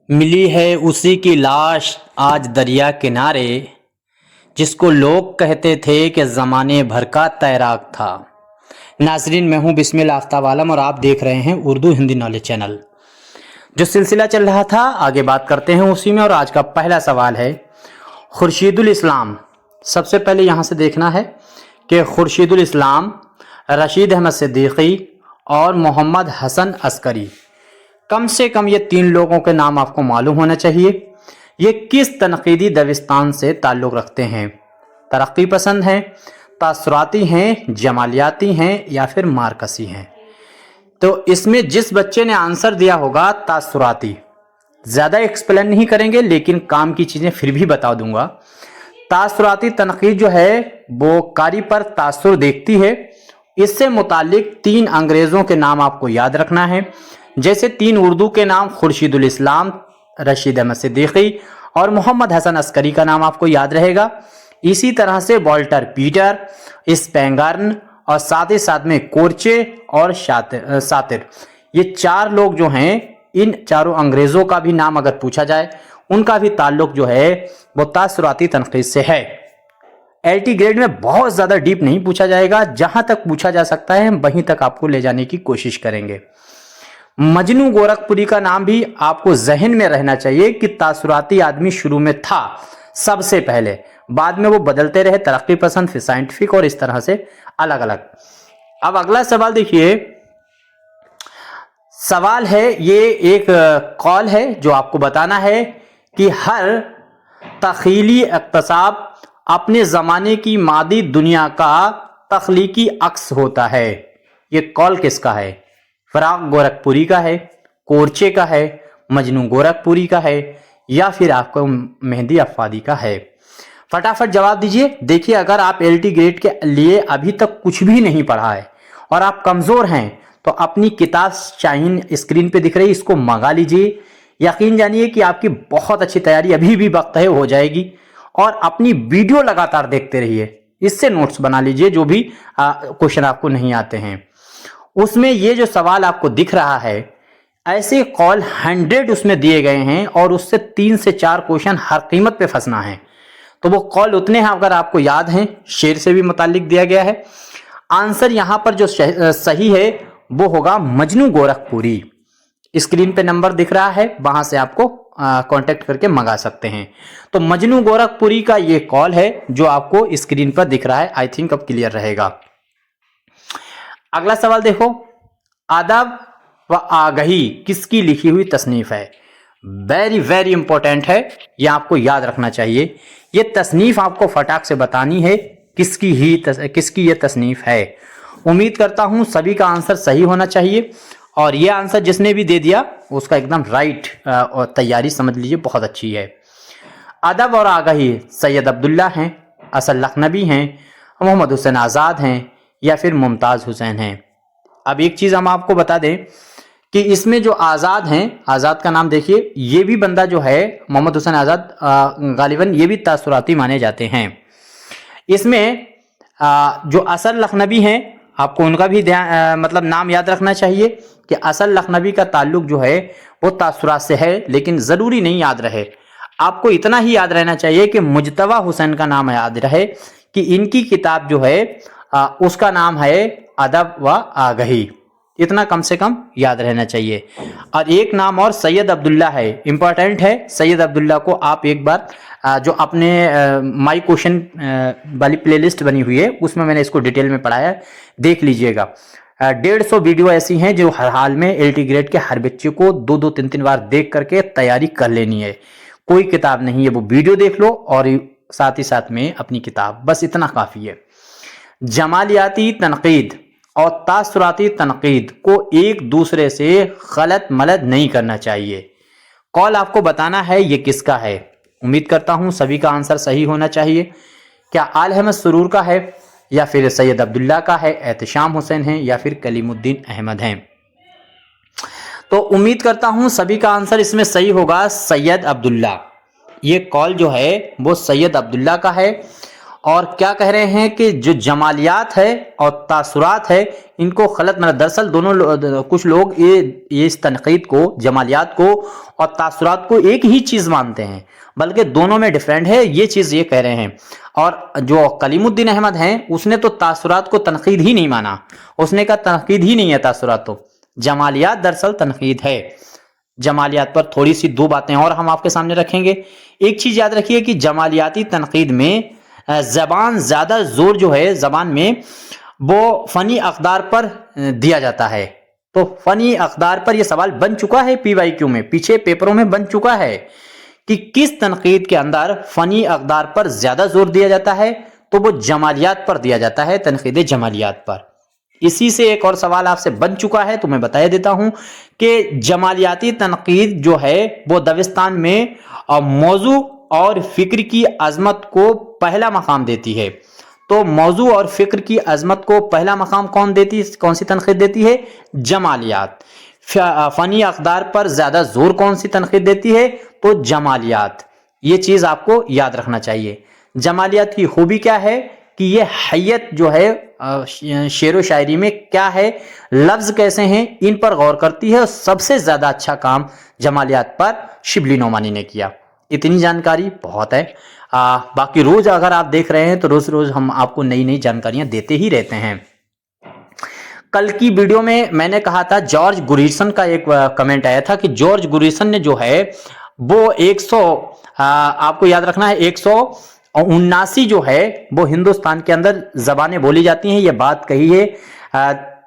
मिली है उसी की लाश आज दरिया किनारे, जिसको लोग कहते थे कि ज़माने भर का तैराक था। नाजरीन, मैं हूं बिस्मिल आफ्ताब आलम और आप देख रहे हैं उर्दू हिंदी नॉलेज चैनल। जो सिलसिला चल रहा था आगे बात करते हैं उसी में। और आज का पहला सवाल है खुर्शीदुल इस्लाम। सबसे पहले यहाँ से देखना है कि खुर्शीदुल इस्लाम, रशीद अहमद सिद्दीकी और मोहम्मद हसन अस्करी, कम से कम ये तीन लोगों के नाम आपको मालूम होना चाहिए। ये किस तनकीदी दविस्तान से ताल्लुक़ रखते हैं? तरक्की पसंद हैं, तासुराती हैं, जमालियाती हैं या फिर मार्कसी हैं? तो इसमें जिस बच्चे ने आंसर दिया होगा तासुराती, ज़्यादा एक्सप्लेन नहीं करेंगे लेकिन काम की चीज़ें फिर भी बता दूंगा। तासुराती तनकीद जो है वो कारी पर तासुर देखती है। इससे मुतालिक तीन अंग्रेज़ों के नाम आपको याद रखना है। जैसे तीन उर्दू के नाम खुर्शीदुल इस्लाम, रशीद अहमद सिद्दीकी और मोहम्मद हसन अस्करी का नाम आपको याद रहेगा। इसी तरह से वॉल्टर पीटर, स्पेंगार्न और साथ ही साथ में कोर्चे और सातिर, ये चार लोग जो हैं, इन चारों अंग्रेज़ों का भी नाम अगर पूछा जाए, उनका भी ताल्लुक जो है वो तासुराती तनकीद से है। एलटी ग्रेड में बहुत ज़्यादा डीप नहीं पूछा जाएगा, जहां तक पूछा जा सकता है वहीं तक आपको ले जाने की कोशिश करेंगे। मजनू गोरखपुरी का नाम भी आपको जहन में रहना चाहिए कि तासुराती आदमी शुरू में था सबसे पहले, बाद में वो बदलते रहे, तरक्की पसंद, फिर साइंटिफिक और इस तरह से अलग अलग। अब अगला सवाल देखिए। सवाल है, ये एक कॉल है जो आपको बताना है कि हर तख्लीकी इक्तसाब अपने ज़माने की मादी दुनिया का तख्लीकी अक्स होता है। ये कॉल किसका है? फराग गोरखपुरी का है, कोर्चे का है, मजनू गोरखपुरी का है या फिर आपको मेहदी अफादी का है? फटाफट जवाब दीजिए। देखिए, अगर आप एलटी ग्रेड के लिए अभी तक कुछ भी नहीं पढ़ा है और आप कमज़ोर हैं तो अपनी किताब शाहीन स्क्रीन पे दिख रही है, इसको मंगा लीजिए। यकीन जानिए कि आपकी बहुत अच्छी तैयारी अभी भी वक्त है हो जाएगी। और अपनी वीडियो लगातार देखते रहिए, इससे नोट्स बना लीजिए जो भी क्वेश्चन आपको नहीं आते हैं। उसमें ये जो सवाल आपको दिख रहा है, ऐसे कॉल 100 उसमें दिए गए हैं और उससे 3 से 4 क्वेश्चन हर कीमत पे फंसना है। तो वो कॉल उतने हैं, अगर आपको याद हैं, शेर से भी मुतालिक दिया गया है। आंसर यहां पर जो सही है वो होगा मजनू गोरखपुरी। स्क्रीन पे नंबर दिख रहा है, वहां से आपको कांटेक्ट करके मंगा सकते हैं। तो मजनू गोरखपुरी का ये कॉल है जो आपको स्क्रीन पर दिख रहा है। आई थिंक अब क्लियर रहेगा। अगला सवाल देखो। अदब व आगही किसकी लिखी हुई तसनीफ है? वेरी वेरी इंपॉर्टेंट है, यह आपको याद रखना चाहिए। यह तसनीफ आपको फटाक से बतानी है किसकी ये तसनीफ है। उम्मीद करता हूं सभी का आंसर सही होना चाहिए और यह आंसर जिसने भी दे दिया उसका एकदम राइट और तैयारी समझ लीजिए बहुत अच्छी है। अदब और आगही सैयद अब्दुल्ला हैं, असल लखनवी हैं, मोहम्मद हुसैन आज़ाद हैं या फिर मुमताज़ हुसैन हैं। अब एक चीज़ हम आपको बता दें कि इसमें जो आज़ाद हैं, आज़ाद का नाम देखिए, ये भी बंदा जो है मोहम्मद हुसैन आज़ाद, गालिबन ये भी तासुराती माने जाते हैं। इसमें जो असल लखनवी हैं, आपको उनका भी ध्यान मतलब नाम याद रखना चाहिए कि असल लखनवी का ताल्लुक जो है वो तासुरात से है, लेकिन ज़रूरी नहीं याद रहे। आपको इतना ही याद रहना चाहिए कि मुजतबा हुसैन का नाम याद रहे कि इनकी किताब जो है उसका नाम है अदब व आगही। इतना कम से कम याद रहना चाहिए। और एक नाम और सैयद अब्दुल्ला है, इंपॉर्टेंट है। सैयद अब्दुल्ला को आप एक बार जो अपने माई क्वेश्चन वाली प्लेलिस्ट बनी हुई है उसमें मैंने इसको डिटेल में पढ़ाया है, देख लीजिएगा। 150 वीडियो ऐसी हैं जो हर हाल में एलटी ग्रेड के हर बच्चे को 2-2, 3-3 बार देख करके तैयारी कर लेनी है। कोई किताब नहीं है, वो वीडियो देख लो और साथ ही साथ में अपनी किताब, बस इतना काफ़ी है। जमालियाती तनकीद और तासुराती तनकीद को एक दूसरे से गलत मलत नहीं करना चाहिए। कॉल आपको बताना है ये किसका है। उम्मीद करता हूं सभी का आंसर सही होना चाहिए। क्या आल अहमद सुरूर का है या फिर सैयद अब्दुल्ला का है, एहतशाम हुसैन है या फिर कलीमुद्दीन अहमद हैं? तो उम्मीद करता हूं सभी का आंसर इसमें सही होगा, सैयद अब्दुल्ला। ये कॉल जो है वो सैयद अब्दुल्ला का है और क्या कह रहे हैं कि जो जमालियात है और तासुरात है इनको गलत मतलब दरअसल दोनों कुछ लोग ये इस तनकीद को जमालियात को और तासुरात को एक ही चीज मानते हैं, बल्कि दोनों में डिफरेंट है, ये चीज ये कह रहे हैं। और जो कलीमुद्दीन अहमद हैं उसने तो तासुरात को तनकीद ही नहीं माना, उसने कहा तनकीद ही नहीं है तासुरात, तो जमालियात दरअसल तनकीद है। जमालियात पर थोड़ी सी दो बातें और हम आपके सामने रखेंगे। एक चीज याद रखिए कि जमालियाती तनकीद में जबान ज्यादा जोर जो है जबान में वो फनी अकदार पर दिया जाता है। तो फनी अकदार पर यह सवाल बन चुका है PYQ में, पीछे पेपरों में बन चुका है कि किस तनकीद के अंदर फनी अकदार पर ज्यादा जोर दिया जाता है, तो वो जमालियात पर दिया जाता है, तनकीद जमालियात पर। इसी से एक और सवाल आपसे बन चुका है तो मैं बता देता हूं कि जमालियाती तनकीद जो है वो दविस्तान में मौजू और फिक्र की अजमत को पहला मकाम देती है। तो मौजू और फिक्र की अजमत को पहला मकाम कौन सी तनकीद देती है? जमालियात। फनी अकदार पर ज्यादा जोर कौन सी तनकीद देती है? तो जमालियात। ये चीज आपको याद रखना चाहिए। जमालियात की खूबी क्या है कि ये हैयत जो है शेरो शायरी में क्या है, लफ्ज कैसे हैं, इन पर गौर करती है और सबसे ज्यादा अच्छा काम जमालियात पर शिबली नोमानी ने किया। इतनी जानकारी बहुत है। बाकी रोज अगर आप देख रहे हैं तो रोज रोज हम आपको नई नई जानकारियां देते ही रहते हैं। कल की वीडियो में मैंने कहा था, जॉर्ज गुरिसन का एक कमेंट आया था कि जॉर्ज गुरिसन ने जो है वो आपको याद रखना है 179 जो है वो हिंदुस्तान के अंदर जबानें बोली जाती हैं, ये बात कही है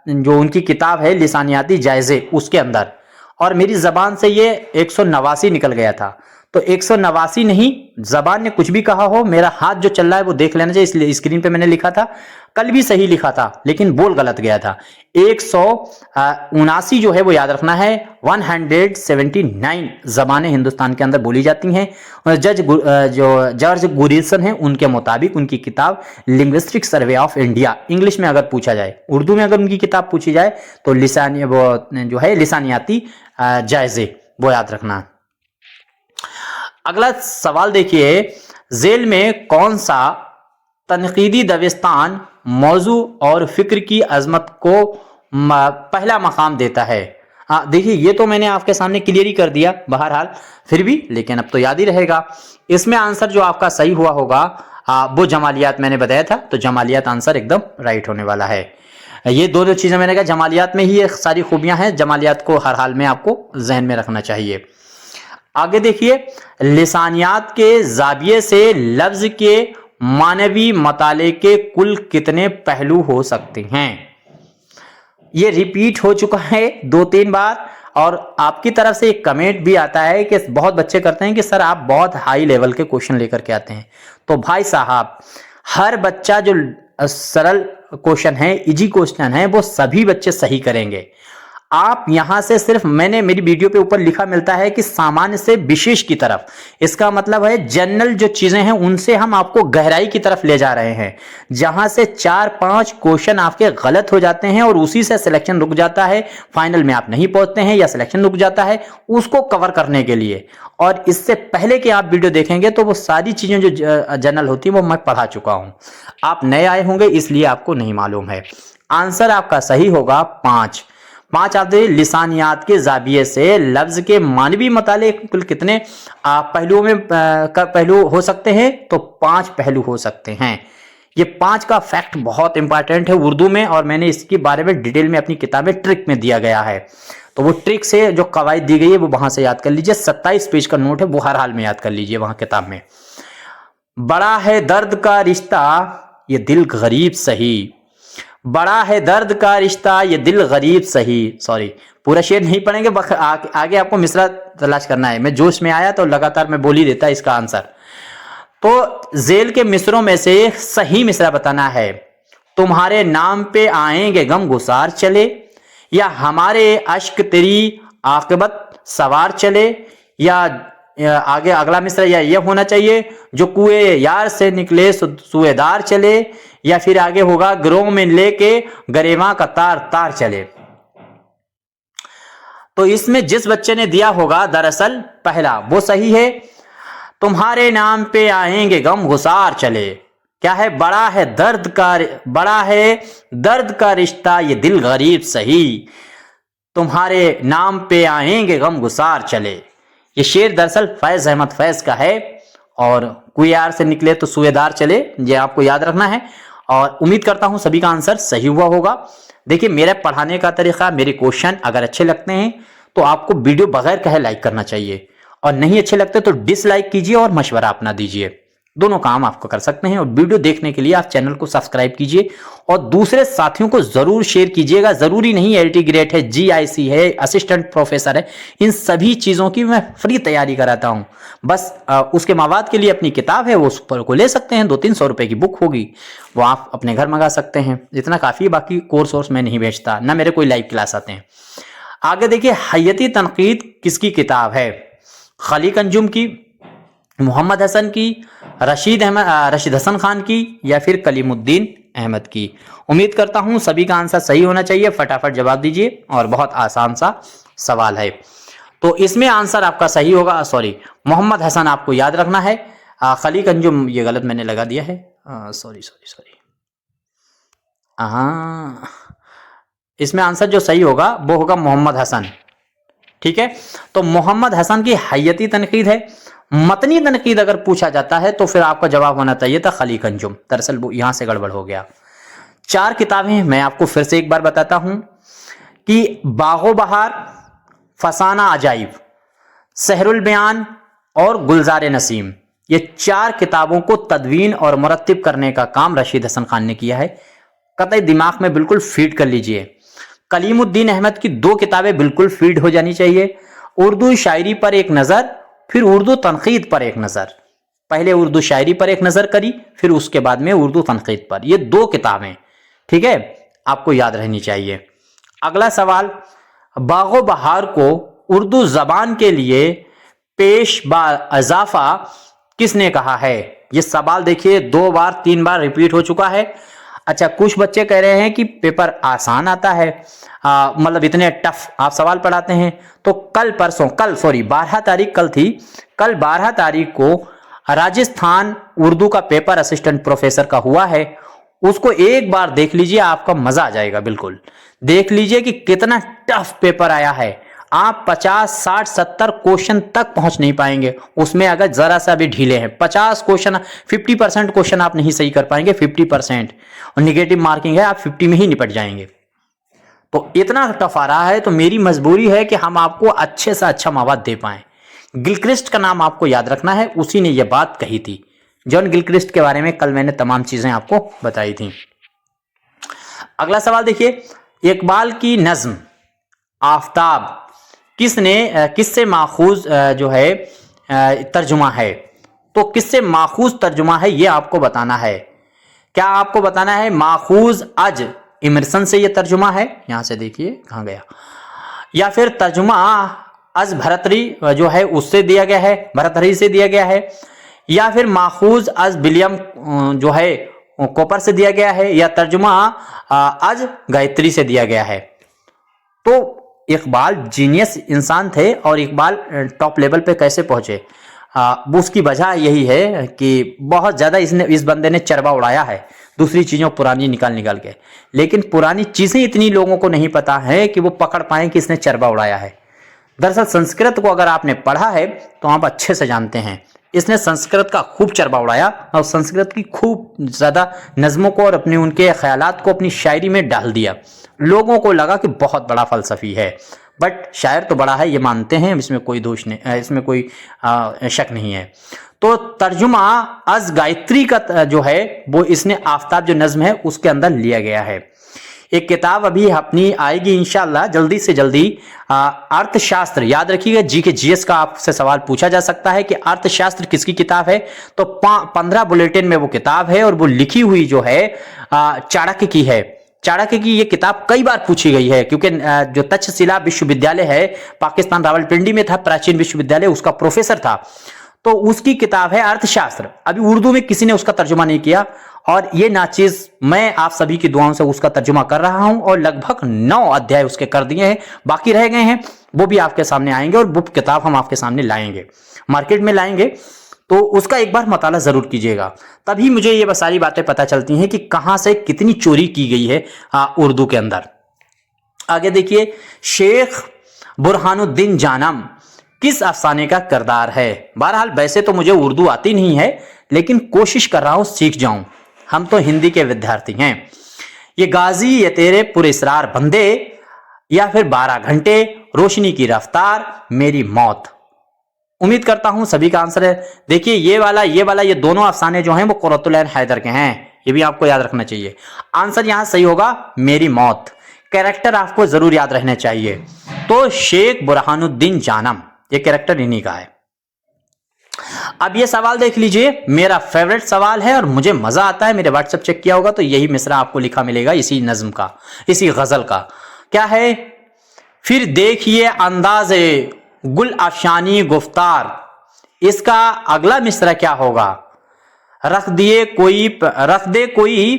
जो उनकी किताब है लिसानियाती जायजे उसके अंदर, और मेरी जबान से ये 189 निकल गया था। तो 189 नहीं, जबान ने कुछ भी कहा हो, मेरा हाथ जो चल रहा है वो देख लेना चाहिए, इसलिए स्क्रीन पे मैंने लिखा था, कल भी सही लिखा था लेकिन बोल गलत गया था। 179 जो है वो याद रखना है। 179 जबानें हिंदुस्तान के अंदर बोली जाती हैं। जॉर्ज गुरिसन हैं उनके मुताबिक उनकी किताब linguistic survey of India, English में अगर पूछा जाए, उर्दू में अगर उनकी किताब पूछी जाए तो लिसानियाती जायजे, वो याद रखना। अगला सवाल देखिए, जेल में कौन सा तनकीदी दविस्तान मौजू और फिक्र की अजमत को पहला मकाम देता है? देखिए ये तो मैंने आपके सामने क्लियर ही कर दिया बहरहाल, फिर भी लेकिन अब तो याद ही रहेगा। इसमें आंसर जो आपका सही हुआ होगा वो जमालियात मैंने बताया था, तो जमालियात आंसर एकदम राइट होने वाला है। ये दो चीजें मैंने कहा, जमालियात में ही ये सारी खूबियां हैं, जमालियात को हर हाल में आपको जहन में रखना चाहिए। आगे देखिए, लिसानियात के जाविये से लफ्ज के मानवी मताले के कुल कितने पहलू हो सकते हैं? ये रिपीट हो चुका है 2-3 बार, और आपकी तरफ से एक कमेंट भी आता है कि बहुत बच्चे करते हैं कि सर आप बहुत हाई लेवल के क्वेश्चन लेकर के आते हैं। तो भाई साहब, हर बच्चा जो सरल क्वेश्चन है, इजी क्वेश्चन है, वो सभी बच्चे सही करेंगे। आप यहां से सिर्फ, मैंने मेरी वीडियो पे ऊपर लिखा मिलता है कि सामान्य से विशेष की तरफ, इसका मतलब है जनरल जो चीजें हैं उनसे हम आपको गहराई की तरफ ले जा रहे हैं। जहां से 4-5 क्वेश्चन आपके गलत हो जाते हैं और उसी से सिलेक्शन रुक जाता है, फाइनल में आप नहीं पहुंचते हैं या सिलेक्शन रुक जाता है, उसको कवर करने के लिए। और इससे पहले कि आप वीडियो देखेंगे तो वो सारी चीजें जो जनरल होती है वो मैं पढ़ा चुका हूं। आप नए आए होंगे इसलिए आपको नहीं मालूम है। आंसर आपका सही होगा 5 आप देखिए, लिसानियात के जाविये से लफ्ज के मानवी मताले कुल कितने पहलुओं में पहलू हो सकते हैं? तो 5 पहलू हो सकते हैं। ये 5 का फैक्ट बहुत इंपॉर्टेंट है उर्दू में, और मैंने इसके बारे में डिटेल में अपनी किताबें ट्रिक में दिया गया है। तो वो ट्रिक से जो कवायद दी गई है वो वहां से याद कर लीजिए। 27 पेज का नोट है, वो हर हाल में याद कर लीजिए वहां किताब में। बड़ा है दर्द का रिश्ता ये दिल गरीब सही, बड़ा है दर्द का रिश्ता ये दिल गरीब सही। सॉरी, पूरा शेर नहीं पढ़ेंगे, आगे आपको मिसरा तलाश करना है। मैं जोश में आया तो लगातार मैं बोल ही देता इसका आंसर। तो जेल के मिसरों में से सही मिसरा बताना है। तुम्हारे नाम पे आएंगे गम गुसार चले, या हमारे अश्क तेरी आकबत सवार चले, या आगे अगला मिसरा या ये होना चाहिए, जो कुएं यार से निकले सुएदार चले, या फिर आगे होगा गिरोह में लेके गरेमा का तार तार चले। तो इसमें जिस बच्चे ने दिया होगा दरअसल पहला वो सही है, तुम्हारे नाम पे आएंगे गम गुसार चले। क्या है? बड़ा है दर्द का रिश्ता ये दिल गरीब सही, तुम्हारे नाम पे आएंगे गम गुसार चले। ये शेर दरअसल फैज अहमद फैज का है और कुयार से निकले तो सुएदार चले, ये आपको याद रखना है। और उम्मीद करता हूं सभी का आंसर सही हुआ होगा। देखिए मेरे पढ़ाने का तरीका, मेरे क्वेश्चन अगर अच्छे लगते हैं तो आपको वीडियो बगैर कहे लाइक करना चाहिए, और नहीं अच्छे लगते तो डिसलाइक कीजिए और मशवरा अपना दीजिए। दोनों काम आपको कर सकते हैं। और वीडियो देखने के लिए आप चैनल को सब्सक्राइब कीजिए और दूसरे साथियों को जरूर शेयर कीजिएगा। जरूरी नहीं LT ग्रेड है, GIC है, असिस्टेंट प्रोफेसर है, इन सभी चीजों की मैं फ्री तैयारी कराता हूं। बस उसके मवाद के लिए अपनी किताब है वो उस पर को ले सकते हैं, 200-300 रुपए की बुक होगी, वो आप अपने घर मंगा सकते हैं। इतना काफी है, बाकी कोर्स मैं नहीं बेचता, ना मेरे कोई लाइव क्लास आते हैं। आगे देखिए, हयती तनकीद किसकी किताब है? खलीक अंजुम की, मोहम्मद हसन की, रशीद हसन खान की, या फिर कलीमुद्दीन अहमद की? उम्मीद करता हूं सभी का आंसर सही होना चाहिए। फटाफट जवाब दीजिए, और बहुत आसान सा सवाल है। तो इसमें आंसर आपका सही होगा, सॉरी मोहम्मद हसन आपको याद रखना है। खलीक अंजुम ये गलत मैंने लगा दिया है, सॉरी। हाँ, इसमें आंसर जो सही होगा वो होगा मोहम्मद हसन। ठीक है, तो मोहम्मद हसन की हयती तनकीद है। मतनी तनकीद अगर पूछा जाता है तो फिर आपका जवाब होना चाहिए था खलीक अंजुम। दरअसल वो यहां से गड़बड़ हो गया। 4 किताबें मैं आपको फिर से एक बार बताता हूं कि बागो बहार, फसाना अजाइब, सहरुल बयान और गुलजार नसीम, ये 4 किताबों को तदवीन और मुरत्तिब करने का काम रशीद हसन खान ने किया है। कतई दिमाग में बिल्कुल फीड कर लीजिए। कलीमुद्दीन अहमद की 2 किताबें बिल्कुल फीड हो जानी चाहिए। उर्दू शायरी पर एक नजर, फिर उर्दू तनकीद पर एक नजर। पहले उर्दू शायरी पर एक नजर करी, फिर उसके बाद में उर्दू तनकीद पर। ये 2 किताबें, ठीक है, आपको याद रहनी चाहिए। अगला सवाल, बागो बहार को उर्दू जबान के लिए पेश बा इजाफा किसने कहा है? ये सवाल देखिए 2 बार 3 बार रिपीट हो चुका है। अच्छा, कुछ बच्चे कह रहे हैं कि पेपर आसान आता है, मतलब इतने टफ आप सवाल पढ़ाते हैं। तो कल 12 तारीख कल थी, कल 12 तारीख को राजस्थान उर्दू का पेपर असिस्टेंट प्रोफेसर का हुआ है। उसको एक बार देख लीजिए, आपका मजा आ जाएगा। बिल्कुल देख लीजिए कि कितना टफ पेपर आया है। आप 50, 60, 70 क्वेश्चन तक पहुंच नहीं पाएंगे उसमें, अगर जरा सा भी ढीले हैं। 50 क्वेश्चन, 50% क्वेश्चन आप नहीं सही कर पाएंगे, 50%, और निगेटिव मार्किंग है, आप 50 में ही निपट जाएंगे। तो इतना टफ आ रहा है, तो मेरी मजबूरी है कि हम आपको अच्छे से अच्छा मवाद दे पाए। गिलक्रिस्ट का नाम आपको याद रखना है, उसी ने यह बात कही थी। जॉन गिलक्रिस्ट के बारे में कल मैंने तमाम चीजें आपको बताई थी। अगला सवाल देखिए, इकबाल की नज्म आफताब किससे माखूज जो है तर्जुमा है? तो किससे माखूज तर्जुमा है ये आपको बताना है। क्या आपको बताना है? माखूज अज इमरसन से ये तर्जुमा है, यहां से देखिए कहां गया, या फिर तर्जुमा अज भरतरी जो है उससे दिया गया है, भरतरी से दिया गया है, या फिर माखूज अज विलियम जो है कॉपर से दिया गया है, या तर्जुमा अज गायत्री से दिया गया है। तो इकबाल जीनियस इंसान थे, और इकबाल टॉप लेवल पे कैसे पहुंचे? उसकी वजह यही है कि बहुत ज्यादा इस बंदे ने चरवा उड़ाया है दूसरी चीजों पुरानी निकाल के, लेकिन पुरानी चीजें इतनी लोगों को नहीं पता है कि वो पकड़ पाए कि इसने चरवा उड़ाया है। दरअसल संस्कृत को अगर आपने पढ़ा है तो आप अच्छे से जानते हैं, इसने संस्कृत का खूब चरवा उड़ाया और संस्कृत की खूब ज्यादा नज्मों को और अपने उनके ख्यालात को अपनी शायरी में डाल दिया। लोगों को लगा कि बहुत बड़ा फलसफी है, बट शायर तो बड़ा है, ये मानते हैं, इसमें कोई दोष नहीं, इसमें कोई शक नहीं है। तो तर्जुमा अज गायत्री का जो है वो इसने आफताब जो नज्म है उसके अंदर लिया गया है। एक किताब अभी अपनी आएगी इंशाल्लाह जल्दी से जल्दी, अर्थशास्त्र। याद रखिएगा, GS का आपसे सवाल पूछा जा सकता है कि अर्थशास्त्र किसकी किताब है। तो 15 बुलेटिन में वो किताब है, और वो लिखी हुई जो है चाणक्य की है। चाणक्य की ये किताब कई बार पूछी गई है, क्योंकि जो तक्षशिला विश्वविद्यालय है पाकिस्तान रावलपिंडी में था, प्राचीन विश्वविद्यालय, उसका प्रोफेसर था, तो उसकी किताब है अर्थशास्त्र। अभी उर्दू में किसी ने उसका तर्जुमा नहीं किया, और ये नाचीज मैं आप सभी की दुआओं से उसका तर्जुमा कर रहा हूं, और लगभग 9 अध्याय उसके कर दिए हैं, बाकी रह गए हैं, वो भी आपके सामने आएंगे, और वो किताब हम आपके सामने लाएंगे, मार्केट में लाएंगे। तो उसका एक बार मताला जरूर कीजिएगा, तभी मुझे ये सारी बातें पता चलती हैं कि कहां से कितनी चोरी की गई है उर्दू के अंदर। आगे देखिए, शेख बुरहानुद्दीन जानम किस अफसाने का किरदार है? बहरहाल वैसे तो मुझे उर्दू आती नहीं है, लेकिन कोशिश कर रहा हूं सीख जाऊं, हम तो हिंदी के विद्यार्थी हैं। ये गाजी, ये तेरे पुरस्रार बंदे, या फिर 12 घंटे, रोशनी की रफ्तार, मेरी मौत। उम्मीद करता हूं सभी का आंसर है। देखिए ये दोनों अफसाने जो हैं वो कुर्रतुल ऐन हैदर के हैं, ये भी आपको याद रखना चाहिए। आंसर यहां सही होगा मेरी मौत। कैरेक्टर आपको जरूर याद रहने चाहिए। तो शेख बुरहानुद्दीन जानम, ये कैरेक्टर इन्हीं का है। अब ये सवाल देख लीजिए, मेरा फेवरेट सवाल है और मुझे मजा आता है। मेरे व्हाट्सएप चेक किया होगा तो यही मिसरा आपको लिखा मिलेगा इसी नज्म का, इसी गजल का। क्या है? फिर देखिए अंदाज़े गुल अफशानी गुफ्तार, इसका अगला मिसरा क्या होगा? रख दे कोई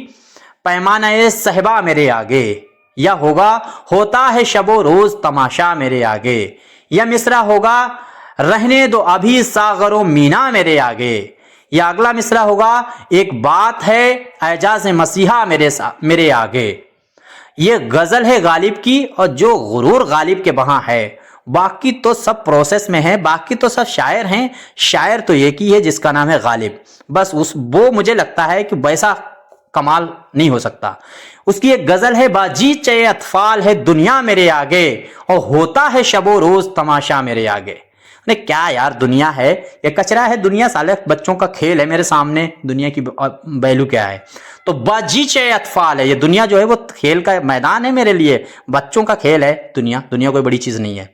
पैमाना सहबा मेरे आगे, या होगा होता है शबो रोज तमाशा मेरे आगे, या मिसरा होगा रहने दो अभी सागरो मीना मेरे आगे, या अगला मिसरा होगा एक बात है एजाज मसीहा मेरे आगे। ये गजल है गालिब की, और जो गुरूर गालिब के वहां है, बाकी तो सब प्रोसेस में है, बाकी तो सब शायर हैं। शायर तो एक ही है जिसका नाम है गालिब, बस वो मुझे लगता है कि वैसा कमाल नहीं हो सकता। उसकी एक गजल है, बाजी चे अतफाल है दुनिया मेरे आगे, और होता है शबो रोज तमाशा मेरे आगे। ने क्या यार, दुनिया है ये कचरा है, दुनिया साले बच्चों का खेल है मेरे सामने, दुनिया की वैल्यू क्या है? तो बाजी चे अतफाल है, ये दुनिया जो है वो खेल का मैदान है मेरे लिए, बच्चों का खेल है दुनिया कोई बड़ी चीज नहीं है।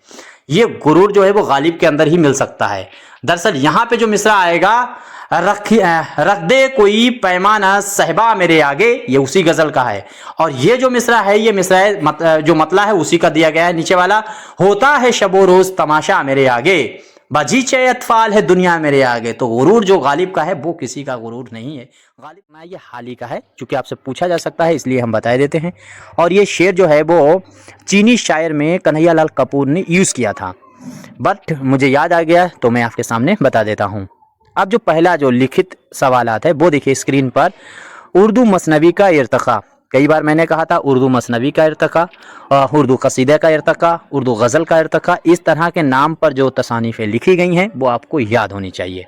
ये गुरूर जो है वो गालिब के अंदर ही मिल सकता है। दरअसल यहां पे जो मिसरा आएगा, रख दे कोई पैमाना सहबा मेरे आगे, ये उसी गजल का है। और ये जो मिसरा है, ये मिसरा है जो मतला है उसी का दिया गया है नीचे वाला, होता है शबो रोज तमाशा मेरे आगे, बजीचे अतफाल है दुनिया मेरे आगे। तो गुरूर जो गालिब का है वो किसी का गुरूर नहीं है, गालिब ना ये हाली का है। चूंकि आपसे पूछा जा सकता है इसलिए हम बता देते हैं। और ये शेर जो है वो चीनी शायर में कन्हैया लाल कपूर ने यूज किया था, बट मुझे याद आ गया तो मैं आपके सामने बता देता हूँ। अब जो पहला जो लिखित सवालात है वो देखिए स्क्रीन पर, उर्दू मसनवी का इर्तिका। कई बार मैंने कहा था उर्दू मसनवी का इर्तिका, उर्दू कसीदे का इर्तिका, उर्दू गज़ल का इर्तिका, इस तरह के नाम पर जो तसानीफ़ें लिखी गई हैं वो आपको याद होनी चाहिए।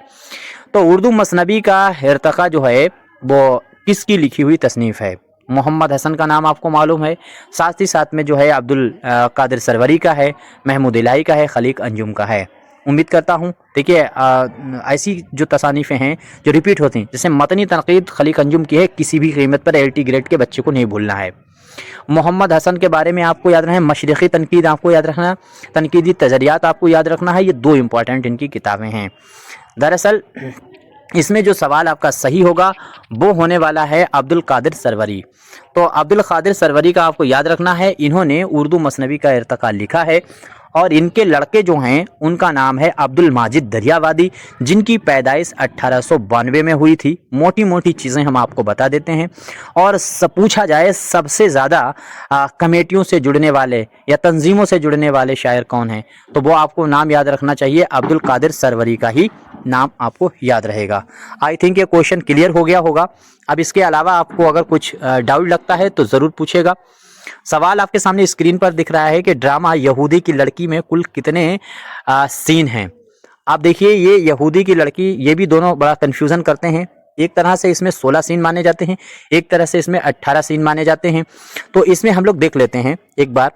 तो उर्दू मसनवी का इर्तिका जो है वो किसकी लिखी हुई तसनीफ़ है? मोहम्मद हसन का नाम आपको मालूम है, साथ ही साथ में जो है अब्दुल कादिर सरवरी का है, महमूद इलाही का है, खलीक अंजुम का है। उम्मीद करता हूँ देखिए ऐसी जो तसानीफ़ें हैं जो रिपीट होती हैं, जैसे मतनी तनकीद खलीक अंजुम की है, किसी भी कीमत पर LT ग्रेड के बच्चे को नहीं भूलना है। मोहम्मद हसन के बारे में आपको याद रखना है, मशरिक़ी तनकीद आपको याद रखना, तनकीदी तजरियात आपको याद रखना है। ये दो इंपॉर्टेंट इनकी किताबें हैं। दरअसल इसमें जो सवाल आपका सही होगा वो होने वाला है अब्दुल कादिर सरवरी। तो अब्दुल कादिर सरवरी का आपको याद रखना है, इन्होंने उर्दू मसनवी का इर्तिका लिखा है, और इनके लड़के जो हैं उनका नाम है अब्दुल माजिद दरियावादी, जिनकी पैदाइश 1892 में हुई थी। मोटी मोटी चीज़ें हम आपको बता देते हैं। और पूछा जाए सबसे ज़्यादा कमेटियों से जुड़ने वाले या तंजीमों से जुड़ने वाले शायर कौन हैं, तो वो आपको नाम याद रखना चाहिए, अब्दुल कादिर सरवरी का ही नाम आपको याद रहेगा। आई थिंक ये क्वेश्चन क्लियर हो गया होगा। अब इसके अलावा आपको अगर कुछ डाउट लगता है तो ज़रूर पूछेगा। सवाल आपके सामने स्क्रीन पर दिख रहा है कि ड्रामा यहूदी की लड़की में कुल कितने सीन हैं। आप देखिए ये यहूदी की लड़की, ये भी दोनों बड़ा कंफ्यूजन करते हैं। एक तरह से इसमें 16 सीन माने जाते हैं, एक तरह से इसमें 18 सीन माने जाते हैं। तो इसमें हम लोग देख लेते हैं एक बार,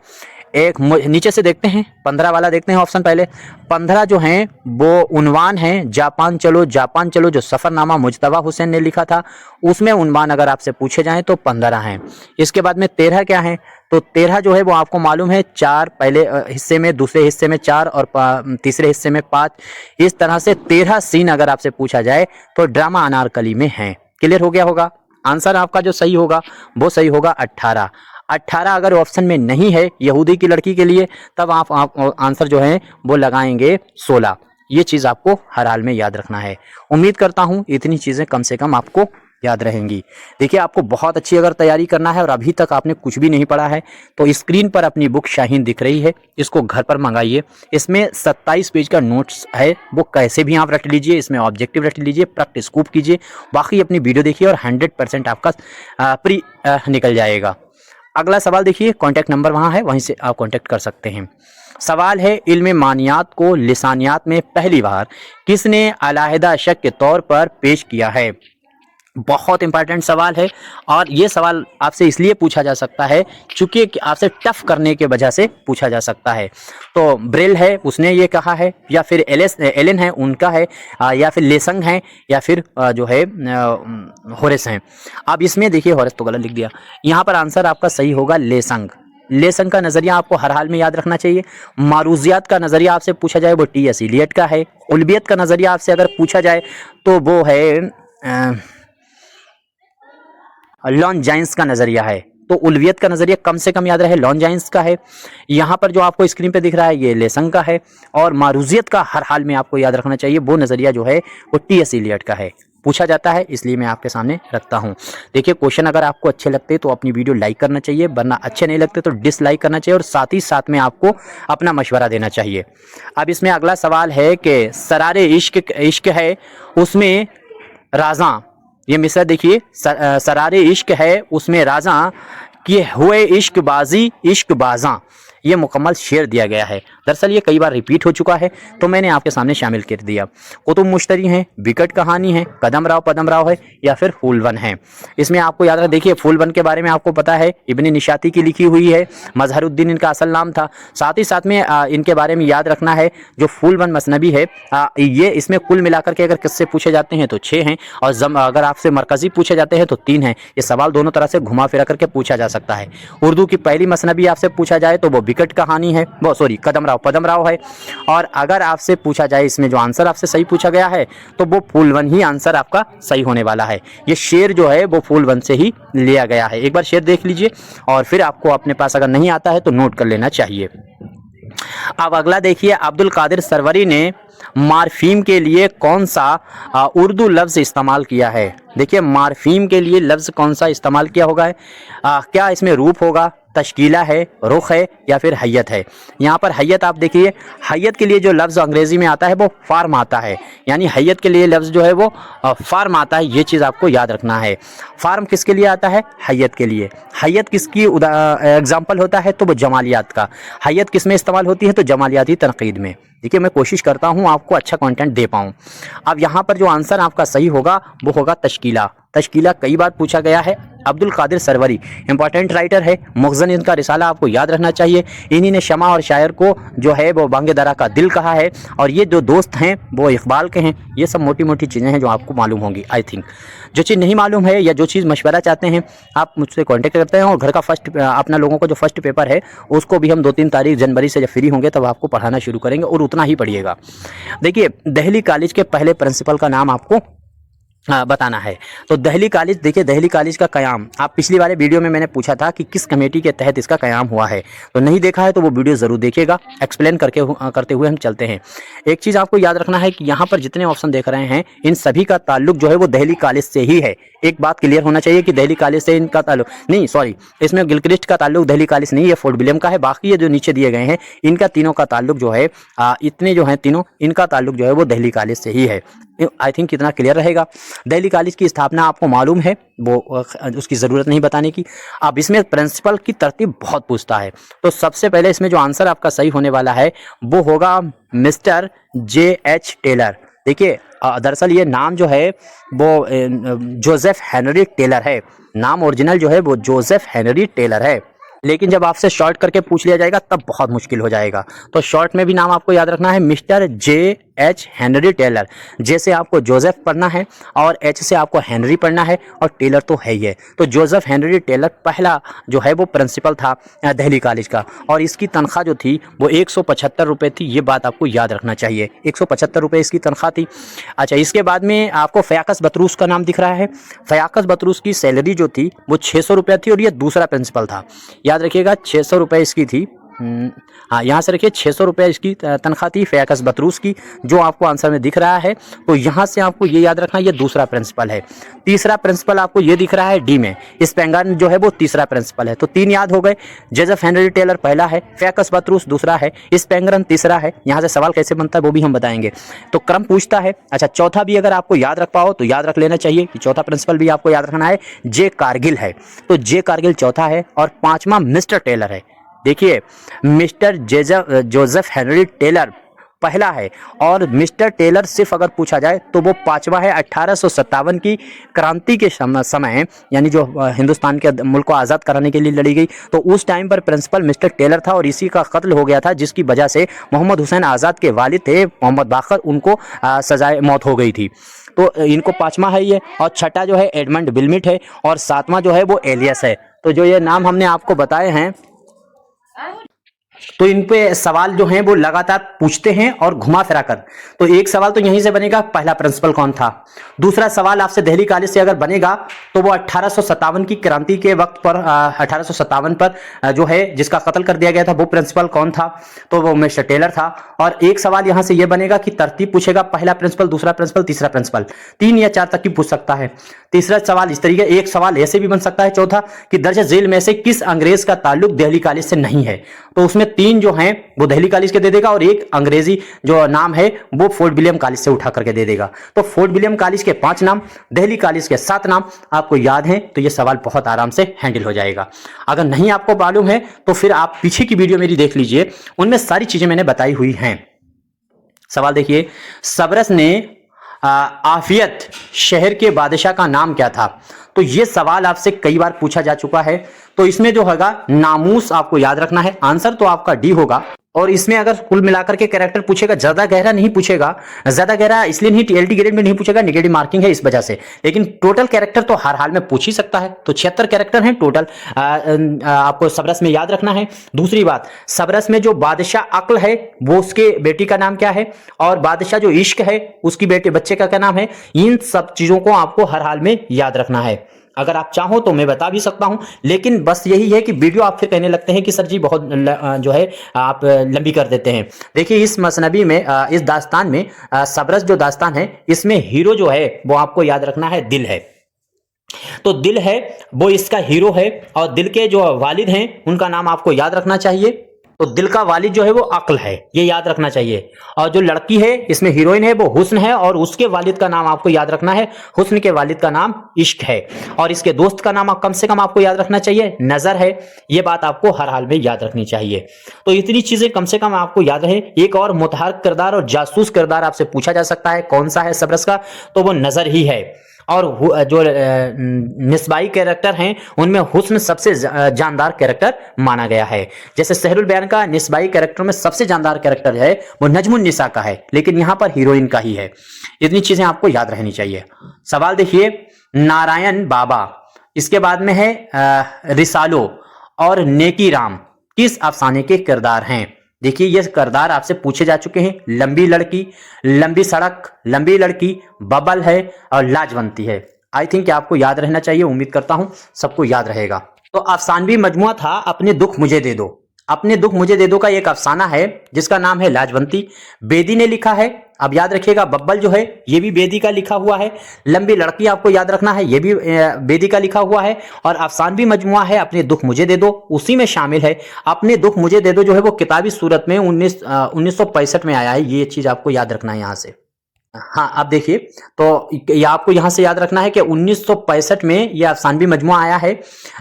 एक नीचे से देखते हैं 15 वाला देखते हैं ऑप्शन। पहले 15 जो हैं वो उन्वान है जापान चलो जो सफ़रनामा मुजतबा हुसैन ने लिखा था, उसमें उन्वान अगर आपसे पूछे जाएं तो 15 हैं। इसके बाद में 13 क्या है, तो 13 जो है वो आपको मालूम है 4 पहले हिस्से में, दूसरे हिस्से में 4 और तीसरे हिस्से में 5। इस तरह से 13 सीन अगर आपसे पूछा जाए तो ड्रामा अनारकली में है। क्लियर हो गया होगा। आंसर आपका जो सही होगा वो सही होगा 18। 18 अगर ऑप्शन में नहीं है यहूदी की लड़की के लिए, तब आप आंसर जो है वो लगाएंगे 16। ये चीज़ आपको हर हाल में याद रखना है। उम्मीद करता हूँ इतनी चीज़ें कम से कम आपको याद रहेंगी। देखिए आपको बहुत अच्छी अगर तैयारी करना है और अभी तक आपने कुछ भी नहीं पढ़ा है तो स्क्रीन पर अपनी बुक शाहीन दिख रही है, इसको घर पर मंगाइए। इसमें 27 पेज का नोट्स है, वो कैसे भी आप रट लीजिए, इसमें ऑब्जेक्टिव रट लीजिए, प्रैक्टिस खूब कीजिए, बाकी अपनी वीडियो देखिए और 100% आपका प्री निकल जाएगा। अगला सवाल देखिए, कॉन्टैक्ट नंबर वहाँ है, वहीं से आप कॉन्टैक्ट कर सकते हैं। सवाल है, इल्म मानियात को लिसानियात में पहली बार किसने अलहदा शक के तौर पर पेश किया है? बहुत इंपॉर्टेंट सवाल है और ये सवाल आपसे इसलिए पूछा जा सकता है चूंकि आपसे टफ करने के वजह से पूछा जा सकता है। तो ब्रेल है उसने ये कहा है, या फिर एलन है उनका है, या फिर लेसंग है, या फिर जो है होरेस हैं। अब इसमें देखिए होरेस तो गलत लिख दिया, यहाँ पर आंसर आपका सही होगा लेसंग। लेसंग का नज़रिया आपको हर हाल में याद रखना चाहिए। मारूजियात का नज़रिया आपसे पूछा जाए वो टी एस इलियट का है। उल्बियत का नज़रिया आपसे अगर पूछा जाए तो वो है लॉन्जाइंस का नजरिया है। तो उल्वियत का नजरिया कम से कम याद रहे लॉन्जाइंस का है। यहाँ पर जो आपको स्क्रीन पे दिख रहा है ये लेसंग का है। और मारूजियत का हर हाल में आपको याद रखना चाहिए, वो नजरिया जो है वो टी एस इलियट का है। पूछा जाता है इसलिए मैं आपके सामने रखता हूँ। देखिए क्वेश्चन अगर आपको अच्छे लगते तो अपनी वीडियो लाइक करना चाहिए, वरना अच्छे नहीं लगते तो डिसलाइक करना चाहिए और साथ ही साथ में आपको अपना मशवरा देना चाहिए। अब इसमें अगला सवाल है कि सरारे इश्क है उसमें राजा, ये मिसरा देखिए, सरारे इश्क है उसमें राजा कि हुए इश्क बाजी इश्क बाजा, ये मुकम्मल शेर दिया गया है। दरअसल ये कई बार रिपीट हो चुका है तो मैंने आपके सामने शामिल कर दिया। कुतुब मुश्तरी हैं, विकट कहानी है, कदम राव पदम राव है, या फिर फूलवन है। इसमें आपको याद रखना, देखिए फूलवन के बारे में आपको पता है इब्ने निशाती की लिखी हुई है, मजहरुद्दीन इनका असल नाम था। साथ ही साथ में इनके बारे में याद रखना है जो फूलवन मसनबी है, ये इसमें कुल मिलाकर के अगर किससे पूछे जाते हैं तो 6 हैं, और अगर आपसे मरकजी पूछे जाते हैं तो 3 हैं। ये सवाल दोनों तरह से घुमा फिरा करके पूछा जा सकता है। उर्दू की पहली मसनबी आपसे पूछा जाए तो वो विकट कहानी है, वो सॉरी कदम राव पदम राव है। और अगर आपसे पूछा जाए इसमें जो आंसर आपसे सही पूछा गया है तो वो फूलवन ही आंसर आपका सही होने वाला है। ये शेर जो है वो फूलवन से ही लिया गया है। एक बार शेर देख लीजिए और फिर आपको अपने पास अगर नहीं आता है तो नोट कर लेना चाहिए। अब अगला देखिए, अब्दुल कादिर सरवरी ने मार्फीम के लिए कौन सा उर्दू लफ्ज़ इस्तेमाल किया है? देखिए मार्फीम के लिए लफ्ज़ कौन सा इस्तेमाल किया होगा? क्या इसमें रूप होगा, तश्कीला है, रुख है, या फिर हैयत है? यहाँ पर हैयत आप देखिए, हैयत के लिए जो लफ्ज़ अंग्रेज़ी में आता है वो फार्म आता है, यानी हैयत के लिए लफ्ज़ जो है वो फार्म आता है। ये चीज़ आपको याद रखना है। फार्म किसके लिए आता है? हैयत के लिए। हैयत किसकी एग्जाम्पल होता है तो वो जमालियात का। हैयत किस में इस्तेमाल होती है तो जमालियाती तनकीद में। देखिए मैं कोशिश करता हूँ आपको अच्छा कंटेंट दे पाऊँ। अब यहाँ पर जो आंसर आपका सही होगा वो होगा तश्कीला। तश्कीला कई बार पूछा गया है। अब्दुल कादिर सरवरी इंपॉर्टेंट राइटर है, मुखजन इनका रिसाला आपको याद रखना चाहिए। इन्हीं ने शमा और शायर को जो है वो बांगे दरा का दिल कहा है, और ये जो दोस्त हैं वो इकबाल के हैं। ये सब मोटी मोटी चीज़ें हैं जो आपको मालूम होंगी। आई थिंक जो चीज़ नहीं मालूम है या जो चीज़ मशवरा चाहते हैं आप मुझसे कॉन्टेक्ट करते हैं, और घर का फर्स्ट अपना लोगों को जो फर्स्ट पेपर है उसको भी हम 2-3 तारीख जनवरी से जब फ्री होंगे तब आपको पढ़ाना शुरू करेंगे, और उतना ही पढ़िएगा। देखिए दिल्ली कॉलेज के पहले प्रिंसिपल का नाम आपको बताना है। तो दिल्ली कॉलेज, देखिए दिल्ली कॉलेज का क़याम आप पिछली वाले वीडियो में मैंने पूछा था कि किस कमेटी के तहत इसका क़याम हुआ है, तो नहीं देखा है तो वो वीडियो ज़रूर देखिएगा। एक्सप्लेन करते हुए हम चलते हैं। एक चीज़ आपको याद रखना है कि यहाँ पर जितने ऑप्शन देख रहे हैं इन सभी का ताल्लुक जो है वो दिल्ली कॉलेज से ही है। एक बात क्लियर होना चाहिए कि दिल्ली कॉलेज से इनका ताल्लुक नहीं, सॉरी इसमें गिलक्रिस्ट का ताल्लुक दिल्ली कॉलेज नहीं, ये फोर्ट विलियम का है। बाकी ये जो नीचे दिए गए हैं इनका तीनों का ताल्लुक जो है इतने जो हैं तीनों, इनका ताल्लुक जो है वो दिल्ली कॉलेज से ही है। आई थिंक कितना क्लियर रहेगा। दिल्ली कॉलेज की स्थापना आपको मालूम है, वो उसकी ज़रूरत नहीं बताने की। अब इसमें प्रिंसिपल की तरतीब बहुत पूछता है, तो सबसे पहले इसमें जो आंसर आपका सही होने वाला है वो होगा मिस्टर J.H. टेलर। देखिए दरअसल ये नाम जो है वो जोसेफ हेनरी टेलर है। नाम ओरिजिनल जो है वो जोसेफ हेनरी टेलर है, लेकिन जब आपसे शॉर्ट करके पूछ लिया जाएगा तब बहुत मुश्किल हो जाएगा। तो शॉर्ट में भी नाम आपको याद रखना है मिस्टर J.H. Henry Taylor. जे से आपको जोसेफ पढ़ना है और H से आपको हेनरी पढ़ना है, और टेलर तो है ही है। तो जोसेफ हेनरी टेलर पहला जो है वो प्रिंसिपल था दिल्ली कॉलेज का, और इसकी तनख्वाह जो थी वो 175 रुपये थी। ये बात आपको याद रखना चाहिए, 175 रुपये इसकी तनख्वाह थी। अच्छा, इसके बाद में आपको फ़याकस बतरूस का नाम दिख रहा है। फ़याकस बतरूस की सैलरी जो थी वो 600 रुपये थी, और ये दूसरा प्रिंसिपल था। याद रखिएगा 600 रुपये इसकी थी, हाँ, यहाँ से रखिए 600 रुपये इसकी तनख्वाह थी फैकस बतरूस की, जो आपको आंसर में दिख रहा है। तो यहाँ से आपको ये याद रखना, ये दूसरा प्रिंसिपल है। तीसरा प्रिंसिपल आपको ये दिख रहा है डी में, स्पेंगन जो है वो तीसरा प्रिंसिपल है। तो 3 याद हो गए। जोसेफ हेनरी टेलर पहला है, फैकस बतरूस दूसरा है, स्पेंगन तीसरा है। यहाँ से सवाल कैसे बनता है वो भी हम बताएंगे। तो क्रम पूछता है। अच्छा, चौथा भी अगर आपको याद रख पाओ तो याद रख लेना चाहिए कि चौथा प्रिंसिपल भी आपको याद रखना है, जे कारगिल है। तो जे कारगिल चौथा है और 5वां मिस्टर टेलर है। देखिए, मिस्टर जोसेफ हेनरी टेलर पहला है और मिस्टर टेलर सिर्फ अगर पूछा जाए तो वो 5वां है। 1857 की क्रांति के समय, यानी जो हिंदुस्तान के मुल्क को आज़ाद कराने के लिए लड़ी गई, तो उस टाइम पर प्रिंसिपल मिस्टर टेलर था और इसी का कत्ल हो गया था, जिसकी वजह से मोहम्मद हुसैन आज़ाद के वालिद थे मोहम्मद बाकर, उनको सजाए मौत हो गई थी। तो इनको 5वां है ये। और छठा जो है एडमंड विल्मिट है और 7वां जो है वो एलियस है। तो जो ये नाम हमने आपको बताए हैं, तो इन पे सवाल जो हैं वो लगातार पूछते हैं और घुमा फिरा कर। तो एक सवाल तो यहीं से बनेगा, पहला प्रिंसिपल कौन था। दूसरा सवाल आपसे दिल्ली कॉलेज से अगर बनेगा तो वो 1857 की क्रांति के वक्त पर 1857 पर जो है जिसका कत्ल कर दिया गया था, वो प्रिंसिपल कौन था, तो वो मिस्टर टेलर था। और एक सवाल यहां से ये बनेगा कि तरतीब पूछेगा, पहला प्रिंसिपल, दूसरा प्रिंसिपल, तीसरा प्रिंसिपल, 3 या 4 तक की पूछ सकता है। तीसरा सवाल इस तरीके, एक सवाल ऐसे भी बन सकता है चौथा कि दर्ज जेल में से किस अंग्रेज का ताल्लुक दिल्ली कॉलेज से नहीं है। तो उसमें 3 जो हैं वो दिल्ली कॉलेज के दे देगा और एक अंग्रेजी जो नाम है वो फोर्ट विलियम कॉलेज से उठा करके दे देगा। तो फोर्ट विलियम कॉलेज के 5 नाम, दिल्ली कॉलेज के 7 नाम आपको याद हैं, तो ये सवाल बहुत आराम से हैंडल हो जाएगा। अगर नहीं आपको मालूम है तो फिर आप पीछे की वीडियो मेरी देख लीजिए, उनमें सारी चीजें मैंने बताई हुई हैं। सवाल देखिए, सबरस ने आफियत शहर के बादशाह का नाम क्या था। तो ये सवाल आपसे कई बार पूछा जा चुका है। तो इसमें जो होगा नामूस आपको याद रखना है, आंसर तो आपका डी होगा। और इसमें अगर कुल मिलाकर के कैरेक्टर पूछेगा, ज्यादा गहरा नहीं पूछेगा, ज्यादा गहरा इसलिए नहीं टीएलटी ग्रेड में नहीं पूछेगा, नेगेटिव मार्किंग है इस वजह से, लेकिन टोटल कैरेक्टर तो हर हाल में पूछ ही सकता है। तो 76 कैरेक्टर हैं टोटल, आपको सबरस में याद रखना है। दूसरी बात, सबरस में जो बादशाह अक्ल है वो उसके बेटी का नाम क्या है, और बादशाह जो इश्क है उसकी बच्चे का क्या नाम है। इन सब चीजों को आपको हर हाल में याद रखना है। अगर आप चाहो तो मैं बता भी सकता हूं, लेकिन बस यही है कि वीडियो आप फिर कहने लगते हैं कि सर जी बहुत जो है आप लंबी कर देते हैं। देखिए, इस मसनबी में, इस दास्तान में, सबरस जो दास्तान है, इसमें हीरो जो है वो आपको याद रखना है दिल है। तो दिल है वो इसका हीरो है, और दिल के जो वालिद हैं उनका नाम आपको याद रखना चाहिए। तो दिल का वालिद जो है वो अक्ल है, ये याद रखना चाहिए। और जो लड़की है इसमें हीरोइन है वो हुस्न है, और उसके वालिद का नाम आपको याद रखना है, हुस्न के वालिद का नाम इश्क है। और इसके दोस्त का नाम कम से कम आपको याद रखना चाहिए, नजर है। ये बात आपको हर हाल में याद रखनी चाहिए। तो इतनी चीजें कम से कम आपको याद रहे। एक और मुतहर्रिक किरदार और जासूस किरदार आपसे पूछा जा सकता है, कौन सा है सबरस का, तो वो नजर ही है। और जो निस्बाई कैरेक्टर हैं उनमें हुस्न सबसे जानदार कैरेक्टर माना गया है। जैसे सहरुल बयान का निस्बाई कैरेक्टर में सबसे जानदार कैरेक्टर है वो नजमुन निसा का है, लेकिन यहां पर हीरोइन का ही है। इतनी चीजें आपको याद रहनी चाहिए। सवाल देखिए, नारायण बाबा, इसके बाद में है रिसालो और नेकी राम किस अफसाने के किरदार हैं। देखिए, ये किरदार आपसे पूछे जा चुके हैं। लंबी लड़की, लंबी सड़क, लंबी लड़की, बबल है और लाजवंती है। आई थिंक आपको याद रहना चाहिए, उम्मीद करता हूं सबको याद रहेगा। तो अफसानवी मजमुआ था अपने दुख मुझे दे दो। अपने दुख मुझे दे दो का एक अफसाना है जिसका नाम है लाजवंती, बेदी ने लिखा है। अब याद रखिएगा, बब्बल जो है ये भी बेदी का लिखा हुआ है। लंबी लड़की आपको याद रखना है, ये भी बेदी का लिखा हुआ है। और अफसानवी मजमुआ है अपने दुख मुझे दे दो, उसी में शामिल है। अपने दुख मुझे दे दो जो है वो किताबी सूरत में 1965 में आया है। ये चीज आपको याद रखना है यहाँ से। हाँ, अब देखिए, तो ये आपको यहां से याद रखना है कि 1965 में ये अफसानवी मजमुआ आया है,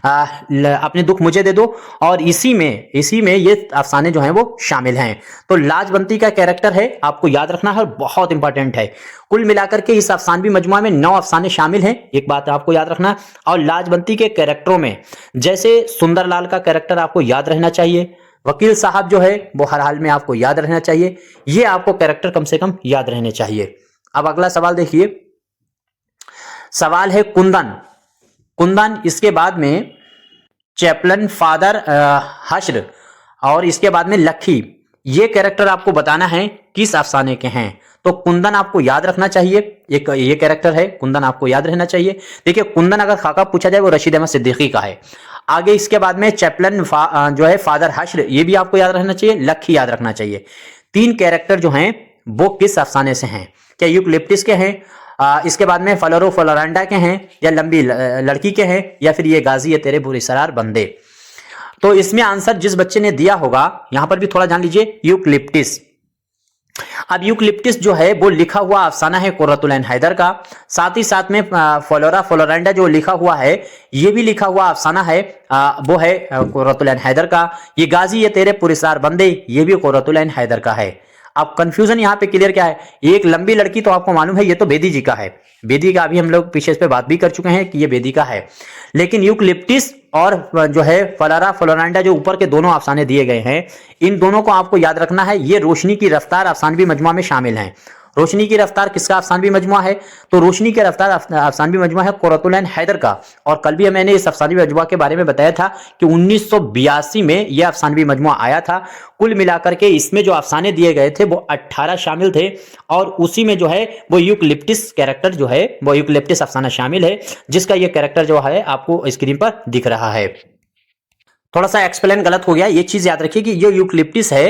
अपने दुख मुझे दे दो, और इसी में ये अफसाने जो हैं वो शामिल हैं। तो लाजवंती का कैरेक्टर है, आपको याद रखना है, बहुत इंपॉर्टेंट है। कुल मिलाकर के इस अफसानवी मजमुआ में 9 अफसाने शामिल हैं, एक बात आपको याद रखना। और लाजवंती के कैरेक्टरों में जैसे सुंदरलाल का कैरेक्टर आपको याद रहना चाहिए, वकील साहब जो है वो हर हाल में आपको याद रहना चाहिए। ये आपको कैरेक्टर कम से कम याद रहने चाहिए। अब अगला सवाल देखिए, सवाल है कुंदन। कुंदन, इसके बाद में चैपलन, फादर हश्र, और इसके बाद में लखी। ये कैरेक्टर आपको बताना है किस अफसाने के हैं। तो कुंदन आपको याद रखना चाहिए, एक ये कैरेक्टर है कुंदन, आपको याद रहना चाहिए। देखिए, कुंदन अगर खाका पूछा जाए वो रशीद अहमद सिद्दीकी का है। आगे इसके बाद में चैपलन जो है फादर हश्र, ये भी आपको याद रहना चाहिए, लखी याद रखना चाहिए। 3 कैरेक्टर जो हैं वो किस अफसाने से हैं? क्या यूकलिप्टिस के हैं, इसके बाद में फ्लोरो फ्लोरांडा के हैं, या लंबी लड़की के हैं, या फिर ये गाजी है तेरे बुरिसरार बंदे? तो इसमें आंसर जिस बच्चे ने दिया होगा, यहां पर भी थोड़ा जान लीजिए, यूकलिप्टिस। अब यूकलिप्टिस जो है वो लिखा हुआ अफसाना है कुर्रतुल ऐन हैदर का, साथ ही साथ में फ्लोरा फ्लोरांडा जो लिखा हुआ है ये भी लिखा हुआ अफसाना है, वो है कुर्रतुल ऐन हैदर का। ये गाजी ये तेरे पुरस्कार बंदे, ये भी कुर्रतुल ऐन हैदर का है। अब कंफ्यूजन यहाँ पे क्लियर क्या है? एक लंबी लड़की तो आपको मालूम है ये तो बेदी जी का है, बेदी का अभी हम लोग पीछे इस पे बात भी कर चुके हैं कि ये बेदी का है। लेकिन यूकलिप्टिस और जो है फ्लोरा फ्लोरांडा जो ऊपर के दोनों अफसाने दिए गए हैं, इन दोनों को आपको याद रखना है, ये रोशनी की रफ्तार अफसानवी मजमुआ में शामिल हैं। रोशनी की रफ्तार किसका अफसानवी मजमुआ है? तो रोशनी की रफ्तार अफसानवी मजमुआ है कुर्रतुल ऐन हैदर का। और कल भी मैंने इस अफसानवी मजमुआ के बारे में बताया था कि 1982 में यह अफसानवी मजमुआ आया था। कुल मिलाकर के इसमें जो अफसाने दिए गए थे वो 18 शामिल थे, और उसी में जो है वो यूकलिप्टिस कैरेक्टर जो है वो यूकलिप्टिस अफसाना शामिल है, जिसका ये कैरेक्टर जो है आपको स्क्रीन पर दिख रहा है। थोड़ा सा एक्सप्लेन गलत हो गया, ये चीज याद रखिए कि ये यूकलिप्टिस है,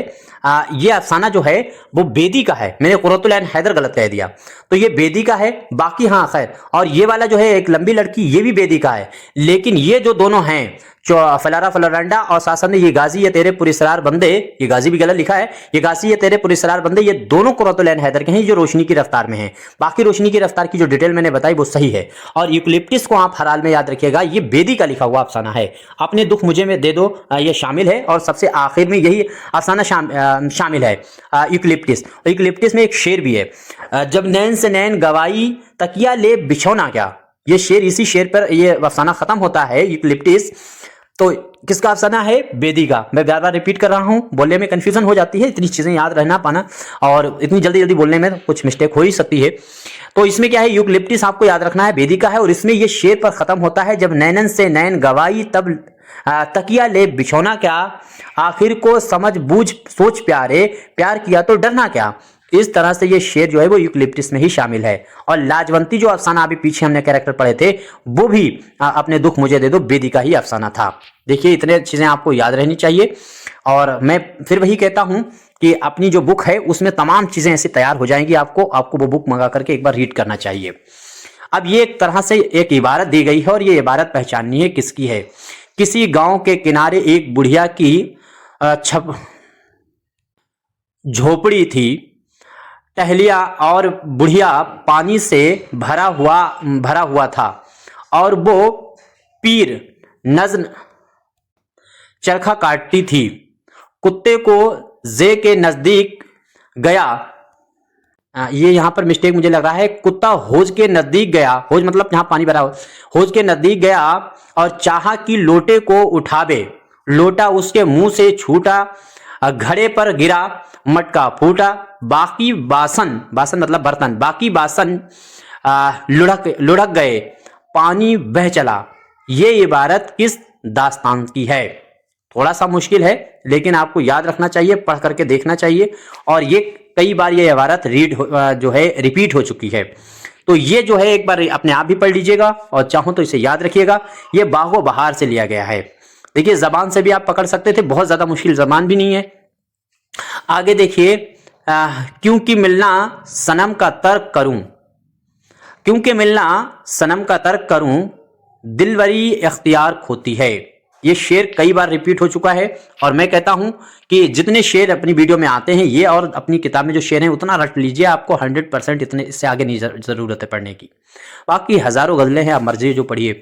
ये अफसाना जो है वो बेदी का है, मैंने कुर्रतुल ऐन हैदर गलत कह दिया, तो ये बेदी का है। बाकी हाँ खैर, और ये वाला जो है एक लंबी लड़की, ये भी बेदी का है। लेकिन ये जो दोनों हैं, जो फ्लोरा फ्लोरांडा और साथ साथ में ये गाजी ये तेरे पुरस्कार बंदे, ये गाजी भी गलत लिखा है, ये गाजी ये तेरे पुरस्कार बंदे, ये दोनों कुर्रतुल ऐन हैदर के हैं जो रोशनी की रफ्तार में हैं। बाकी रोशनी की रफ्तार की जो डिटेल मैंने बताई वो सही है। और यूकलिप्टिस को आप हर हाल में याद रखिएगा, ये बेदी का लिखा हुआ अफसाना है। अपने दुख मुझे में दे दो, ये शामिल है, और सबसे आखिर में यही अफसाना शामिल है यूकलिप्टिस। यूकलिप्टिस में एक शेर भी है, जब नैन से नैन गवाई तकिया ले बिछौना क्या। ये शेर, इसी शेर पर ये अफसाना खत्म होता है यूकलिप्टिस। तो किसका अफसाना है? बेदी का। मैं बार बार रिपीट कर रहा हूं, बोलने में कंफ्यूजन हो जाती है, इतनी चीजें याद रहना पाना, और इतनी जल्दी जल्दी बोलने में कुछ मिस्टेक हो ही सकती है। तो इसमें क्या है, यूकलिप्टिस आपको याद रखना है बेदी का है, और इसमें ये शेर पर खत्म होता है, जब नैनन से नैन गवाई तब तकिया ले बिछौना क्या, आखिर को समझ बूझ सोच प्यारे, प्यार किया तो डरना क्या। इस तरह से ये शेर जो है वो यूकलिप्टिस में ही शामिल है। और लाजवंती जो अफसाना अभी पीछे हमने कैरेक्टर पढ़े थे, वो भी अपने दुख मुझे दे दो बेदी का ही अफसाना था। देखिए, इतने चीजें आपको याद रहनी चाहिए। और मैं फिर वही कहता हूं कि अपनी जो बुक है उसमें तमाम चीजें ऐसी तैयार हो जाएंगी, आपको वो बुक मंगा करके एक बार रीड करना चाहिए। अब ये एक तरह से एक इबारत दी गई है, और ये इबारत पहचाननी है किसकी है। किसी गांव के किनारे एक बुढ़िया की झोपड़ी थी, टहलिया और बुढ़िया पानी से भरा हुआ था, और वो पीर नज़्न चरखा काटती थी। कुत्ते को जे के नजदीक गया, ये यहां पर मिस्टेक मुझे लग रहा है, कुत्ता हौज के नजदीक गया, हौज मतलब जहां पानी भरा हो, हौज के नजदीक गया और चाहा कि लोटे को उठावे, लोटा उसके मुंह से छूटा, घड़े पर गिरा, मटका फूटा, बाकी बासन मतलब बर्तन, बाकी बासन लुढ़क गए, पानी बह चला। ये इबारत किस दास्तान की है? थोड़ा सा मुश्किल है, लेकिन आपको याद रखना चाहिए, पढ़ करके देखना चाहिए। और ये कई बार ये इबारत जो है रिपीट हो चुकी है, तो ये जो है एक बार अपने आप भी पढ़ लीजिएगा, और चाहो तो इसे याद रखिएगा। ये बागो बहार से लिया गया है। देखिए, जबान से भी आप पकड़ सकते थे, बहुत ज्यादा मुश्किल जबान भी नहीं है। आगे देखिए, क्योंकि मिलना सनम का तर्क करूं, क्योंकि मिलना सनम का तर्क करूं, दिलवरी इख्तियार खोती है। ये शेर कई बार रिपीट हो चुका है, और मैं कहता हूं कि जितने शेर अपनी वीडियो में आते हैं, ये और अपनी किताब में जो शेर हैं उतना रट लीजिए, आपको 100% इतने इससे आगे नहीं जरूरत है पढ़ने की। बाकी हजारों गजलें हैं, आप मर्जी जो पढ़िए।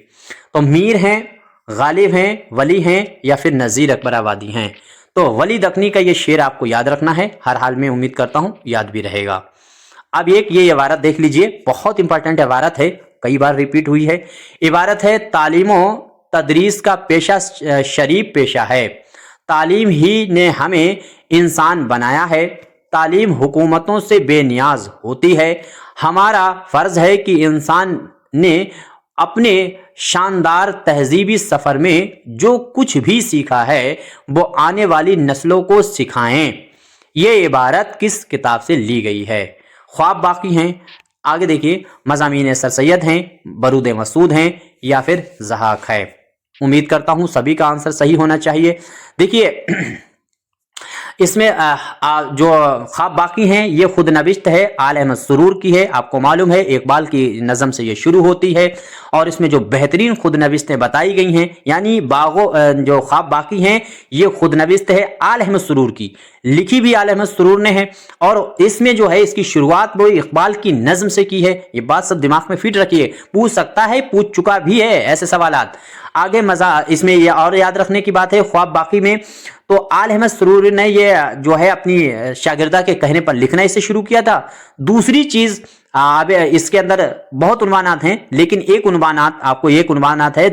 तो मीर हैं, गालिब हैं, वली हैं, या फिर नज़ीर अकबर आबादी हैं। तो वली दकनी का ये शेर आपको याद रखना है, हर हाल में उम्मीद करता हूं याद भी रहेगा। अब एक ये इबारत देख लीजिए, बहुत इंपॉर्टेंट इबारत है, कई बार रिपीट हुई है। इबारत है, तालीमो तदरीस का पेशा शरीफ पेशा है, तालीम ही ने हमें इंसान बनाया है, तालीम हुकूमतों से बेनियाज होती है, हमारा फर्ज है कि इंसान ने अपने शानदार तहजीबी सफर में जो कुछ भी सीखा है वो आने वाली नस्लों को सिखाएं। ये इबारत किस किताब से ली गई है? ख्वाब बाकी हैं, आगे देखिए, मज़ामीन सर सैयद हैं, बरूद मसूद हैं, या फिर ज़हाक है। उम्मीद करता हूं सभी का आंसर सही होना चाहिए। देखिए इसमें जो ख्वाब बाकी हैं ये खुद नविश्त है, आल अहमद सुरूर की है। आपको मालूम है इकबाल की नज़म से ये शुरू होती है और इसमें जो बेहतरीन खुद नविश्तें बताई गई हैं, यानी जो ख्वाब बाकी हैं ये खुद नविश्त है आल अहमद सुरूर की, लिखी भी आल अहमद सुरूर ने है। और इसमें जो है इसकी शुरुआत वो इकबाल की नज़म से की है। ये बात सब दिमाग में फिट रखिए, पूछ सकता है, पूछ चुका भी है ऐसे सवालात। आगे मजा इसमें ये और याद रखने की बात है ख्वाब बाकी में, तो आल अहमद सुरूरी ने ये जो है अपनी शागिर्दा के कहने पर लिखना इसे शुरू किया था। दूसरी चीज अब इसके अंदर बहुत उन्वानात हैं, लेकिन एक उन्वानात है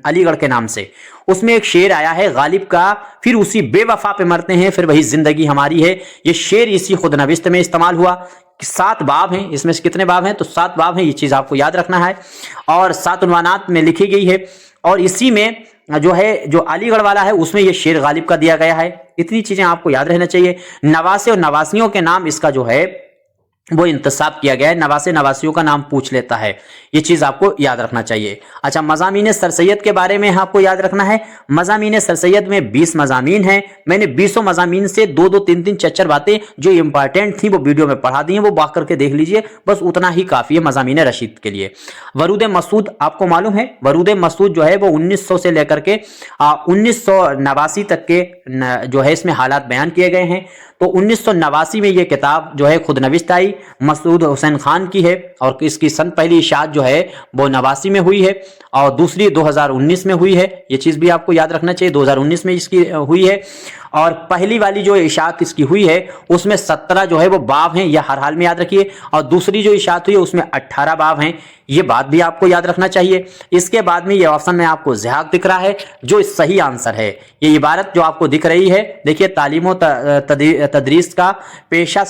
अलीगढ़ के नाम से। उसमें एक शेर आया है गालिब का, फिर उसी बेवफा पे मरते हैं, फिर वही जिंदगी हमारी है। ये शेर इसी खुदनविस्त में इस्तेमाल हुआ। 7 बाब हैं, इसमें से कितने बाब हैं? तो 7 बाब हैं, ये चीज आपको याद रखना है। और 7 उन्वानात में लिखी गई है और इसी में जो है जो अलीगढ़ वाला है उसमें ये शेर गालिब का दिया गया है। इतनी चीजें आपको याद रहना चाहिए। नवासे और नवासियों के नाम इसका जो है वो इंतसाब किया गया है, नवासे नवासियों का नाम पूछ लेता है, ये चीज आपको याद रखना चाहिए। अच्छा, मज़ामीन सरसैयद के बारे में आपको याद रखना है। मज़ामीन सरसैयद में 20 मज़ामीन हैं। मैंने 20 मज़ामीन से 2-2, 3-3, 4-4 बातें जो इंपॉर्टेंट थी वो वीडियो में पढ़ा दी हैं, वो बात करके देख लीजिए, बस उतना ही काफी है मज़ामीन रशीद के लिए। वरूद मसूद आपको मालूम है, वरूद मसूद जो है वो 1900 से लेकर के 1989 तक के जो है इसमें हालात बयान किए गए हैं। तो 1989 में ये किताब जो है खुद नविश्त आई, मसूद हुसैन खान की है और इसकी पहली इशाअत जो है वो 89 में हुई है और दूसरी 2019 में हुई है। ये चीज़ भी आपको याद रखना चाहिए, 2019 में इसकी हुई है। और पहली वाली जो इशाअत इसकी हुई है उसमें 17 जो है वो बाब हैं, यह हर हाल में याद रखिए। और दूसरी जो इशाअत हुई है उसमें 18 बाब हैं, ये बात भी आपको याद रखना चाहिए। इसके बाद में ये ऑप्शन में आपको ज़िहाक दिख रहा है जो सही आंसर है। ये इबारत जो आपको दिख रही है, देखिए तालीम तदरीस का पेशा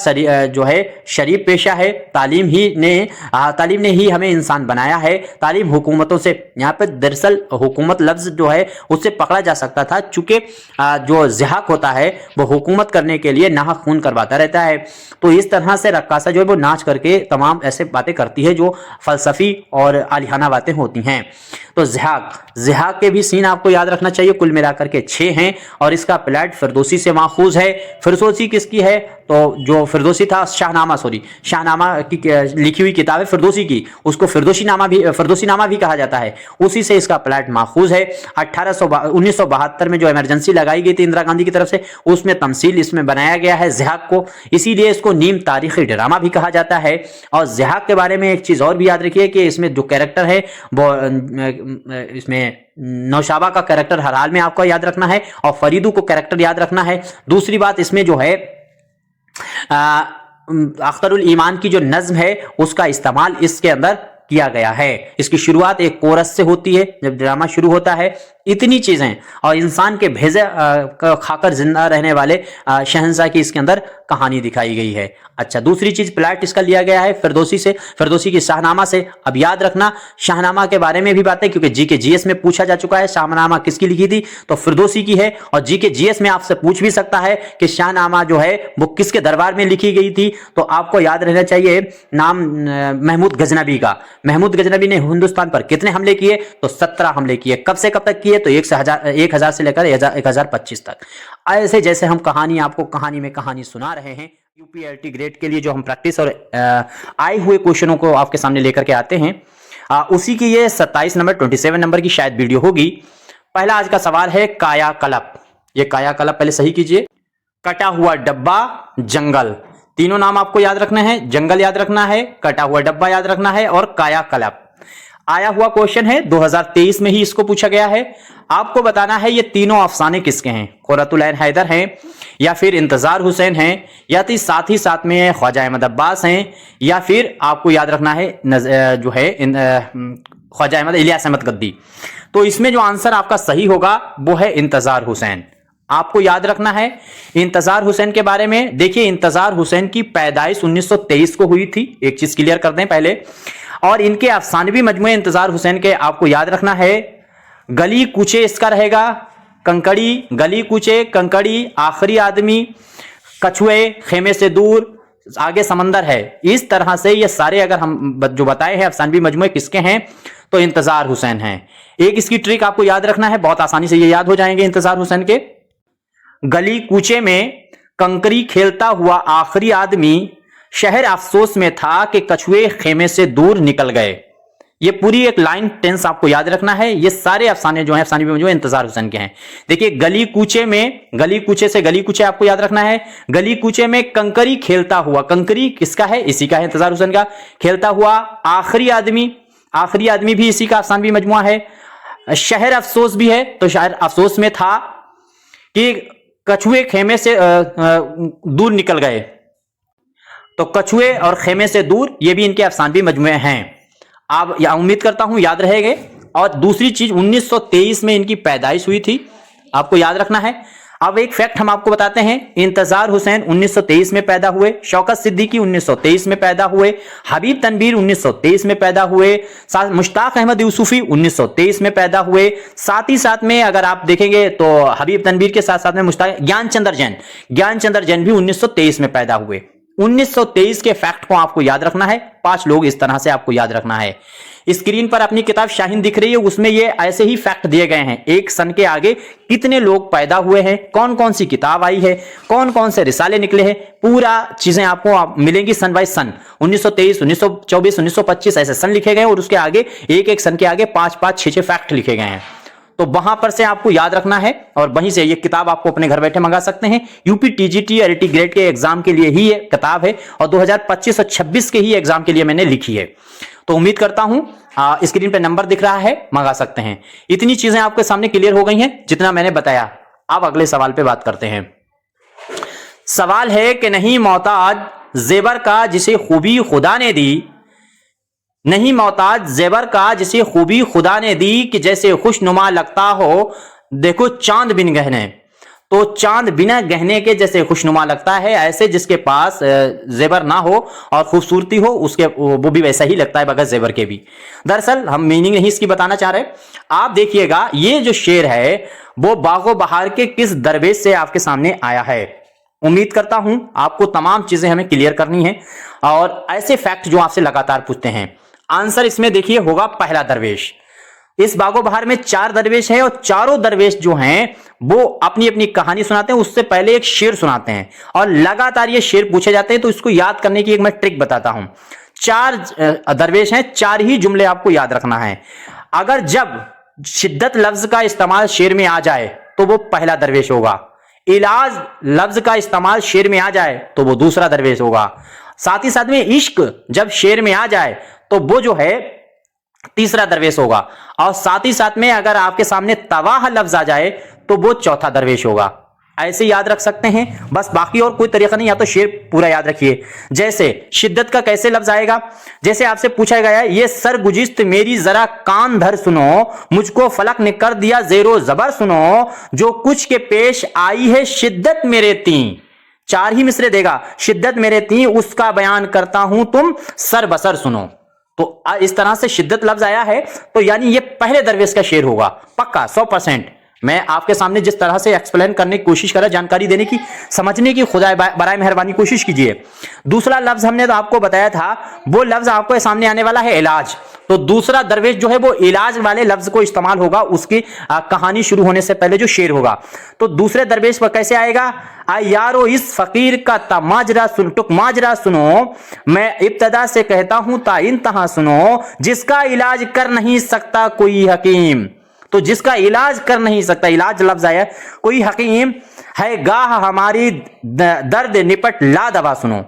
जो है शरीफ पेशा है। तालीम ने ही हमें इंसान बनाया है। तालीम हुकूमतों से, यहाँ पे दरअसल हुकूमत लफ्ज जो है उससे पकड़ा जा सकता था, चूंकि जो ज़िहाक होता है वो हुकूमत करने के लिए नाहक खून करवाता रहता है। तो इस तरह से रक्कासा जो है वो नाच करके तमाम ऐसे बातें करती है जो फलसफी और आलिहाना बातें होती हैं। तो ज़िहाक के भी सीन आपको याद रखना चाहिए। कुल मिलाकर के 6 हैं और इसका प्लाट फिरदौसी से माखूज है। फिरदौसी किसकी है? तो जो फिरदौसी था शाहनामा की लिखी हुई किताब है फिरदौसी की, उसको फिरदौसी नामा भी कहा जाता है, उसी से इसका प्लाट माखूज है। 1972 में जो इमरजेंसी लगाई गई थी इंदिरा गांधी की तरफ से, उसमें तमसील इसमें बनाया गया है ज़िहाक को, इसीलिए इसको नीम तारीखी ड्रामा भी कहा जाता है। और ज़िहाक के बारे में एक चीज़ और भी याद रखिए कि इसमें जो कैरेक्टर है वो इसमें नौशाबा का कैरेक्टर हर हाल में आपको याद रखना है और फरीदू को कैरेक्टर याद रखना है। दूसरी बात, इसमें जो है अख्तरुल ईमान की जो नज्म है उसका इस्तेमाल इसके अंदर किया गया है। इसकी शुरुआत एक कोरस से होती है जब ड्रामा शुरू होता है। इतनी चीजें और इंसान के भेजे खाकर जिंदा रहने वाले शहंशाह की इसके अंदर कहानी दिखाई गई है। अच्छा, दूसरी चीज प्लाट इसका लिया गया है फिरदौसी की शाहनामा से। अब याद रखना शाहनामा के बारे में भी बातें, क्योंकि जीके जीएस में पूछा जा चुका है शाहनामा किसकी लिखी थी, तो फिरदौसी की है। और जीके जीएस में आपसे पूछ भी सकता है कि शाहनामा जो है वो किसके दरबार में लिखी गई थी, तो आपको याद रहना चाहिए नाम महमूद गजनबी का। महमूद गजनबी ने हिंदुस्तान पर कितने हमले किए? तो 17 हमले किए। कब से कब तक किए? तो 1000 से लेकर 1025 तक। ऐसे जैसे हम आपको कहानी में कहानी सुना रहे हैं, यूपीएससी ग्रेड के लिए जो हम प्रैक्टिस और आए हुए क्वेश्चनों को आपके सामने लेकर के आते हैं, उसी की ये 27 नंबर 27 नंबर की शायद वीडियो होगी। पहला आज का सवाल है कायाकल्प। ये कायाकल्प पहले सही कीजिए। कटा हुआ डब्बा, जंगल, तीनों नाम आपको याद रखना है। जंगल याद रखना है, कटा हुआ डब्बा याद रखना है और कायाकल्प। आया हुआ क्वेश्चन है, 2023 में ही इसको पूछा गया है। आपको बताना है ये तीनों अफसाने किसके हैं, कुर्रतुल ऐन हैदर हैं या फिर इंतजार हुसैन हैं या फिर साथ ही साथ में ख्वाजा अहमद अब्बास हैं या फिर आपको याद रखना है जो है ख्वाजा इलियास अहमद गद्दी। तो इसमें जो आंसर आपका सही होगा वो है इंतजार हुसैन। आपको याद रखना है इंतजार हुसैन के बारे में। देखिए, इंतजार हुसैन की पैदाइश 1923 को हुई थी, एक चीज क्लियर कर दें पहले। और इनके अफसानवी मजमूए इंतजार हुसैन के आपको याद रखना है, गली कूचे इसका रहेगा, कंकड़ी, गली कूचे, कंकड़ी, आखिरी आदमी, कछुए, खेमे से दूर, आगे समंदर है। इस तरह से ये सारे अगर हम जो बताए हैं अफसानवी मजमूए किसके हैं, तो इंतजार हुसैन हैं। एक इसकी ट्रिक आपको याद रखना है, बहुत आसानी से ये याद हो जाएंगे इंतजार हुसैन के। गली कूचे में कंकरी खेलता हुआ आखिरी आदमी शहर अफसोस में था कि कछुए खेमे से दूर निकल गए। ये पूरी एक लाइन टेंस आपको याद रखना है। ये सारे अफसाने जो हैं अफसाने में जो इंतजार हुसैन के हैं। देखिए गली कूचे में, गली कूचे से गली कूचे आपको याद रखना है। गली कूचे में कंकरी खेलता हुआ, कंकरी किसका है, इसी का है, इंतजार हुसैन का। खेलता हुआ आखिरी आदमी, आखिरी आदमी भी इसी का अफसानवी मजमुआ है। शहर अफसोस भी है, तो शहर अफसोस में था कि कछुए खेमे से दूर निकल गए। तो कछुए और खेमे से दूर, ये भी इनके अफसानवी मजमुए हैं। आप उम्मीद करता हूं याद रहेंगे। और दूसरी चीज 1923 में इनकी पैदाइश हुई थी, आपको याद रखना है। अब एक फैक्ट हम आपको बताते हैं, इंतजार हुसैन 1923 में पैदा हुए, शौकत सिद्दीकी 1923 में पैदा हुए, हबीब तनवीर 1923 में पैदा हुए, मुश्ताक अहमद यूसुफी 1923 में पैदा हुए। साथ ही साथ में अगर आप देखेंगे तो हबीब तनवीर के साथ साथ में मुश्ताक ज्ञानचंद्र जैन भी 1923 में पैदा हुए। 1923 के फैक्ट को आपको याद रखना है। 5 लोग इस तरह से आपको याद रखना है। स्क्रीन पर अपनी किताब शाहीन दिख रही है, उसमें ये ऐसे ही फैक्ट दिए गए हैं। एक सन के आगे कितने लोग पैदा हुए हैं, कौन कौन सी किताब आई है, कौन कौन से रिसाले निकले हैं, पूरा चीजें आपको मिलेंगी सन बाय सन। 1923, 1924, 1925 ऐसे सन लिखे गए और उसके आगे एक एक सन के आगे 5-5, 6-6 फैक्ट लिखे गए हैं। तो वहां पर से आपको याद रखना है और वहीं से ये किताब आपको अपने घर बैठे मंगा सकते हैं। यूपी टीजीटी और टी ग्रेड के एग्जाम के लिए ही ये किताब है और 2025 और 26 के ही एग्जाम के लिए मैंने लिखी है। तो उम्मीद करता हूं स्क्रीन पे नंबर दिख रहा है, मंगा सकते हैं। इतनी चीजें आपके सामने क्लियर हो गई हैं जितना मैंने बताया। अब अगले सवाल पे बात करते हैं। सवाल है कि नहीं मोहताज जेबर का जिसे खूबी खुदा ने दी, नहीं मोहताज जेबर का जिसे खूबी खुदा ने दी कि जैसे खुशनुमा लगता हो देखो चांद बिन गहने। तो चांद बिना गहने के जैसे खुशनुमा लगता है, ऐसे जिसके पास जेबर ना हो और खूबसूरती हो उसके वो भी वैसा ही लगता है बगैर जेबर के भी। दरअसल हम मीनिंग नहीं इसकी बताना चाह रहे। आप देखिएगा ये जो शेर है वो बागो बहार के किस दरवेश से आपके सामने आया है। उम्मीद करता हूं आपको तमाम चीजें हमें क्लियर करनी है और ऐसे फैक्ट जो आपसे लगातार पूछते हैं। आंसर इसमें देखिए होगा पहला दरवेश। इस बागो बहार में 4 दरवेश हैं और चारों दरवेश जो हैं वो अपनी अपनी कहानी सुनाते हैं, उससे पहले एक शेर सुनाते हैं और लगातार ये शेर पूछे जाते हैं। तो इसको याद करने की एक मैं ट्रिक बताता हूं। 4 दरवेश हैं, 4 ही जुमले आपको याद रखना है। अगर जब शिद्दत लफ्ज का इस्तेमाल शेर में आ जाए तो वो पहला दरवेश होगा। इलाज लफ्ज का इस्तेमाल शेर में आ जाए तो वो दूसरा दरवेश होगा। साथ ही साथ में इश्क जब शेर में आ जाए तो वो जो है तीसरा दरवेश होगा। और साथ ही साथ में अगर आपके सामने तवाह लफ्ज आ जाए तो वो चौथा दरवेश होगा। ऐसे याद रख सकते हैं, बस बाकी और कोई तरीका नहीं। या तो शेर पूरा याद रखिए। जैसे शिद्दत का कैसे लफ्ज आएगा, जैसे आपसे पूछा गया है ये सरगुजिश्त मेरी जरा कान धर सुनो, मुझको फलक ने कर दिया जेरो जबर सुनो, जो कुछ के पेश आई है शिद्दत मेरे तीन। 4 ही मिसरे देगा, शिद्दत मेरे तीन उसका बयान करता हूं तुम सर बसर सुनो। तो इस तरह से शिद्दत लफ्ज आया है तो यानी ये पहले दरवेश का शेर होगा पक्का 100%। मैं आपके सामने जिस तरह से एक्सप्लेन करने की कोशिश करा, जानकारी देने की, समझने की खुदा बराए मेहरबानी कोशिश कीजिए। दूसरा लफ्ज हमने तो आपको बताया था, वो लफ्ज आपको सामने आने वाला है इलाज। तो दूसरा दरवेश जो है वो इलाज वाले लफ्ज को इस्तेमाल होगा उसकी कहानी शुरू होने से पहले जो शेर होगा। तो दूसरे दरवेश पर कैसे आएगा, यारो इस फकीर का माजरा सुनो, मैं इब्तदा से कहता हूं ता इंतहा सुनो, जिसका इलाज कर नहीं सकता कोई हकीम। तो जिसका इलाज कर नहीं सकता, इलाज लफ्ज आया, कोई हकीम है गाह हमारी दर्द निपट ला दवा सुनो।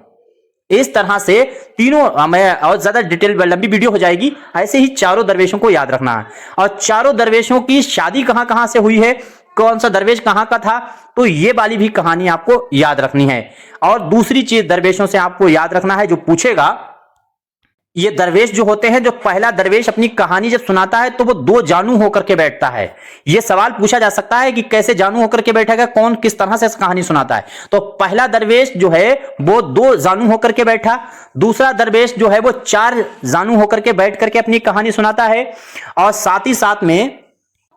इस तरह से तीनों, मैं और ज्यादा डिटेल लंबी वीडियो हो जाएगी, ऐसे ही चारों दरवेशों को याद रखना है। और चारों दरवेशों की शादी कहां कहां से हुई है, कौन सा दरवेश कहां का था, तो ये वाली भी कहानी आपको याद रखनी है। और दूसरी चीज दरवेशों से आपको याद रखना है, जो पूछेगा, ये दरवेश जो होते हैं, जो पहला दरवेश अपनी कहानी जब सुनाता है तो वो 2 जानू होकर के बैठता है। ये सवाल पूछा जा सकता है कि कैसे जानू होकर के बैठेगा, कौन किस तरह से कहानी सुनाता है। तो पहला दरवेश जो है वो 2 जानू होकर के बैठा, दूसरा दरवेश जो है वो 4 जानू होकर के बैठ करके अपनी कहानी सुनाता है। और साथ ही साथ में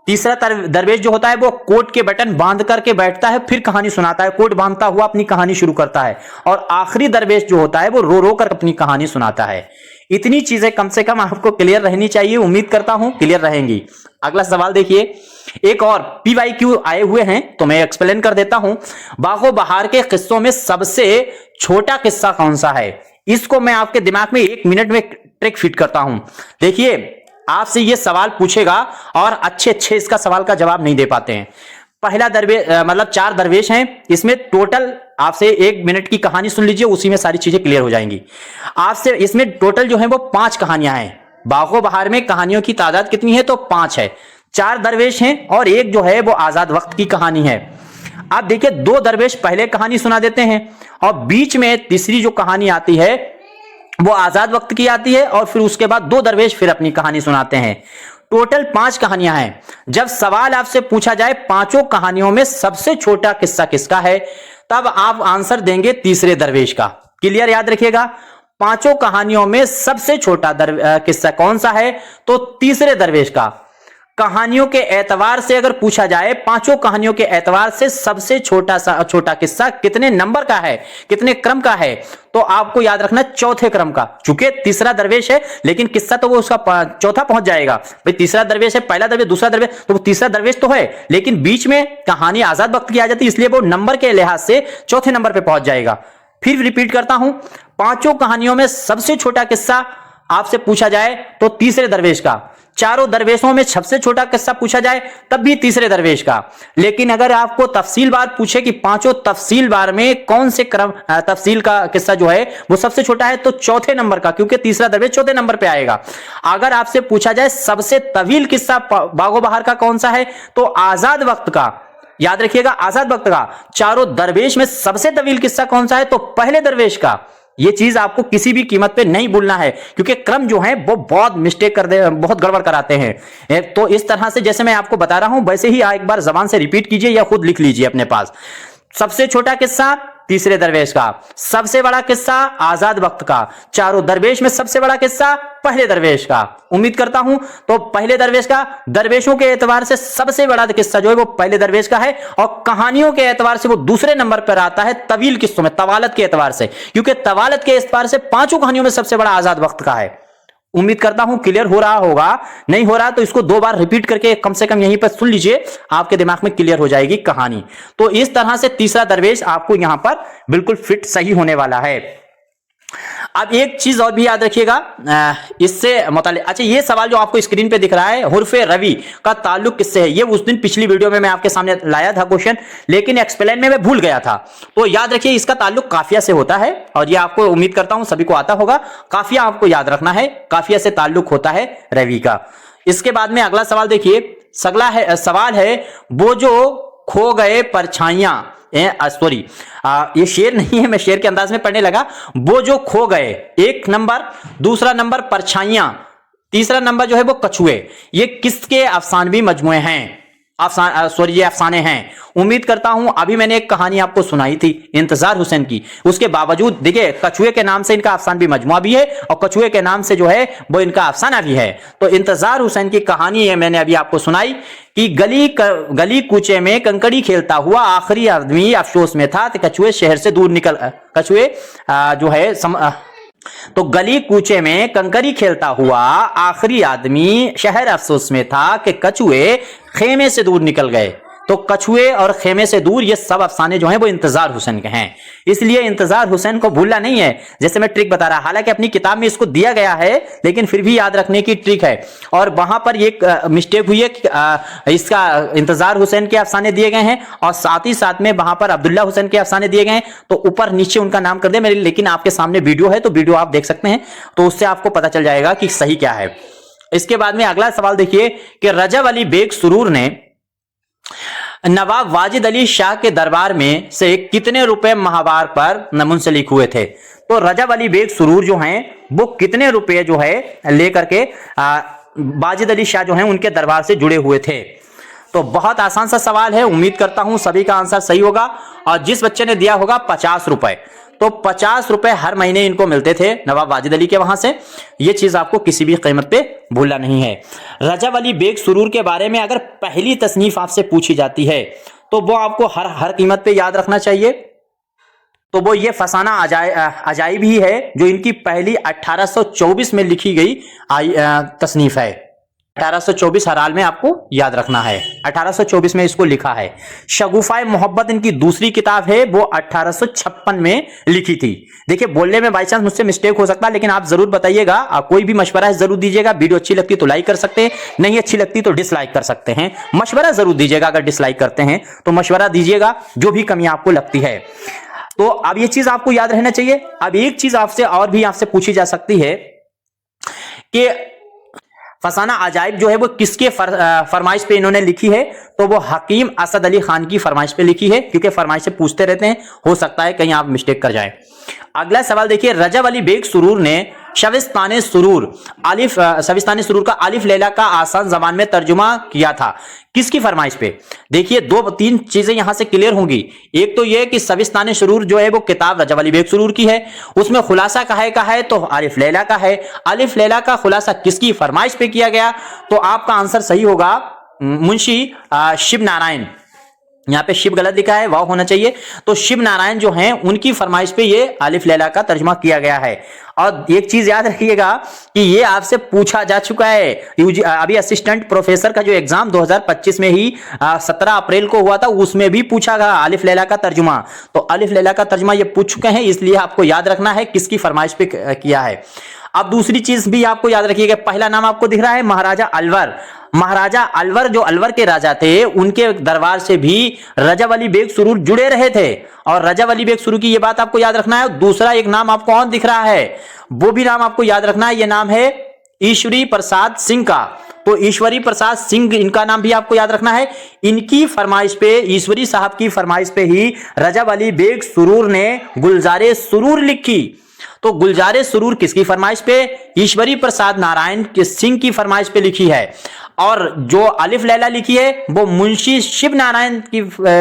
तीसरा दरवेश जो होता है वो कोट के बटन बांध करके बैठता है, फिर कहानी सुनाता है, कोट बांधता हुआ अपनी कहानी शुरू करता है। और आखिरी दरवेश जो होता है वो रो रो कर अपनी कहानी सुनाता है। इतनी चीजें कम से कम आपको क्लियर रहनी चाहिए, उम्मीद करता हूं क्लियर रहेंगी। अगला सवाल देखिए, एक और PYQ आए हुए हैं तो मैं एक्सप्लेन कर देता हूं। बागो बहार के किस्सों में सबसे छोटा किस्सा कौन सा है? इसको मैं आपके दिमाग में 1 मिनट में ट्रिक फिट करता हूं। देखिए, आपसे यह सवाल पूछेगा और अच्छे इसका सवाल का जवाब नहीं दे पाते हैं। पहला दरवेश मतलब 4 दरवेश हैं, इसमें टोटल आपसे 1 मिनट की कहानी सुन लीजिए, उसी में सारी चीजें क्लियर हो जाएंगी। आपसे इसमें टोटल जो है वो 5 कहानियां हैं। बागो बहार में कहानियों की तादाद कितनी है? तो 5 है। 4 दरवेश हैं और एक जो है वो आजाद वक्त की कहानी है। आप देखिए, 2 दरवेश पहले कहानी सुना देते हैं और बीच में तीसरी जो कहानी आती है वो आजाद वक्त की आती है और फिर उसके बाद 2 दरवेश फिर अपनी कहानी सुनाते हैं। टोटल 5 कहानियां हैं। जब सवाल आपसे पूछा जाए 5 कहानियों में सबसे छोटा किस्सा किसका है, तब आप आंसर देंगे तीसरे दरवेश का। क्लियर, याद रखिएगा, 5 कहानियों में सबसे छोटा किस्सा कौन सा है? तो तीसरे दरवेश का। कहानियों के एतबार से अगर पूछा जाए, 5 कहानियों के एतबार से सबसे छोटा किस्सा कितने नंबर का है, कितने क्रम का है? तो आपको याद रखना चौथे क्रम का। चूंकि तीसरा दरवेश है लेकिन किस्सा तो वो उसका चौथा पहुंच जाएगा। भाई तीसरा दरवेश है, पहला दरवेश, दूसरा दरवेश, तो वो तीसरा दरवेश तो है लेकिन बीच में कहानी आजाद वक्त की आ जाती है, इसलिए वो नंबर के लिहाज से चौथे नंबर पर पहुंच जाएगा। फिर रिपीट करता हूं, 5 कहानियों में सबसे छोटा किस्सा आपसे पूछा जाए तो तीसरे दरवेश का। 4 दरवेशों में सबसे छोटा किस्सा पूछा जाए तब भी तीसरे दरवेश का। लेकिन अगर आपको तफसीलवार पूछे कि 5 तफसीलवार में कौन से क्रम तफसील का किस्सा जो है वो सबसे छोटा है, तो चौथे नंबर का, क्योंकि तीसरा दरवेश चौथे नंबर पे आएगा। अगर आपसे पूछा जाए सबसे तवील किस्सा बागो बहार का कौन सा है, तो आजाद वक्त का। याद रखिएगा, आजाद वक्त का। 4 दरवेश में सबसे तवील किस्सा कौन सा है, तो पहले दरवेश का। ये चीज आपको किसी भी कीमत पे नहीं भूलना है, क्योंकि क्रम जो है वो बहुत मिस्टेक कर दे, बहुत गड़बड़ कराते हैं। तो इस तरह से जैसे मैं आपको बता रहा हूं वैसे ही एक बार जबान से रिपीट कीजिए या खुद लिख लीजिए अपने पास। सबसे छोटा किस्सा तीसरे दरवेश का, सबसे बड़ा किस्सा आजाद वक्त का, 4 दरवेश में सबसे बड़ा किस्सा पहले दरवेश का। उम्मीद करता हूं तो पहले दरवेश का, दरवेशों के एतबार से सबसे बड़ा किस्सा जो है वो पहले दरवेश का है और कहानियों के एतबार से वो दूसरे नंबर पर आता है तवील किस्सों में, तवालत के एतबार से, क्योंकि तवालत के एतबार से 5 कहानियों में सबसे बड़ा आजाद वक्त का है। उम्मीद करता हूं क्लियर हो रहा होगा। नहीं हो रहा तो इसको 2 बार रिपीट करके कम से कम यहीं पर सुन लीजिए, आपके दिमाग में क्लियर हो जाएगी कहानी। तो इस तरह से तीसरा दरवेश आपको यहां पर बिल्कुल फिट सही होने वाला है। अब एक चीज और भी याद रखिएगा इससे मुताल्लिक। अच्छा, ये सवाल जो आपको स्क्रीन पे दिख रहा है, हुर्फे रवी का ताल्लुक किससे है, ये उस दिन पिछली वीडियो में मैं आपके सामने लाया था क्वेश्चन, लेकिन एक्सप्लेन में मैं भूल गया था। तो याद रखिए, इसका ताल्लुक काफिया से होता है और ये आपको उम्मीद करता हूं सभी को आता होगा। काफिया आपको याद रखना है, काफिया से ताल्लुक होता है रवि का। इसके बाद में अगला सवाल देखिए, सवाल है वो जो खो गए परछाइयां, सॉरी ये शेर नहीं है, मैं शेर के अंदाज में पढ़ने लगा। वो जो खो गए, 1 नंबर, दूसरा नंबर परछाइयां, तीसरा नंबर जो है वो कछुए। ये किसके अफसानवी मजमुए हैं? ये अफसाने हैं। उम्मीद करता हूं अभी मैंने एक कहानी आपको सुनाई थी इंतजार हुसैन की, उसके बावजूद देखिए कछुए के नाम से इनका अफसानवी मजमुआ भी है और कछुए के नाम से जो है वो इनका अफसाना भी है। तो इंतजार हुसैन की कहानी है, मैंने अभी आपको सुनाई कि गली कूचे में कंकड़ी खेलता हुआ आखिरी आदमी अफसोस में था, तो कछुए शहर से दूर निकल, कछुए जो है तो गली कूचे में कंकड़ी खेलता हुआ आखिरी आदमी शहर अफसोस में था कि कछुए खेमे से दूर निकल गए। तो कछुए और खेमे से दूर, ये सब अफसाने जो हैं वो इंतजार हुसैन के हैं, इसलिए इंतजार हुसैन को भूलना नहीं है। जैसे मैं ट्रिक बता रहा, हालांकि अपनी किताब में इसको दिया गया है लेकिन फिर भी याद रखने की ट्रिक है। और वहां पर एक मिस्टेक हुई है कि इसका इंतजार हुसैन के अफसाने दिए गए हैं और साथ ही साथ में वहां पर अब्दुल्ला हुसैन के अफसाने दिए गए हैं, तो ऊपर नीचे उनका नाम कर दिया मेरे, लेकिन आपके सामने वीडियो है तो वीडियो आप देख सकते हैं, तो उससे आपको पता चल जाएगा कि सही क्या है। इसके बाद में अगला सवाल देखिए कि रजब अली बेग सुरूर ने नवाब वाजिद अली शाह के दरबार में से कितने रुपए माहवार पर मुंसलिक हुए थे? तो रजब अली बेग सुरूर जो हैं वो कितने रुपए जो है लेकर के वाजिद अली शाह जो हैं उनके दरबार से जुड़े हुए थे? तो बहुत आसान सा सवाल है, उम्मीद करता हूं सभी का आंसर सही होगा। और जिस बच्चे ने दिया होगा 50 रुपए, तो 50 रुपए हर महीने इनको मिलते थे नवाब वाजिद अली के वहां से। ये चीज आपको किसी भी कीमत पे भूलना नहीं है। रजब अली बेग सुरूर के बारे में अगर पहली तसनीफ आपसे पूछी जाती है तो वो आपको हर कीमत पे याद रखना चाहिए। तो वो ये फसाना अजाइब ही है जो इनकी पहली 1824 में लिखी गई तसनीफ है। 1824 हर हाल में आपको याद रखना है, 1824 में इसको लिखा है। शगुफाए मोहब्बत इनकी दूसरी किताब है, वो 1856 में लिखी थी। देखिए बोलने में बाई चांस मुझसे मिस्टेक हो सकता है, लेकिन आप जरूर बताइएगा, आप कोई भी मशवरा है जरूर दीजिएगा। वीडियो अच्छी लगती तो लाइक कर सकते हैं, नहीं अच्छी लगती तो डिसलाइक कर सकते हैं। मशवरा जरूर दीजिएगा, अगर डिसलाइक करते हैं तो मशवरा दीजिएगा जो भी कमी आपको लगती है। तो अब ये चीज आपको याद रहना चाहिए। अब एक चीज आपसे और भी आपसे पूछी जा सकती है कि फसाना अजाइब जो है वो किसके फरमाइश पे इन्होंने लिखी है, तो वो हकीम असद अली खान की फरमाइश पे लिखी है, क्योंकि फरमाइश से पूछते रहते हैं, हो सकता है कहीं आप मिस्टेक कर जाएं। अगला सवाल देखिए, रजब अली बेग सुरूर ने शविस्तान सुरूर का अलिफ लैला का आसान जबान में तर्जुमा किया था, किसकी फरमाइश पे? देखिए 2-3 चीजें यहां से क्लियर होंगी। एक तो यह कि शविस्तान सुरूर जो है वो किताब रजब अली बेग सुरूर की है, उसमें खुलासा का है तो अलिफ लैला का है। अलिफ लैला का खुलासा किसकी फरमाइश पे किया गया? तो आपका आंसर सही होगा मुंशी शिव नारायण। यहाँ पे शिव गलत लिखा है, वाव होना चाहिए। तो शिव नारायण जो हैं उनकी फरमाइश पे ये अलिफ लैला का तर्जुमा किया गया है। और एक चीज याद रखिएगा कि ये आपसे पूछा जा चुका है। अभी असिस्टेंट प्रोफेसर का जो एग्जाम 2025 में ही 17 अप्रैल को हुआ था, उसमें भी पूछा गया अलिफ लैला का तर्जुमा। तो अलिफ लैला का तर्जुमा ये पूछ चुके हैं, इसलिए आपको याद रखना है किसकी फरमाइश पे किया है। अब दूसरी चीज भी आपको याद रखिएगा, पहला नाम आपको दिख रहा है महाराजा अलवर। महाराजा अलवर जो अलवर के राजा थे, उनके दरबार से भी रजब अली बेग सुरूर जुड़े रहे थे, और रजब अली बेग सुरूर की ये बात आपको याद रखना है। दूसरा एक नाम आपको और दिख रहा है, वो भी नाम आपको याद रखना है, ये नाम है ईश्वरी प्रसाद सिंह का। तो ईश्वरी प्रसाद सिंह इनका नाम भी आपको याद रखना है। इनकी फरमाइश पे, ईश्वरी साहब की फरमाइश पे ही रजब अली बेग सुरूर ने गुलजारे सुरूर लिखी। तो गुलजारे सुरूर किसकी फरमाइश पे? ईश्वरी प्रसाद नारायण के सिंह की फरमाइश पे लिखी है। और जो अलिफ लैला लिखी है वो मुंशी शिव नारायण की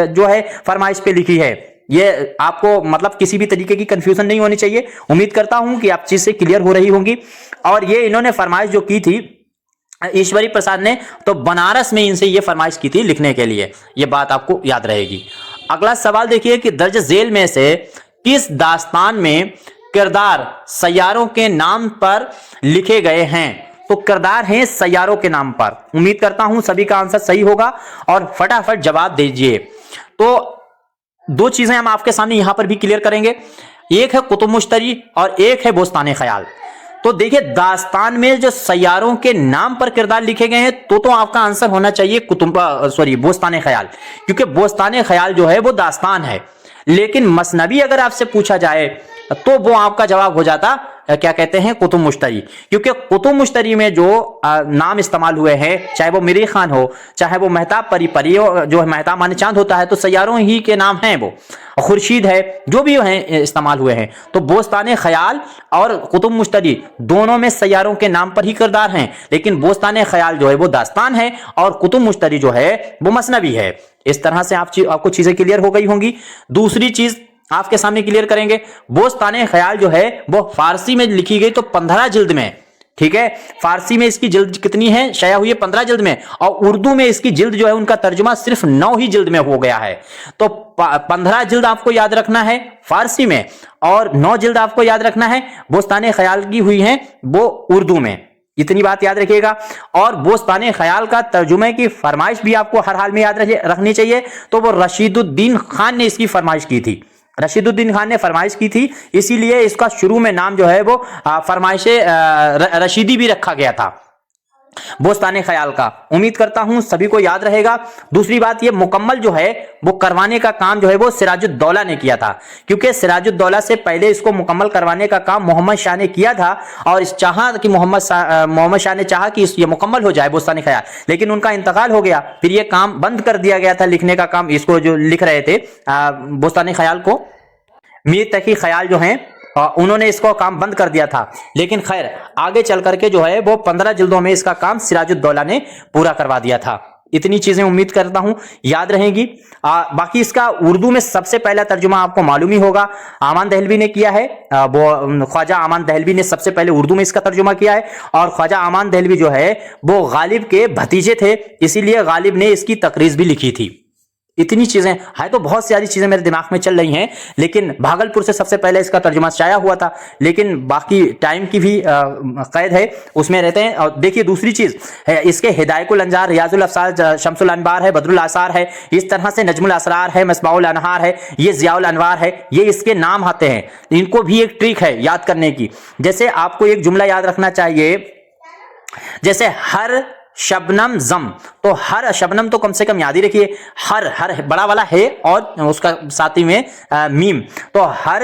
जो है फरमाइश पे लिखी है। ये आपको मतलब किसी भी तरीके की कंफ्यूजन नहीं होनी चाहिए। उम्मीद करता हूं कि आप चीज से क्लियर हो रही होंगी। और ये इन्होंने फरमाइश जो की थी ईश्वरी प्रसाद ने, तो बनारस में इनसे ये फरमाइश की थी लिखने के लिए। ये बात आपको याद रहेगी। अगला सवाल देखिए कि दर्ज झेल में से किस दास्तान में किरदार सैयारों के नाम पर लिखे गए हैं? तो किरदार हैं सैयारों के नाम पर। उम्मीद करता हूं सभी का आंसर सही होगा और फटाफट जवाब दीजिए। तो 2 चीजें हम आपके सामने यहां पर भी क्लियर करेंगे, एक है कुतुब मुश्तरी और एक है बोस्तान ख्याल। तो देखिए दास्तान में जो सैयारों के नाम पर किरदार लिखे गए हैं, तो आपका आंसर होना चाहिए बोस्तान ख्याल, क्योंकि बोस्तान ख्याल जो है वो दास्तान है। लेकिन मसनवी अगर आपसे पूछा जाए तो वो आपका जवाब हो जाता क्या कहते हैं, कुतुब मुश्तरी। क्योंकि कुतुब मुश्तरी में जो नाम इस्तेमाल हुए हैं, चाहे वो मिरी खान हो, चाहे वो मेहताब परी जो मेहताब माने चांद होता है, तो सैयारों ही के नाम हैं, वो खुर्शीद है, जो भी हैं इस्तेमाल हुए हैं। तो बोस्तान ख्याल और कुतुब मुश्तरी दोनों में सैयारों के नाम पर ही किरदार हैं, लेकिन बोस्तान ख्याल जो है वो दास्तान है और कुतुब मुश्तरी जो है वो मसनवी है। इस तरह से आपको चीजें क्लियर हो गई होंगी। दूसरी चीज आपके सामने क्लियर करेंगे, बोस्तान ख्याल जो है वो फारसी में लिखी गई तो 15 जिल्द में, ठीक है। फारसी में इसकी जिल्द कितनी है, शाया हुई है 15 जिल्द में, और उर्दू में इसकी जिल्द जो है उनका तर्जुमा सिर्फ 9 ही जिल्द में हो गया है। तो 15 जिल्द आपको याद रखना है फारसी में, और 9 जिल्द आपको याद रखना है बोस्तान ख्याल की हुई है वो उर्दू में। इतनी बात याद रखिएगा। और बोस्तान ख्याल का तर्जुमे की फरमाइश भी आपको हर हाल में याद रखनी चाहिए। तो वो रशीदुद्दीन खान ने इसकी फरमाइश की थी, रशीदुद्दीन खान ने फरमाइश की थी, इसीलिए इसका शुरू में नाम जो है वो फरमाइश रशीदी भी रखा गया था बोस्तान ख्याल का। उम्मीद करता हूं सभी को याद रहेगा। दूसरी बात ये मुकम्मल जो है वो करवाने का काम जो है वो सिराजुद्दौला ने किया था, क्योंकि सिराजुद्दौला से पहले इसको मुकम्मल करवाने का काम मोहम्मद शाह ने किया था, और इस चाहा कि मोहम्मद शाह ने चाहा कि ये मुकम्मल हो जाए बोस्तान ख्याल, लेकिन उनका इंतकाल हो गया, फिर ये काम बंद कर दिया गया था लिखने का काम। इसको जो लिख रहे थे बोस्तान ख्याल को मीर तकी ख्याल जो है उन्होंने इसको काम बंद कर दिया था। लेकिन खैर आगे चल करके जो है वो 15 जिल्दों में इसका काम सिराजुद्दौला ने पूरा करवा दिया था। इतनी चीजें उम्मीद करता हूं याद रहेंगी। बाकी इसका उर्दू में सबसे पहला तर्जुमा आपको मालूम ही होगा, आमान दहलवी ने किया है। वो ख्वाजा आमान दहलवी ने सबसे पहले उर्दू में इसका तर्जुमा किया है। और ख्वाजा आमान दहलवी जो है वो गालिब के भतीजे थे, इसीलिए गालिब ने इसकी तकरीज भी लिखी थी। इतनी चीजें है तो बहुत सारी चीजें मेरे दिमाग में चल रही हैं, लेकिन भागलपुर से सबसे पहले इसका तर्जुमा शाया हुआ था, लेकिन बाकी टाइम की भी कैद है, उसमें रहते हैं। और देखिए दूसरी चीज है, इसके हिदायतुल अंजार, रियाजुल अफसार, शम्सुल अनवार है, बदरुल आसार है, इस तरह से नजमुल असरार है, मसबाउल अनहार है, ये जियाउल अनवार है, ये इसके नाम आते हैं। इनको भी एक ट्रिक है याद करने की। जैसे आपको एक जुमला याद रखना चाहिए, जैसे हर शबनम जम, तो हर शबनम तो कम से कम याद ही रखिए, हर बड़ा वाला है और उसका साथी में मीम, तो हर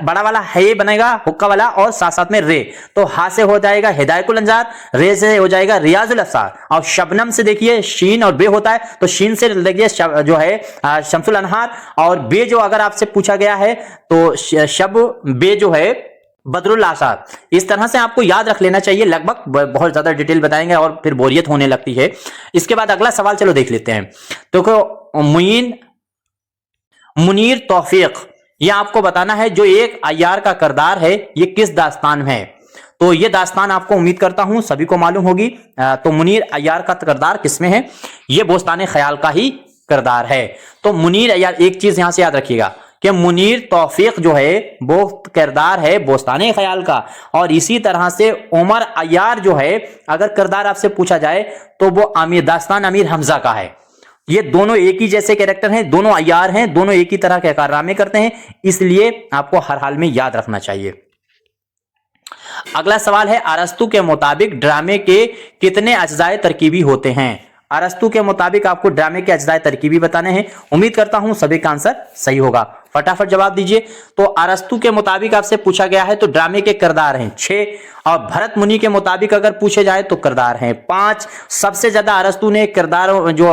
बड़ा वाला है बनेगा हुक्का वाला और साथ साथ में रे, तो हा से हो जाएगा हिदायतुल अंजार, रे से हो जाएगा रियाजुल अफसार, और शबनम से देखिए शीन और बे होता है, तो शीन से देखिए जो है शम्सुल अनहार, और बे जो अगर आपसे पूछा गया है तो शब बे जो है बदरुल आसार। इस तरह से आपको याद रख लेना चाहिए, लगभग बहुत ज्यादा डिटेल बताएंगे और फिर बोरियत होने लगती है। इसके बाद अगला सवाल चलो देख लेते हैं। तो मुनीर तौफीक, यह आपको बताना है जो एक अय्यार का किरदार है ये किस दास्तान में है। तो ये दास्तान आपको उम्मीद करता हूं सभी को मालूम होगी। तो मुनीर अय्यार का किरदार किसमें है, ये बोस्तान ख्याल का ही किरदार है। तो मुनीर अय्यार, एक चीज यहां से याद रखिएगा कि मुनीर तौफीक जो है वो किरदार है बोस्तान ख्याल का, और इसी तरह से उमर अय्यार जो है अगर किरदार आपसे पूछा जाए तो वो आमिर दास्तान अमीर हमजा का है। ये दोनों एक ही जैसे कैरेक्टर हैं, दोनों अय्यार हैं, दोनों एक ही तरह के कारनामे करते हैं, इसलिए आपको हर हाल में याद रखना चाहिए। अगला सवाल है, अरस्तु के मुताबिक ड्रामे के कितने अज्जाए तरकीबी होते हैं। अरस्तु के मुताबिक आपको ड्रामे के अज्जाए तरकीबी बताने हैं। उम्मीद करता हूं सभी का आंसर सही होगा, फटाफट जवाब दीजिए। तो अरस्तु के मुताबिक आपसे पूछा गया है तो ड्रामे के किरदार हैं 6, और भरत मुनि के मुताबिक अगर पूछे जाए तो किरदार हैं 5। सबसे ज्यादा अरस्तु ने किरदार जो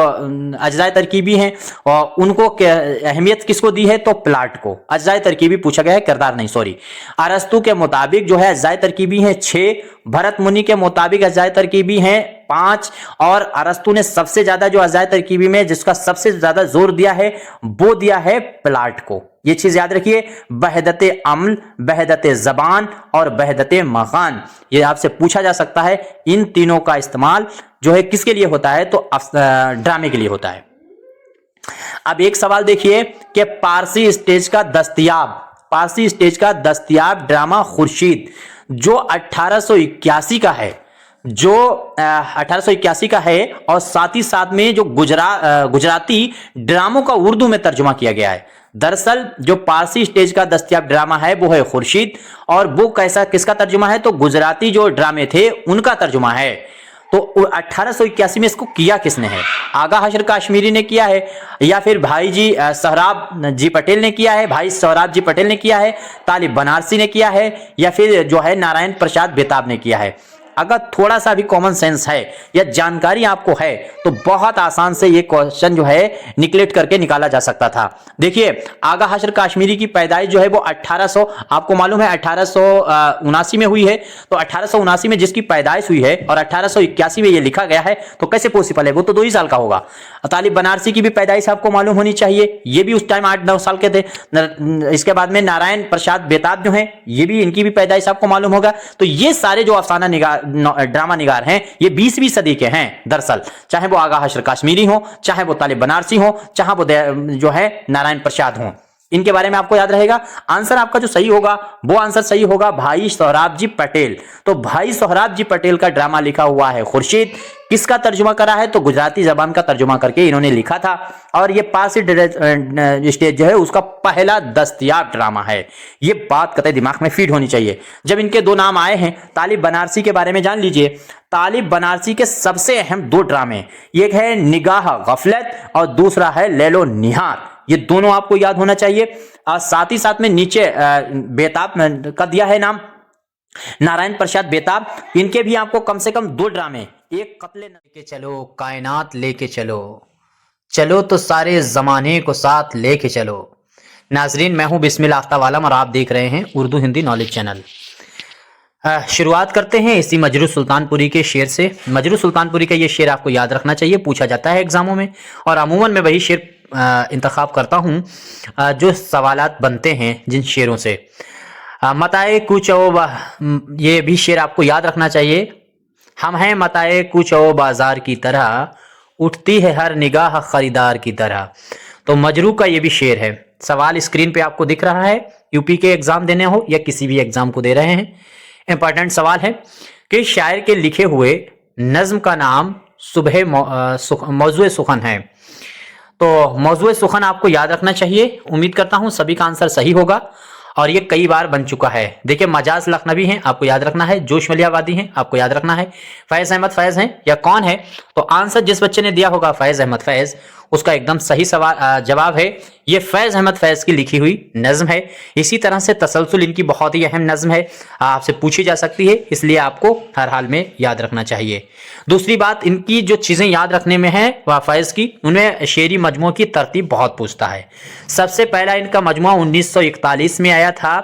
अज्जाए तरकीबी हैं और उनको अहमियत किसको दी है, तो प्लाट को। अज्जाए तरकीबी पूछा गया है, किरदार नहीं, सॉरी। अरस्तु के मुताबिक जो है अज्जाए तरकीबी हैं 6, भरत मुनि के मुताबिक अज्जाए तरकीबी हैं 5, और अरस्तु ने सबसे ज्यादा जो अज्जाए तरकीबी में जिसका सबसे ज्यादा जोर दिया है वो दिया है प्लाट को। ये चीज याद रखिए, बहदते अम्ल, बहदते जबान और बहदते मकान, ये आपसे पूछा जा सकता है। इन तीनों का इस्तेमाल जो है किसके लिए होता है, तो ड्रामे के लिए होता है। अब एक सवाल देखिए कि पारसी स्टेज का दस्तयाब ड्रामा खुर्शीद जो 1881 का है, जो 1881 का है, और साथ ही साथ में जो गुजराती ड्रामों का उर्दू में तर्जुमा किया गया है। दरअसल जो पारसी स्टेज का दस्तयाब ड्रामा है वो है खुर्शीद, और वो किसका तर्जुमा है, तो गुजराती जो ड्रामे थे उनका तर्जुमा है। तो 1881 में इसको किया किसने है, आगा हशर काश्मीरी ने किया है, या फिर भाई जी सोहराब जी पटेल ने किया है, भाई सोहराब जी पटेल ने किया है, तालिब बनारसी ने किया है, या फिर जो है नारायण प्रसाद बेताब ने किया है। अगर थोड़ा सा भी कॉमन सेंस है या जानकारी आपको है तो बहुत आसान से ये क्वेश्चन जो है निकलेट करके निकाला जा सकता था। देखिए आगा हशर काश्मीरी की पैदाइश जो है वो 1800, आपको मालूम है 1879 में हुई है, तो 1879 में जिसकी पैदाइश हुई है और 1881 में ये लिखा गया है, तो कैसे पॉसिबल है, वो तो 2 ही साल का होगा। तालिब बनारसी की भी पैदाइश आपको मालूम होनी चाहिए, ये भी उस टाइम 8-9 साल के थे। इसके बाद में नारायण प्रसाद बेताब जो है, ये भी इनकी भी पैदाइश आपको मालूम होगा। तो ये सारे जो अफसाना निगार ड्रामा निगार हैं ये 20वीं सदी के हैं दरअसल, चाहे वो आगा हशर काश्मीरी हो, चाहे वो तालिब बनारसी हो, चाहे वो जो है नारायण प्रसाद हो। इनके बारे में आपको याद रहेगा। आंसर आपका जो सही होगा वो आंसर सही होगा भाई सोहराब जी पटेल। तो भाई सोहराब जी पटेल का ड्रामा लिखा हुआ है खुर्शीद, किसका तर्जुमा करा है, तो गुजराती जबान का तर्जुमा करके इन्होंने लिखा था, और ये पारसी स्टेज जो है उसका पहला दस्तयाब ड्रामा है। ये बात कतई दिमाग में फीड होनी चाहिए। जब इनके 2 नाम आए हैं, तालिब बनारसी के बारे में जान लीजिए। तालिब बनारसी के सबसे अहम 2 ड्रामे, एक है निगाह गफलत और दूसरा है लैलो निहार, ये दोनों आपको याद होना चाहिए। और साथ ही साथ में नीचे बेताब का दिया है नाम, नारायण प्रसाद बेताब, इनके भी आपको कम से कम 2 ड्रामे, एक कत्ले लेके चलो, कायनात लेके चलो, चलो तो सारे जमाने को साथ लेके चलो। नाजरीन मैं हूं बिस्मिल आफ्ताब आलम और आप देख रहे हैं उर्दू हिंदी नॉलेज चैनल। शुरुआत करते हैं इसी मजरू सुल्तानपुरी के शेर से। मजरू सुल्तानपुरी का ये शेर आपको याद रखना चाहिए, पूछा जाता है एग्जामों में, और अमूमन मैं वही शेर इंतखाब करता हूँ जो सवालात बनते हैं जिन शेरों से। मताए कुछ ये भी शेर आपको याद रखना चाहिए। हम हैं मताए कुछ बाजार की तरह, उठती है हर निगाह खरीदार की तरह। तो मजरू का ये भी शेर है। सवाल स्क्रीन पे आपको दिख रहा है, यूपी के एग्जाम देने हो या किसी भी एग्जाम को दे रहे हैं, इंपॉर्टेंट सवाल है कि शायर के लिखे हुए नज्म का नाम सुबह मौजूए सुखन है। तो मौजूए सुखन आपको याद रखना चाहिए। उम्मीद करता हूं सभी का आंसर सही होगा और ये कई बार बन चुका है। देखिए, मजाज लखनवी हैं, आपको याद रखना है। जोश मलियावादी हैं, आपको याद रखना है। फैज अहमद फैज हैं या कौन है? तो आंसर जिस बच्चे ने दिया होगा फैज अहमद फैज, उसका एकदम सही सवाल जवाब है ये फैज अहमद फैज की लिखी हुई नज्म है। इसी तरह से तसलसल इनकी बहुत ही अहम नज्म है, आपसे पूछी जा सकती है, इसलिए आपको हर हाल में याद रखना चाहिए। दूसरी बात, इनकी जो चीजें याद रखने में है वह फैज की, उनमें शेरी मजमू की तरतीब बहुत पूछता है। सबसे पहला इनका मजमुआ 1941 में आया था,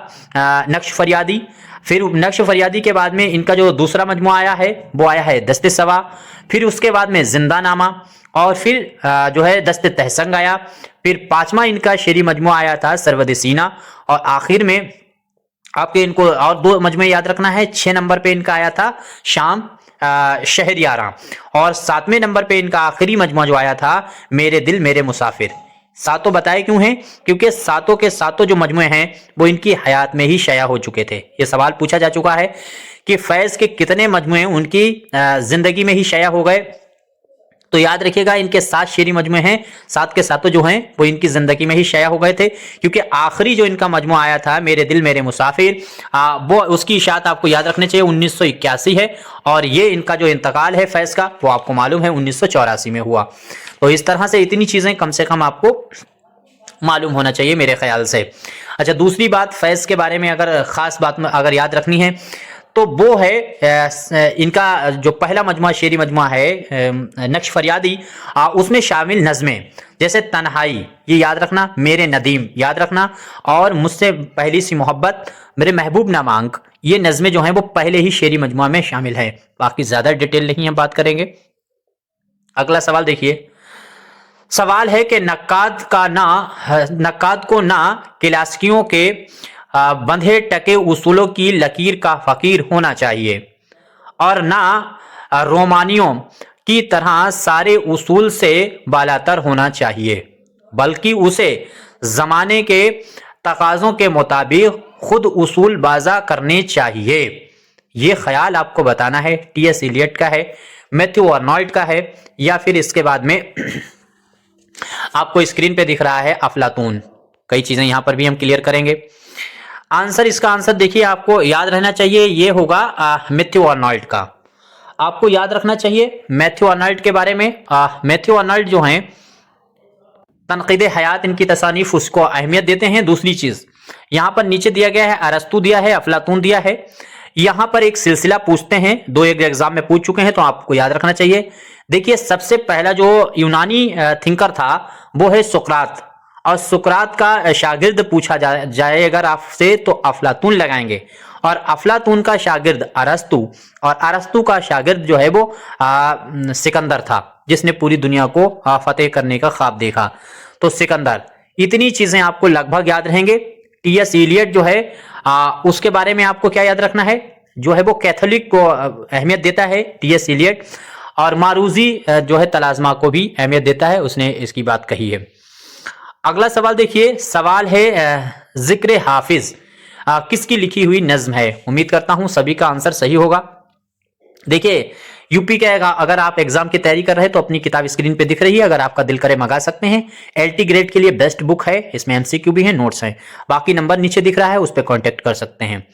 नक्श फरियादी। फिर नक्श फरियादी के बाद में इनका जो दूसरा मजमुआ आया है वो आया है दस्ते सवा। फिर उसके बाद में जिंदानामा, और फिर जो है दस्ते तहसंग आया। फिर पांचवा इनका शेरी मजमुआ आया था सरवद सीना, और आखिर में आपके इनको और दो मजमुए याद रखना है। 6 नंबर पे इनका आया था शाम शहरियारा, और 7वें नंबर पे इनका आखिरी मजमुआ जो आया था मेरे दिल मेरे मुसाफिर। सातों बताए क्यों हैं? क्योंकि सातों के सातों जो मजमुए हैं वो इनकी हयात में ही शाया हो चुके थे। ये सवाल पूछा जा चुका है कि फैज के कितने मजमुए उनकी जिंदगी में ही शाया हो गए। तो याद रखिएगा, इनके 7 शेरी मजमुए हैं, 7 के सातों जो हैं वो इनकी जिंदगी में ही शाया हो गए थे। क्योंकि आखिरी जो इनका मजमुआ आया था मेरे दिल मेरे मुसाफिर, वो उसकी इशाअत आपको याद रखने चाहिए 1981 है, और ये इनका जो इंतकाल है फैज का वो आपको मालूम है 1984 में हुआ। तो इस तरह से इतनी चीजें कम से कम आपको मालूम होना चाहिए मेरे ख्याल से। अच्छा, दूसरी बात फैज के बारे में अगर खास बात में अगर याद रखनी है तो वो है इनका जो पहला मजमुआ शेरी मजमुआ है नक्श फरियादी, उसमें शामिल नज़में जैसे तन्हाई, ये याद रखना, मेरे नदीम याद रखना, और मुझसे पहली सी मोहब्बत, मेरे महबूब ना मांग, ये नज़में जो हैं वो पहले ही शेरी मजमुआ में शामिल है। बाकी ज़्यादा डिटेल नहीं हम बात करेंगे। अगला सवाल देखिए, सवाल है कि नक्काद को ना क्लासिकियों के बंधे टके उसूलों की लकीर का फकीर होना चाहिए, और ना रोमानियों की तरह सारे उसूल से बालातर होना चाहिए, बल्कि उसे जमाने के तकाज़ों के मुताबिक खुद उसूल बाजा करने चाहिए। ये ख्याल आपको बताना है टी.एस. इलियट का है, मैथ्यू आर्नोल्ड का है, या फिर इसके बाद में आपको स्क्रीन पे दिख रहा है अफलातून। कई चीजें यहां पर भी हम क्लियर करेंगे। आंसर, इसका आंसर देखिए आपको याद रहना चाहिए, ये होगा मैथ्यू आर्नोल्ड का। आपको याद रखना चाहिए मैथ्यू आर्नोल्ड के बारे में। मैथ्यू आर्नोल्ड जो हैं तनकीद हयात, इनकी तसानीफ उसको अहमियत देते हैं। दूसरी चीज यहां पर नीचे दिया गया है अरस्तु दिया है, अफलातून दिया है। यहां पर एक सिलसिला पूछते हैं, 2 एक एग्जाम में पूछ चुके हैं, तो आपको याद रखना चाहिए। देखिए, सबसे पहला जो यूनानी थिंकर था वो है सुकरात, और सुकरात का शागिर्द पूछा जाए अगर आपसे तो अफलातून लगाएंगे, और अफलातून का शागिर्द अरस्तु, और अरस्तु का शागिर्द जो है वो सिकंदर था, जिसने पूरी दुनिया को फतेह करने का ख्वाब देखा। तो सिकंदर, इतनी चीजें आपको लगभग याद रहेंगे। टी.एस. इलियट जो है उसके बारे में आपको क्या याद रखना है, जो है वो कैथोलिक को अहमियत देता है टी.एस. इलियट, और मारूजी जो है तलाजमा को भी अहमियत देता है, उसने इसकी बात कही है। अगला सवाल देखिए, सवाल है जिक्र हाफिज किसकी लिखी हुई नज्म है? उम्मीद करता हूं सभी का आंसर सही होगा। देखिए, यूपी के अगर आप एग्जाम की तैयारी कर रहे हैं तो अपनी किताब स्क्रीन पे दिख रही है, अगर आपका दिल करे मंगा सकते हैं। एलटी ग्रेड के लिए बेस्ट बुक है, इसमें एमसीक्यू भी है, नोट्स हैं। बाकी नंबर नीचे दिख रहा है, उस पर कॉन्टेक्ट कर सकते हैं।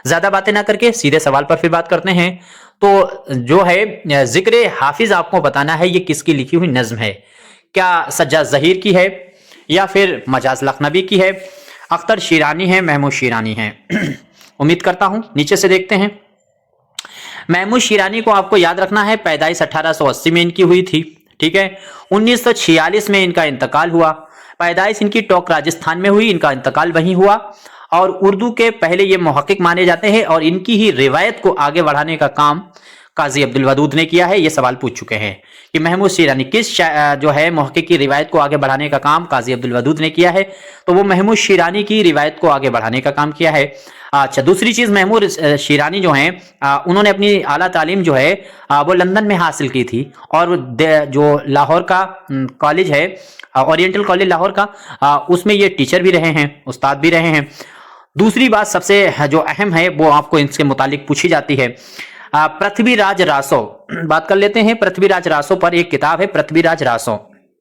ज्यादा बातें ना करके सीधे सवाल पर फिर बात करते हैं। तो जो है जिक्र हाफिज आपको बताना है ये किसकी लिखी हुई नज्म है। क्या सज्जाद जहीर की है, या फिर मजाज लखनवी की है, अख्तर शीरानी है, महमूद शीरानी है? उम्मीद करता हूं नीचे से देखते हैं। महमूद शीरानी को आपको याद रखना है, पैदाइश 1880 में इनकी हुई थी, ठीक है। 1946 में इनका इंतकाल हुआ। पैदाइश इनकी टोंक राजस्थान में हुई, इनका इंतकाल वहीं हुआ। और उर्दू के पहले ये मुहक्किक माने जाते हैं और इनकी ही रिवायत को आगे बढ़ाने का काम काजी अब्दुल वदूद ने किया है। ये सवाल पूछ चुके हैं कि महमूद शिरानी किस जो है मुहक्किक की रिवायत को आगे बढ़ाने का काम काजी अब्दुल वदूद ने किया है, तो वो महमूद शिरानी की रिवायत को आगे बढ़ाने का काम किया है। अच्छा, दूसरी चीज, महमूद शिरानी जो हैं उन्होंने अपनी आला तालीम जो है वो लंदन में हासिल की थी और जो लाहौर का कॉलेज है, ओरिएंटल कॉलेज लाहौर का, उसमें ये टीचर भी रहे हैं, उस्ताद भी रहे हैं। दूसरी बात सबसे जो अहम है वो आपको इसके मुतालिक पूछी जाती है। पृथ्वीराज रासो, बात कर लेते हैं। पृथ्वीराज रासो पर एक किताब है, पृथ्वीराज रासो,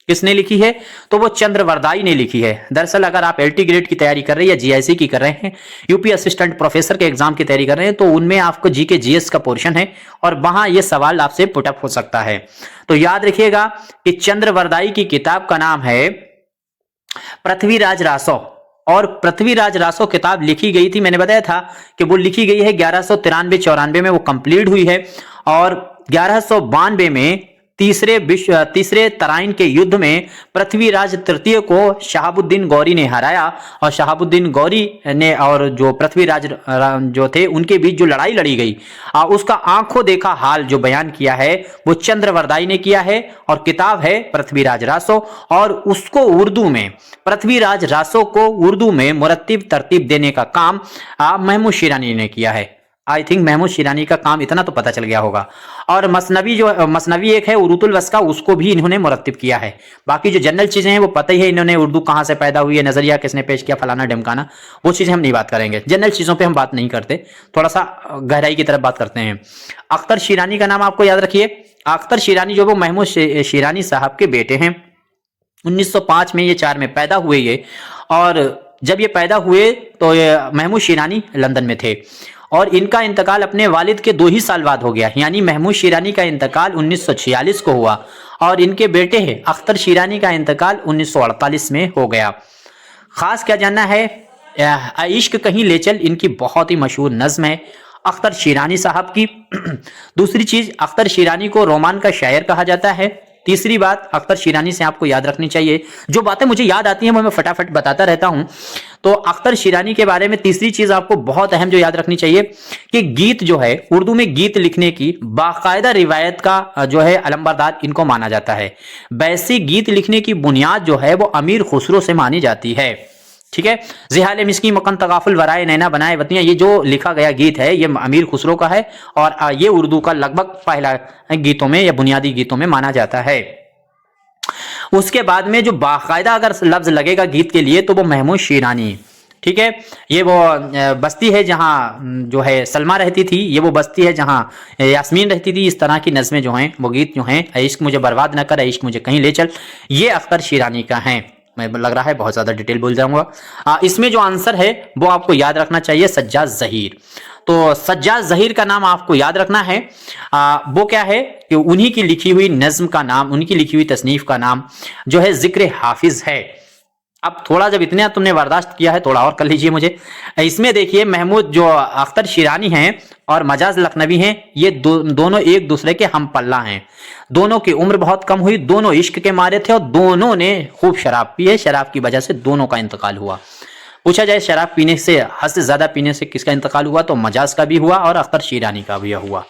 किसने लिखी है? तो वो चंद्रवरदाई ने लिखी है। दरअसल अगर आप एलटी ग्रेड की तैयारी कर रहे हैं या जीआईसी की कर रहे हैं, यूपी असिस्टेंट प्रोफेसर के एग्जाम की तैयारी कर रहे हैं, तो उनमें आपको जीके जीएस का पोर्शन है और वहां ये सवाल आपसे पुटअप हो सकता है। तो याद रखिएगा कि चंद्रवरदाई की किताब का नाम है पृथ्वीराज रासो और पृथ्वीराज रासो किताब लिखी गई थी, मैंने बताया था कि वो लिखी गई है 1193-94 में वो कंप्लीट हुई है और 1192 में तीसरे तराइन के युद्ध में पृथ्वीराज तृतीय को शहाबुद्दीन गौरी ने हराया और शहाबुद्दीन गौरी ने और जो पृथ्वीराज जो थे उनके बीच जो लड़ाई लड़ी गई उसका आंखों देखा हाल जो बयान किया है वो चंद्रवरदाई ने किया है और किताब है पृथ्वीराज रासो। और उसको उर्दू में, पृथ्वीराज रासो को उर्दू में मुरत्तिब तरतीब देने का काम महमूद शिरानी ने किया है। आई थिंक महमूद शिरानी का काम इतना तो पता चल गया होगा। और मसनवी एक है उरूतुल वस्का, उसको भी इन्होंने मुरत्तिब किया है। बाकी जो जनरल चीजें हैं वो पता ही है, इन्होंने उर्दू कहाँ से पैदा हुई है, नजरिया किसने पेश किया, फलाना ढमकाना, वो चीजें हम नहीं बात करेंगे। जनरल चीजों पे हम बात नहीं करते, थोड़ा सा गहराई की तरफ बात करते हैं। अख्तर शिरानी का नाम आपको याद रखिए। अख्तर शिरानी जो वो महमूद शिरानी साहब के बेटे हैं। 1905 में ये 4 में पैदा हुए ये, और जब ये पैदा हुए तो महमूद शिरानी लंदन में थे और इनका इंतकाल अपने वालिद के 2 ही साल बाद हो गया, यानी महमूद शिरानी का इंतकाल 1946 को हुआ और इनके बेटे हैं अख्तर शिरानी का इंतकाल 1948 में हो गया। खास क्या जानना है, इश्क कहीं ले चल इनकी बहुत ही मशहूर नज्म है अख्तर शिरानी साहब की। दूसरी चीज, अख्तर शिरानी को रोमान का शायर कहा जाता है। तीसरी बात, अख्तर शिरानी से आपको याद रखनी चाहिए, जो बातें मुझे याद आती हैं वो मैं फटाफट बताता रहता हूं। तो अख्तर शिरानी के बारे में तीसरी चीज आपको बहुत अहम जो याद रखनी चाहिए कि गीत जो है, उर्दू में गीत लिखने की बाकायदा रिवायत का जो है अलंबरदार इनको माना जाता है। वैसे गीत लिखने की बुनियाद जो है वो अमीर खुसरो से मानी जाती है। ठीक है, जिहाल मिस्की मकन तगाफुल वराए नैना बनाए वतियां, ये जो लिखा गया गीत है ये अमीर खुसरो का है और ये उर्दू का लगभग पहला गीतों में या बुनियादी गीतों में माना जाता है। उसके बाद में जो बाकायदा अगर लफ्ज लगेगा गीत के लिए तो वो महमूद शिरानी। ठीक है, ये वो बस्ती है जहां जो है सलमा रहती थी, ये वो बस्ती है जहां यास्मीन रहती थी। इस तरह की नज़में जो हैं वो गीत जो हैं, इश्क मुझे बर्बाद न कर, इश्क मुझे कहीं ले चल, ये अख्तर शिरानी का है। मैं लग रहा है बहुत ज्यादा डिटेल बोल जाऊंगा। इसमें जो आंसर है वो आपको याद रखना चाहिए सज्जाद जहीर। तो सज्जाद जहीर का नाम आपको याद रखना है। वो क्या है कि उन्हीं की लिखी हुई नज्म का नाम, उनकी लिखी हुई तसनीफ का नाम जो है जिक्र हाफिज है। अब थोड़ा जब इतने तुमने बर्दाश्त किया है थोड़ा और कर लीजिए मुझे। इसमें देखिए महमूद जो अख्तर शिरानी हैं और मजाज लखनवी हैं, ये दोनों एक दूसरे के हम पल्ला हैं। दोनों की उम्र बहुत कम हुई, दोनों इश्क के मारे थे और दोनों ने खूब शराब पी है। शराब की वजह से दोनों का इंतकाल हुआ। पूछा जाए शराब पीने से, हद से ज्यादा पीने से किसका इंतकाल हुआ, तो मजाज का भी हुआ और अख्तर शिरानी का भी हुआ।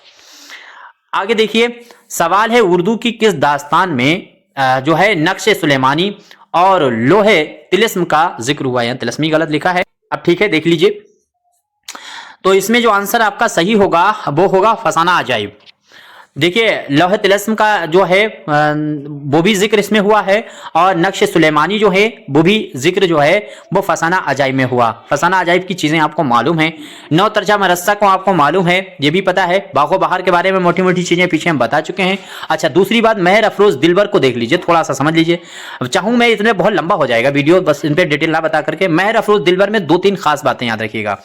आगे देखिए, सवाल है उर्दू की किस दास्तान में जो है नक्शे सुलेमानी और लोहे तिलिस्म का जिक्र हुआ है। तिलिस्मी गलत लिखा है। अब ठीक है, देख लीजिए। तो इसमें जो आंसर आपका सही होगा वो होगा फसाना अजाइब। देखिए, लौह तिलिस्म का जो है वो भी जिक्र इसमें हुआ है और नक्श सुलेमानी जो है वो भी जिक्र जो है वो फसाना अजाइब में हुआ। फसाना अजाइब की चीजें आपको मालूम है। नौ तरजा मरस्सा को आपको मालूम है, ये भी पता है। बागो बहार के बारे में मोटी मोटी चीजें पीछे हम बता चुके हैं। अच्छा, दूसरी बात, महर अफरोज दिलबर को देख लीजिए, थोड़ा सा समझ लीजिए। अब चाहूं मैं इसमें बहुत लंबा हो जाएगा वीडियो, बस इन पर डिटेल ना बता करके। महर अफरोज दिलबर में 2-3 खास बातें याद रखिएगा।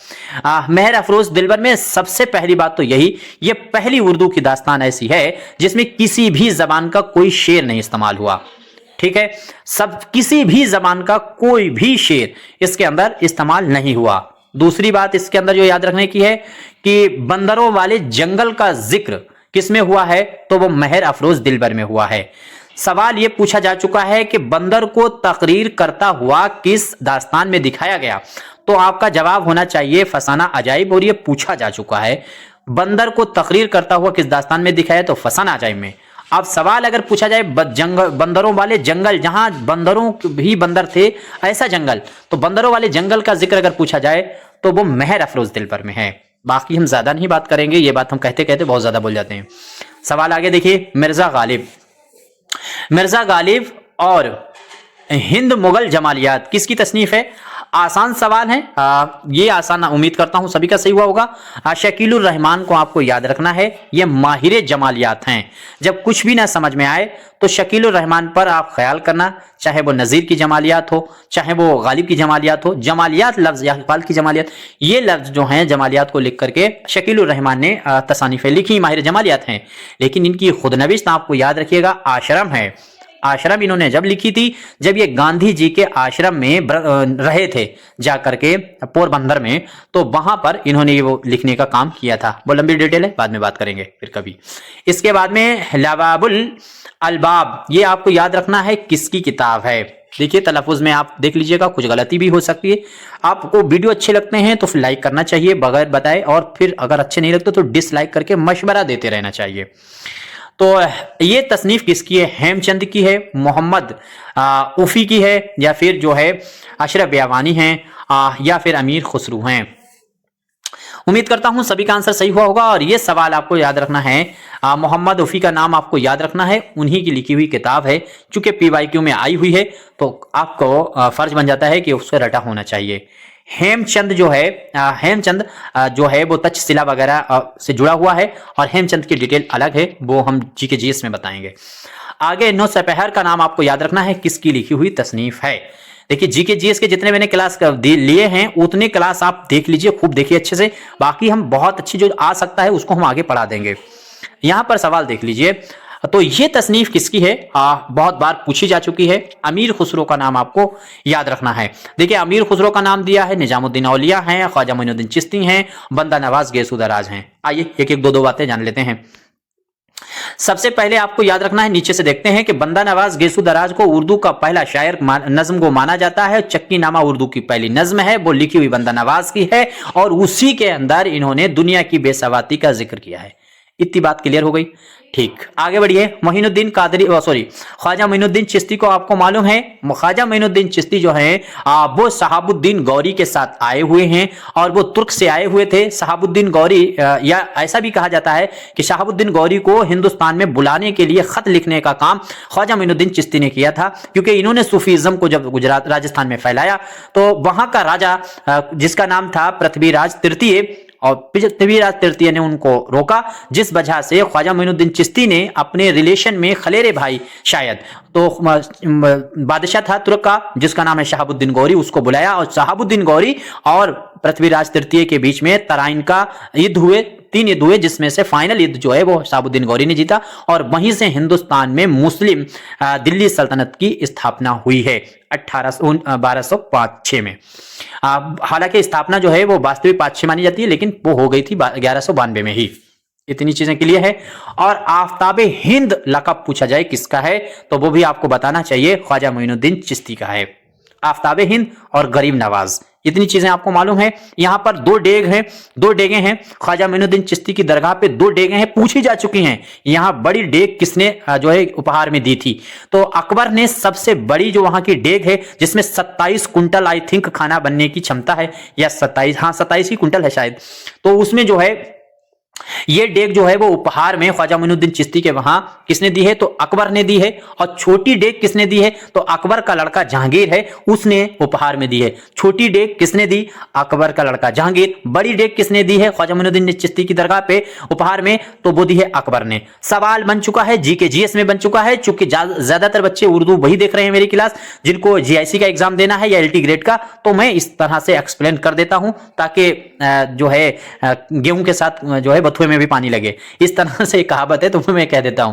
महर अफरोज दिलबर में सबसे पहली बात तो यही, ये पहली उर्दू की दास्तान ऐसी है जिसमें किसी भी जबान का कोई शेर नहीं इस्तेमाल हुआ। ठीक है, सब किसी भी जबान का कोई भी शेर इसके अंदर इस्तेमाल नहीं हुआ। दूसरी बात इसके अंदर जो याद रखने की है कि बंदरों वाले जंगल का जिक्र किसमें हुआ है, तो वो महर अफरोज दिलबर में हुआ है। सवाल यह पूछा जा चुका है कि बंदर को तकरीर करता हुआ किस दास्तान में दिखाया गया, तो आपका जवाब होना चाहिए फसाना अजाइब, और ये पूछा जा चुका है। बंदर को तकरीर करता हुआ किस दास्तान में दिखाया? तो फसाना अजाइब में। अब सवाल अगर पूछा जाए बंदरों वाले जंगल, जहां बंदरों भी बंदर थे ऐसा जंगल, तो बंदरों वाले जंगल का जिक्र अगर पूछा जाए तो वो महर अफरोज दिलबर में है। बाकी हम ज्यादा नहीं बात करेंगे, ये बात हम कहते कहते बहुत ज्यादा बोल जाते हैं। सवाल आगे देखिए, मिर्जा गालिब और हिंद मुगल जमालियात किसकी तसनीफ है? आसान सवाल है, ये आसान उम्मीद करता हूं सभी का सही हुआ होगा। शकीलुर रहमान को आपको याद रखना है, ये माहिर जमालियात हैं। जब कुछ भी ना समझ में आए तो शकीलुर रहमान पर आप ख्याल करना, चाहे वो नजीर की जमालियात हो, चाहे वो गालिब की जमालियात हो। जमालियात लफ्ज या इकबाल की जमालियात, ये लफ्ज जो हैं जमालियात को लिख करके शकीलुर रहमान ने तसानीफें लिखी, माहिर जमालियात हैं। लेकिन इनकी खुदनविश्त आपको याद रखिएगा आश्रम है। आश्रम इन्होंने जब लिखी थी जब ये गांधी जी के आश्रम में रहे थे जाकर के पोरबंदर में, तो वहां पर इन्होंने ये वो लिखने का काम किया था। वो लंबी डिटेल है, बाद में बात करेंगे फिर कभी। इसके बाद में लवाबुल अलबाब, ये आपको याद रखना है किसकी किताब है। देखिए तलफ़ुज़ में आप देख लीजिएगा, कुछ गलती भी हो सकती है। आपको वीडियो अच्छे लगते हैं तो फिर लाइक करना चाहिए बगैर बताए, और फिर अगर अच्छे नहीं लगते तो डिसलाइक करके मशवरा देते रहना चाहिए। तो ये तसनीफ किसकी है? हेमचंद की है, मोहम्मद उफी की है, या फिर जो है अशरफ बियावानी है, या फिर अमीर खुसरू हैं। उम्मीद करता हूं सभी का आंसर सही हुआ होगा। और ये सवाल आपको याद रखना है, मोहम्मद उफी का नाम आपको याद रखना है, उन्हीं की लिखी हुई किताब है। चूंकि PYQ में आई हुई है तो आपको फर्ज बन जाता है कि उससे रटा होना चाहिए। हेमचंद जो है वो तक्षशिला वगैरह से जुड़ा हुआ है, और हेमचंद की डिटेल अलग है, वो हम GK/GS में बताएंगे। आगे नौसपहर का नाम आपको याद रखना है, किसकी लिखी हुई तसनीफ है। देखिए GK/GS के जितने मैंने क्लास लिए हैं उतने क्लास आप देख लीजिए, खूब देखिए अच्छे से। बाकी हम बहुत अच्छी जो आ सकता है उसको हम आगे पढ़ा देंगे। यहां पर सवाल देख लीजिए, तो ये तसनीफ किसकी है? बहुत बार पूछी जा चुकी है। अमीर खुसरो का नाम आपको याद रखना है। देखिए अमीर खुसरो का नाम दिया है, निजामुद्दीन औलिया हैं, ख्वाजा मोइनुद्दीन चिश्ती हैं, बंदा नवाज गैसू दराज हैं। आइए एक एक दो बातें जान लेते हैं। सबसे पहले आपको याद रखना है, नीचे से देखते हैं कि बंदा नवाज गैसू दराज को उर्दू का पहला शायर नज्म को माना जाता है। चक्की नामा उर्दू की पहली नज्म है, वो लिखी हुई बंदा नवाज की है, और उसी के अंदर इन्होंने दुनिया की बेसवाती का जिक्र किया है। इतनी बात क्लियर हो गई। ठीक, आगे बढ़िए। ख्वाजा मोइनुद्दीन चिश्ती को आपको मालूम है, ख्वाजा मोइनुद्दीन चिश्ती जो है वो शहाबुद्दीन गौरी के साथ आए हुए हैं, और वो तुर्क से आए हुए थे। शहाबुद्दीन गौरी, या ऐसा भी कहा जाता है कि शहाबुद्दीन गौरी को हिंदुस्तान में बुलाने के लिए खत लिखने का काम ख्वाजा मोइनुद्दीन चिश्ती ने किया था, क्योंकि इन्होंने सूफीज्म को जब गुजरात राजस्थान में फैलाया तो वहां का राजा जिसका नाम था पृथ्वीराज तृतीय, और पृथ्वीराज तृतीय ने उनको रोका, जिस वजह से ख्वाजा मोइनुद्दीन चिश्ती ने अपने रिलेशन में खलेरे भाई शायद तो बादशाह था तुर्क का जिसका नाम है शहाबुद्दीन गौरी, उसको बुलाया, और शहाबुद्दीन गौरी और पृथ्वीराज तृतीय के बीच में तराइन का युद्ध हुए। 3 युद्ध हुए, जिसमें से फाइनल युद्ध जो है वो शहाबुद्दीन गौरी ने जीता, और वहीं से हिंदुस्तान में मुस्लिम दिल्ली सल्तनत की स्थापना हुई है 1205-6 में। हालांकि स्थापना जो है वो वास्तविक 5-6 मानी जाती है, लेकिन वो हो गई थी 1192 में ही। इतनी चीजें क्लियर है। और आफ्ताबे हिंद लक़ब पूछा जाए किसका है, तो वो भी आपको बताना चाहिए, ख्वाजा मोइनुद्दीन चिश्ती का है। आफ्ताबे हिंद और गरीब नवाज, इतनी चीजें आपको मालूम है। यहां पर 2 डेगे हैं ख्वाजा मोइनुद्दीन चिश्ती की दरगाह पे, 2 डेगे हैं, पूछी जा चुकी हैं। यहां बड़ी डेग किसने जो है उपहार में दी थी, तो अकबर ने सबसे बड़ी जो वहां की डेग है, जिसमें 27 कुंटल आई थिंक खाना बनने की क्षमता है, या 27 ही कुंटल है शायद, तो उसमें जो है ये डेग जो है वो उपहार में ख्वाजा मोइनुद्दीन चिश्ती के वहां किसने दी है, तो अकबर ने दी है। और छोटी डेग किसने दी है, तो अकबर का लड़का जहांगीर है, उसने उपहार में दी है। छोटी डेग किसने दी, अकबर का लड़का जहांगीर। बड़ी डेग किसने दी है ख्वाजा मोइनुद्दीन चिश्ती की दरगाह पे उपहार में, तो वो दी है अकबर ने। सवाल बन चुका है, GK/GS में बन चुका है, चूंकि ज्यादातर बच्चे उर्दू वही देख रहे हैं मेरी क्लास, जिनको GIC का एग्जाम देना है या LT ग्रेड का, तो मैं इस तरह से एक्सप्लेन कर देता हूं, ताकि जो है गेहूं के साथ जो है बथुए में भी पानी लगे, इस तरह से एक कहावत है, तो मैं कह देता हूं।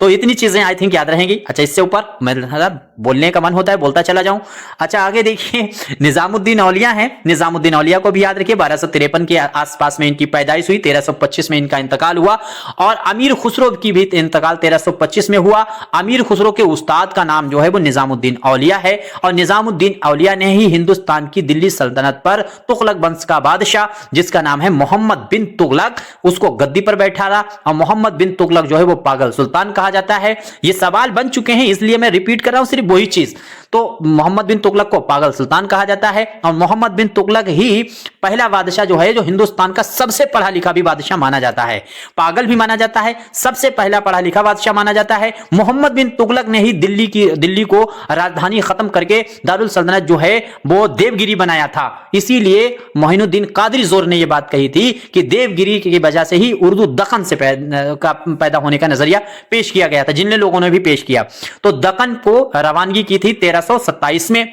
तो इतनी चीजें आई थिंक याद रहेंगी। अच्छा, इससे ऊपर मतलब बोलने का मन होता है, बोलता चला जाऊं। अच्छा, आगे देखिए, निजामुद्दीन औलिया है, निजामुद्दीन औलिया को भी याद रखिए। 1253 के आसपास में इनकी पैदाइश हुई, 1325 में इनका इंतकाल हुआ। और अमीर खुसरो की भी इंतकाल 1325 में हुआ। अमीर खुसरो के उस्ताद का नाम जो है वो निजामुद्दीन औलिया है, और निजामुद्दीन औलिया ने ही हिंदुस्तान की दिल्ली सल्तनत पर तुगलक वंश का बादशाह, जिसका नाम है मोहम्मद बिन तुगलक, उसको गद्दी पर बैठाया। और मोहम्मद बिन तुगलक जो है वो पागल सुल्तान कहा जाता है। ये सवाल बन चुके हैं, इसलिए मैं रिपीट कर रहा हूं सिर्फ वही चीज। तो मोहम्मद बिन तुगलक को पागल सुल्तान कहा जाता है, और मोहम्मद बिन तुगलक ही पहला बादशाह जो है जो हिंदुस्तान का सबसे पढ़ा लिखा भी बादशाह माना जाता है। पागल भी माना जाता है, सबसे पहला पढ़ा लिखा बादशाह माना जाता है। मोहम्मद बिन तुगलक ने ही दिल्ली को राजधानी खत्म करके दारुल सल्तनत जो है वो देवगिरी बनाया था। इसीलिए मोइनुद्दीन कादरी जोर ने यह बात कही थी कि देवगिरी की वजह से ही उर्दू दक्कन से पैदा होने का नजरिया पेश किया गया था, जिन लोगों ने भी पेश किया। तो दक्कन को रवानगी की थी 1327 में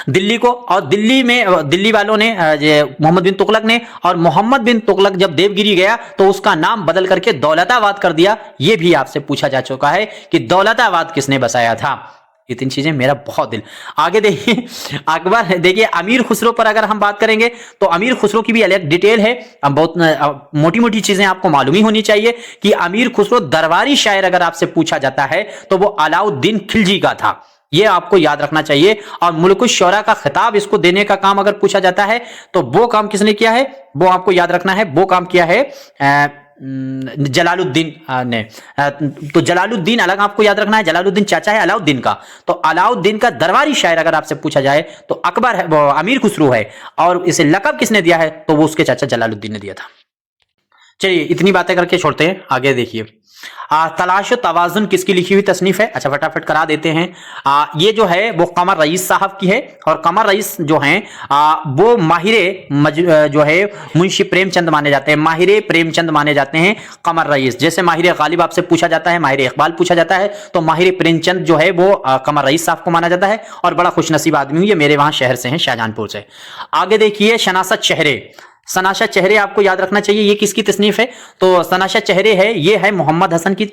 दिल्ली को, और दिल्ली वालों ने मोहम्मद बिन तुगलक ने, और मोहम्मद बिन तुगलक जब देवगिरी गया तो उसका नाम बदल करके दौलताबाद कर दिया। यह भी आपसे पूछा जा चुका है कि दौलताबाद किसने बसाया था। ये तीन चीजें मेरा बहुत दिल। आगे देखिए, अकबर, देखिए अमीर खुसरो पर अगर हम बात करेंगे तो अमीर खुसरो की भी अलग डिटेल है। अब बहुत मोटी मोटी चीजें आपको मालूम ही होनी चाहिए कि अमीर खुसरो दरबारी शायर अगर आपसे पूछा जाता है तो वो अलाउद्दीन खिलजी का था, ये आपको याद रखना चाहिए। और मुल्कुश शोरा का खिताब इसको देने का काम अगर पूछा जाता है तो वो काम किसने किया है, वो आपको याद रखना है। वो काम किया है जलालुद्दीन ने। तो जलालुद्दीन अलग आपको याद रखना है, जलालुद्दीन चाचा है अलाउद्दीन का। तो अलाउद्दीन का दरबारी शायर अगर आपसे पूछा जाए तो अकबर है, वो अमीर खुसरो है। और इसे लकब किसने दिया है, तो वो उसके चाचा जलालुद्दीन ने दिया था। चलिए, इतनी बातें करके छोड़ते हैं, आगे देखिए। तलाश तवाजुन किसकी लिखी हुई तसनीफ है? अच्छा, फटाफट करा देते हैं। ये जो है वो कमर रईस साहब की है, और कमर रईस जो हैं वो माहिर जो है मुंशी प्रेमचंद माने जाते हैं, माहिर प्रेमचंद माने जाते हैं कमर रईस। जैसे माहिर गालिब आपसे पूछा जाता है, माहिर इकबाल पूछा जाता है, तो माहिर प्रेमचंद जो है वो कमर रईस साहब को माना जाता है। और बड़ा खुशनसीब आदमी हुई है, मेरे वहां शहर से हैं, शाहजहानपुर से। आगे देखिए, शनासत चेहरे। सनाशा चेहरे आपको याद रखना चाहिए, ये किसकी तसनीफ है? तो सनाशा चेहरे है, ये है मोहम्मद हसन की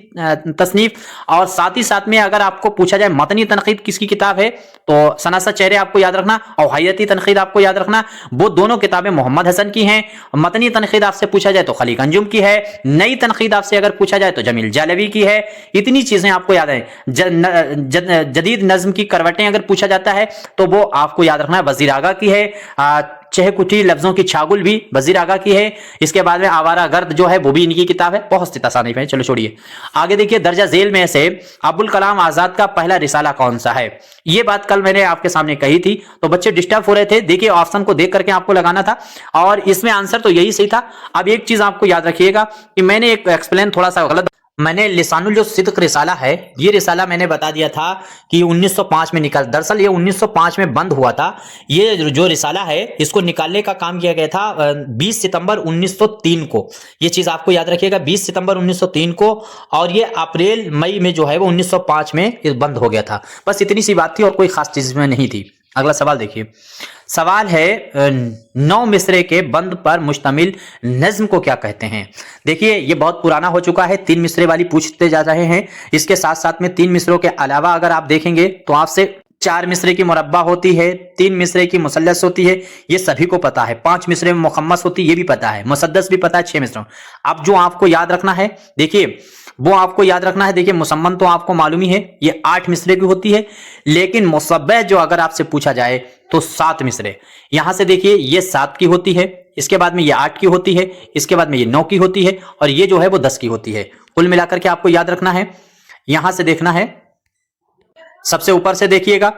तसनीफ। और साथ ही साथ में अगर आपको पूछा जाए मतनी तनकीद किसकी किताब है, तो सनाशा चेहरे आपको याद रखना, और हयती तनकीद आपको याद रखना। वो दोनों किताबें मोहम्मद हसन की हैं। मतनी तनकीद आपसे पूछा जाए तो खलीक अंजुम की है। नई तनकीद आपसे अगर पूछा जाए तो जमील जालवी की है। इतनी चीजें आपको याद है। जदीद नज्म की करवटें अगर पूछा जाता है तो वो आपको याद रखना है, वजीर आगा की है। चहकुटी लफ्जों की छागुल भी वजीर आगा की है। इसके बाद में आवारा गर्द जो है वो भी इनकी किताब है। बहुत सी तसानीफ है, चलो छोड़िए। आगे देखिए, दर्जा झेल में से अबुल कलाम आजाद का पहला रिसाला कौन सा है? ये बात कल मैंने आपके सामने कही थी, तो बच्चे डिस्टर्ब हो रहे थे। देखिए, ऑप्शन को देख करके आपको लगाना था, और इसमें आंसर तो यही सही था। अब एक चीज आपको याद रखिएगा कि मैंने एक एक्सप्लेन थोड़ा सा गलत, मैंने लिसानुल जो सिद्क रिसाला है, ये रिसाला मैंने बता दिया था कि 1905 में निकल, दरअसल ये 1905 में बंद हुआ था। ये जो रिसाला है इसको निकालने का काम किया गया था 20 सितंबर 1903 को। ये चीज आपको याद रखिएगा, 20 सितंबर 1903 को। और ये अप्रैल मई में जो है वो 1905 में बंद हो गया था। बस इतनी सी बात थी, और कोई खास चीज में नहीं थी। अगला सवाल देखिए। सवाल है, 9 मिसरे के बंद पर मुश्तमिल नज्म को क्या कहते हैं? देखिए, ये बहुत पुराना हो चुका है, 3 मिसरे वाली पूछते जा रहे हैं। इसके साथ साथ में 3 मिसरों के अलावा अगर आप देखेंगे तो आपसे 4 मिसरे की मुरब्बा होती है, 3 मिसरे की मुसल्लस होती है, ये सभी को पता है। 5 मिसरे में मुखम्मस होती है, ये भी पता है। मुसद्दस भी पता है 6 मिसरों। अब जो आपको याद रखना है, देखिए वो आपको याद रखना है। देखिए, मुसम्मन तो आपको मालूम ही है, ये 8 मिसरे की होती है। लेकिन मुसब्बह जो अगर आपसे पूछा जाए तो 7 मिसरे। यहां से देखिए, ये 7 की होती है, इसके बाद में ये 8 की होती है, इसके बाद में ये 9 की होती है, और ये जो है वो 10 की होती है। कुल मिलाकर के आपको याद रखना है। यहां से देखना है, सबसे ऊपर से देखिएगा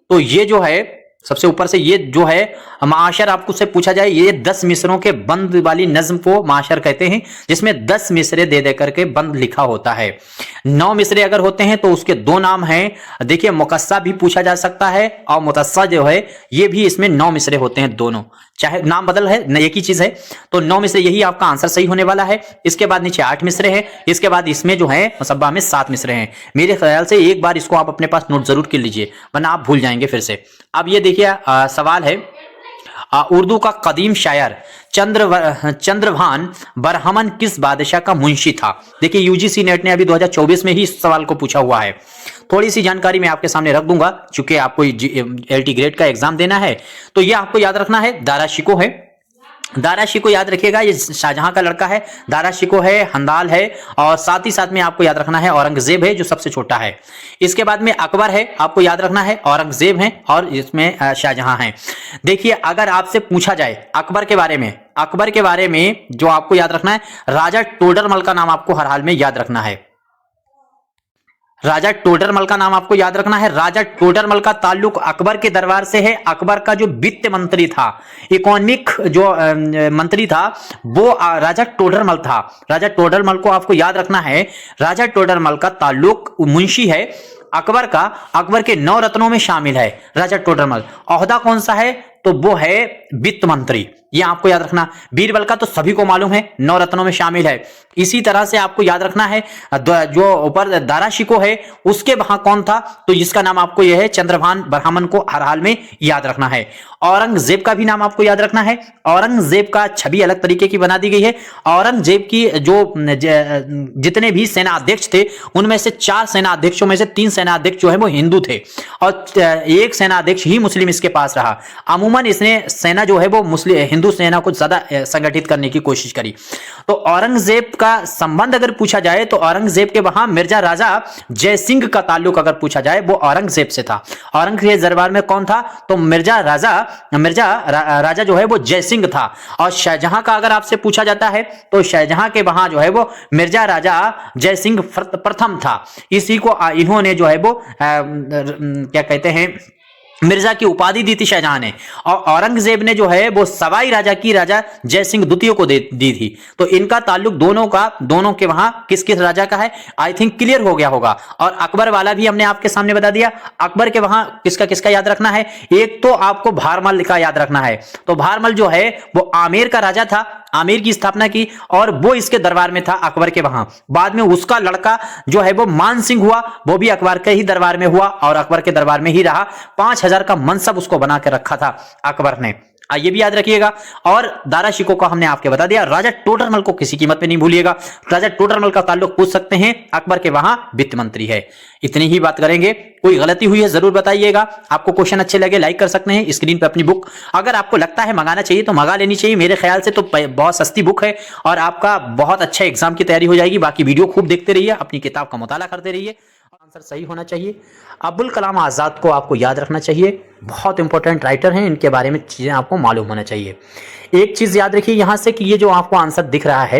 तो ये जो है, सबसे ऊपर से ये जो है माशर, आपको से पूछा जाए, ये 10 मिसरों के बंद वाली नज्म को माशर कहते हैं, जिसमें 10 मिसरे दे दे करके बंद लिखा होता है। 9 मिसरे अगर होते हैं तो उसके 2 नाम हैं। देखिए, मुकस्सा भी पूछा जा सकता है, और मुतस्सा जो है ये भी, इसमें 9 मिसरे होते हैं दोनों, चाहे नाम बदल है, एक ही चीज है। तो 9 मिसरे, यही आपका आंसर सही होने वाला है। इसके बाद नीचे 8 मिसरे हैं, इसके बाद इसमें जो है मुसब्बा में 7 मिसरे हैं। मेरे ख्याल से एक बार इसको आप अपने पास नोट जरूर कर लीजिए, वरना आप भूल जाएंगे फिर से। अब ये देखिए, सवाल है, उर्दू का कदीम शायर चंद्रभान बरहमन किस बादशाह का मुंशी था? देखिए यूजीसी नेट ने अभी 2024 में ही इस सवाल को पूछा हुआ है। थोड़ी सी जानकारी मैं आपके सामने रख दूंगा, चूंकि आपको एलटी ग्रेड का एग्जाम देना है तो ये आपको याद रखना है। दारा शिकोह है, दारा शिकोह याद रखिएगा, ये शाहजहां का लड़का है। दारा शिकोह है, हंदाल है, और साथ ही साथ में आपको याद रखना है औरंगजेब है जो सबसे छोटा है। इसके बाद में अकबर है, आपको याद रखना है, औरंगजेब है और इसमें शाहजहां है। देखिए अगर आपसे पूछा जाए अकबर के बारे में, अकबर के बारे में जो आपको याद रखना है, राजा टोडरमल का नाम आपको हर हाल में याद रखना है। राजा टोडरमल का नाम आपको याद रखना है। राजा टोडरमल का ताल्लुक अकबर के दरबार से है। अकबर का जो वित्त मंत्री था, इकोनॉमिक जो मंत्री था, वो राजा टोडरमल था। राजा टोडरमल को आपको याद रखना है। राजा टोडरमल का ताल्लुक मुंशी है अकबर का, अकबर के 9 रत्नों में शामिल है राजा टोडरमल। ओहदा कौन सा है? तो वो है वित्त मंत्री, ये आपको याद रखना। बीरबल का तो सभी को मालूम है, 9 रत्नों में शामिल है। इसी तरह से आपको याद रखना है जो ऊपर दारा शिकोह है उसके वहां कौन था, तो इसका नाम आपको यह है चंद्रभान बरहमन को हर हाल में याद रखना है। औरंगजेब का भी नाम आपको याद रखना है। औरंगजेब का छवि अलग तरीके की बना दी गई है। औरंगजेब की जो जितने भी सेनाध्यक्ष थे उनमें से 4 सेनाध्यक्षों में से 3 सेनाध्यक्ष जो है वो हिंदू थे और 1 सेनाध्यक्ष ही मुस्लिम इसके पास रहा। अमूमन इसने सेना जो है वो मुस्लिम हिंदू सेना को ज्यादा संगठित करने की कोशिश करी। तो औरंगजेब का संबंध अगर पूछा जाए तो औरंगजेब के वहां मिर्जा राजा जयसिंह का ताल्लुक अगर पूछा जाए वो औरंगजेब से था। औरंगजेब दरबार में कौन था? तो मिर्जा राजा जो है वो जयसिंह था। और शाहजहां का अगर आपसे पूछा जाता है तो शाहजहां के वहां जो है वो मिर्जा राजा जयसिंह प्रथम था। इसी को इन्होंने जो है वो क्या कहते हैं, मिर्जा की उपाधि दी थी शाहजहां ने। और औरंगजेब ने जो है वो सवाई राजा की राजा जयसिंह द्वितीय को दी थी। तो इनका ताल्लुक दोनों के वहां किस किस राजा का है, आई थिंक क्लियर हो गया होगा। और अकबर वाला भी हमने आपके सामने बता दिया। अकबर के वहां किसका किसका याद रखना है? एक तो आपको भारमल का याद रखना है। तो भारमल जो है वो आमेर का राजा था, आमेर की स्थापना की और वो इसके दरबार में था अकबर के वहां। बाद में उसका लड़का जो है वो मान सिंह हुआ, वो भी अकबर के ही दरबार में हुआ और अकबर के दरबार में ही रहा। 5000 का मनसब उसको बना के रखा था अकबर ने, ये भी याद रखिएगा। और दारा शिकोह को हमने आपके बता दिया। राजा टोडरमल को किसी कीमत पे नहीं भूलिएगा। राजा टोडरमल का ताल्लुक पूछ सकते हैं, अकबर के वहां वित्त मंत्री है। इतनी ही बात करेंगे। कोई गलती हुई है जरूर बताइएगा। आपको क्वेश्चन अच्छे लगे लाइक कर सकते हैं। स्क्रीन पे अपनी बुक अगर आपको लगता है मंगाना चाहिए तो मंगा लेनी चाहिए। मेरे ख्याल से तो बहुत सस्ती बुक है और आपका बहुत अच्छा एग्जाम की तैयारी हो जाएगी। बाकी वीडियो खूब देखते रहिए, अपनी किताब का मुताला करते रहिए। आंसर सही होना चाहिए। अबुल कलाम आज़ाद को आपको याद रखना चाहिए, बहुत इंपॉर्टेंट राइटर हैं, इनके बारे में चीज़ें आपको मालूम होना चाहिए। एक चीज़ याद रखिए यहाँ से कि ये जो आपको आंसर दिख रहा है,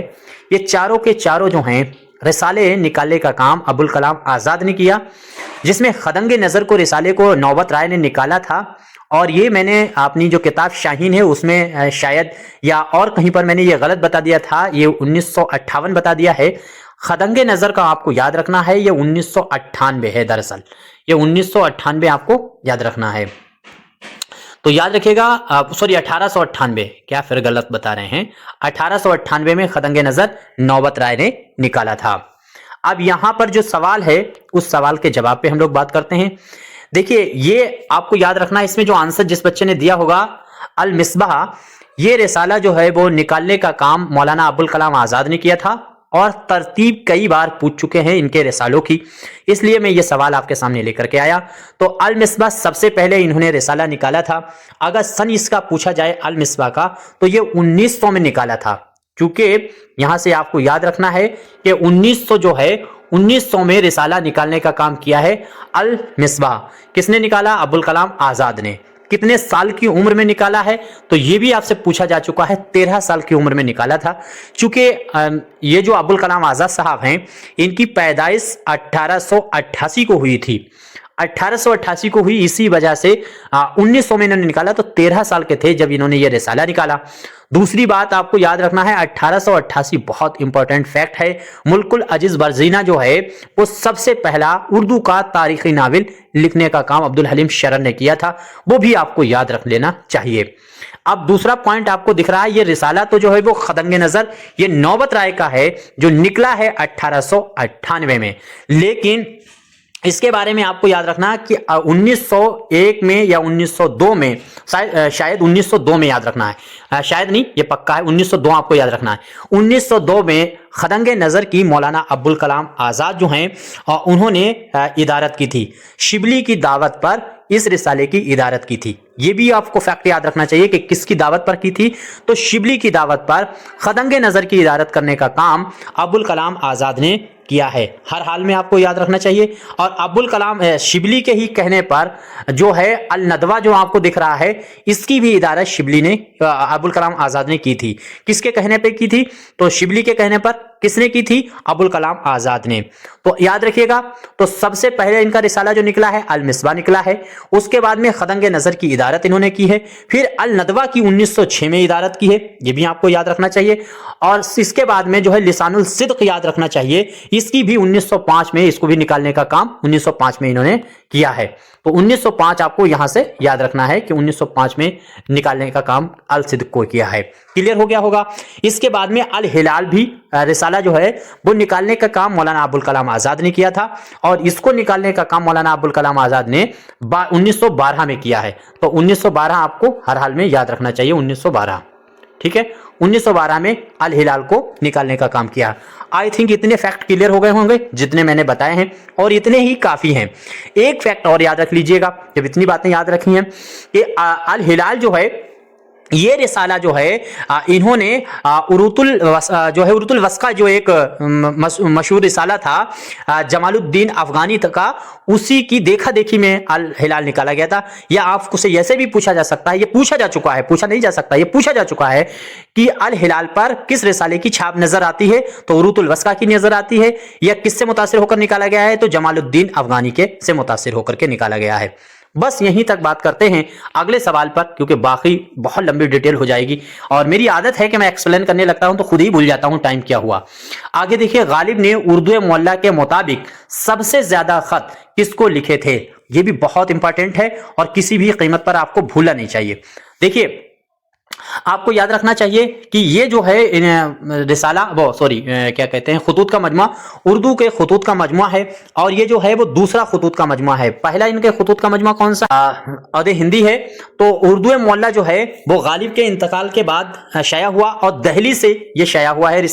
ये चारों के चारों जो हैं रिसाले निकालने का काम अबुल कलाम आज़ाद ने किया, जिसमें खदंगे नज़र को रिसाले को नौबत राय ने निकाला था। और ये मैंने अपनी जो किताब शाहीन है उसमें शायद या और कहीं पर मैंने ये गलत बता दिया था, ये 1958 बता दिया है। खदंगे नजर का आपको याद रखना है, ये 1998 है। दरअसल ये 1998 आपको याद रखना है। तो याद रखिएगा, सॉरी 1898, क्या फिर गलत बता रहे हैं, 1898 में खदंगे नजर नौबत राय ने निकाला था। अब यहां पर जो सवाल है उस सवाल के जवाब पे हम लोग बात करते हैं। देखिए ये आपको याद रखना है, इसमें जो आंसर जिस बच्चे ने दिया होगा अल मिसबाह, ये रिसाला जो है वो निकालने का काम मौलाना अबुल कलाम आज़ाद ने किया था और तरतीब कई बार पूछ चुके हैं इनके रिसालों की, इसलिए मैं ये सवाल आपके सामने लेकर के आया। तो अल मिसबाह सबसे पहले इन्होंने रिसाला निकाला था। अगर सन इसका पूछा जाए अल मिसबाह का तो ये 1900 में निकाला था, क्योंकि यहां से आपको याद रखना है कि 1900 जो है 1900 में रिसाला निकालने का काम किया है अल मिसबाह। किसने निकाला? अबुल कलाम आज़ाद ने। कितने साल की उम्र में निकाला है? तो ये भी आपसे पूछा जा चुका है, 13 साल की उम्र में निकाला था। चूंकि ये जो अबुल कलाम आज़ाद साहब हैं, इनकी पैदाइश 1888 को हुई थी। 1888 को हुई, इसी वजह से 1900 में इन्होंने निकाला, तो 13 साल के थे जब इन्होंने ये रिसाला निकाला। दूसरी बात आपको याद रखना है, 1888 बहुत इंपॉर्टेंट फैक्ट है, मुल्कुल अजीज बरजीना जो है वो सबसे पहला उर्दू का तारीखी नावल लिखने का काम अब्दुल हलीम शरर ने किया था, वो भी आपको याद रख लेना चाहिए। अब दूसरा पॉइंट आपको दिख रहा है, ये रिसाला तो जो है वो खदंगे नजर ये नौबत राय का है जो निकला है 1898 में, लेकिन इसके बारे में आपको याद रखना कि 1901 में या 1902 में, शायद 1902 में याद रखना है, शायद नहीं, ये पक्का है, 1902 आपको याद रखना है। 1902 में खदंगे नज़र की मौलाना अब्दुल कलाम आज़ाद जो हैं उन्होंने इदारत की थी। शिबली की दावत पर इस रिसाले की इदारत की थी। ये भी आपको फैक्ट याद रखना चाहिए कि किसकी दावत पर की थी, तो शिबली की दावत पर खदंगे नज़र की इदारत करने का काम अब्दुल कलाम आज़ाद ने किया है। हर हाल में आपको याद रखना चाहिए। और अब्दुल कलाम शिबली के ही कहने पर जो है अल नदवा जो आपको दिख रहा है, इसकी भी इदारत शिबली ने, अब्दुल कलाम आज़ाद ने की थी। किसके कहने पे की थी, तो शिबली के कहने पर। किसने की थी, अब्दुल कलाम आज़ाद ने। तो याद रखिएगा, तो सबसे पहले इनका रिसाला जो निकला है अल मिसबा निकला है, उसके बाद में खदंगे नज़र की इदारत इन्होंने की है, फिर अल नदवा की 1906 में इदारत की है, ये भी आपको याद रखना चाहिए। और इसके बाद में जो है लिसानुल सिद्क याद रखना चाहिए, इसकी भी 1905 में, इसको भी निकालने का काम 1905 में इन्होंने किया है। तो 1905 आपको यहां से याद रखना है कि 1905 में निकालने का काम अल सिद्क को किया है। क्लियर हो गया होगा। इसके बाद में अल हिलाल भी रिसाला जो है वो निकालने का काम मौलाना अब्दुल कलाम आज़ाद ने किया था, और इसको निकालने का काम मौलाना अब्दुल कलाम आज़ाद ने 1912 में किया है। तो 1912 आपको हर हाल में याद रखना चाहिए, 1912, ठीक है। 1912 में अल हिलाल को निकालने का काम किया। आई थिंक इतने फैक्ट क्लियर हो गए होंगे जितने मैंने बताए हैं, और इतने ही काफी हैं। एक फैक्ट और याद रख लीजिएगा, जब इतनी बातें याद रखी हैं कि अल हिलाल जो है, ये रिसाला जो है इन्होंने उरुतुल वस्का जो एक मशहूर रिसाला था जमालुद्दीन अफगानी का, उसी की देखा देखी में अल हिलाल निकाला गया था। या आपको से ऐसे भी पूछा जा सकता है, ये पूछा जा चुका है, पूछा नहीं जा सकता, ये पूछा जा चुका है कि अल हिलाल पर किस रिसाले की छाप नजर आती है, तो उरुतुल वस्का की नजर आती है, या किससे मुतासिर होकर निकाला गया है, तो जमालुद्दीन अफगानी के से मुतासिर होकर के निकाला गया है। बस यहीं तक बात करते हैं अगले सवाल पर, क्योंकि बाकी बहुत लंबी डिटेल हो जाएगी, और मेरी आदत है कि मैं एक्सप्लेन करने लगता हूं तो खुद ही भूल जाता हूं टाइम क्या हुआ। आगे देखिए, गालिब ने उर्दू मोहल्ला के मुताबिक सबसे ज्यादा खत किसको लिखे थे, यह भी बहुत इंपॉर्टेंट है और किसी भी कीमत पर आपको भूलना नहीं चाहिए। देखिए, आपको याद रखना चाहिए कि ये जो है रिसाला, वो सॉरी क्या कहते हैं, खुतूत का मजमा, उर्दू के खुतूत का मजमा है, और ये जो है वो दूसरा खुतूत का मजमा है। पहला इनके खुतूत का मजमा कौन सा, अदे हिंदी है। तो उर्दू मोहल्ला जो है वो गालिब के इंतकाल के बाद शाया हुआ, और दहली से ये शाया हुआ है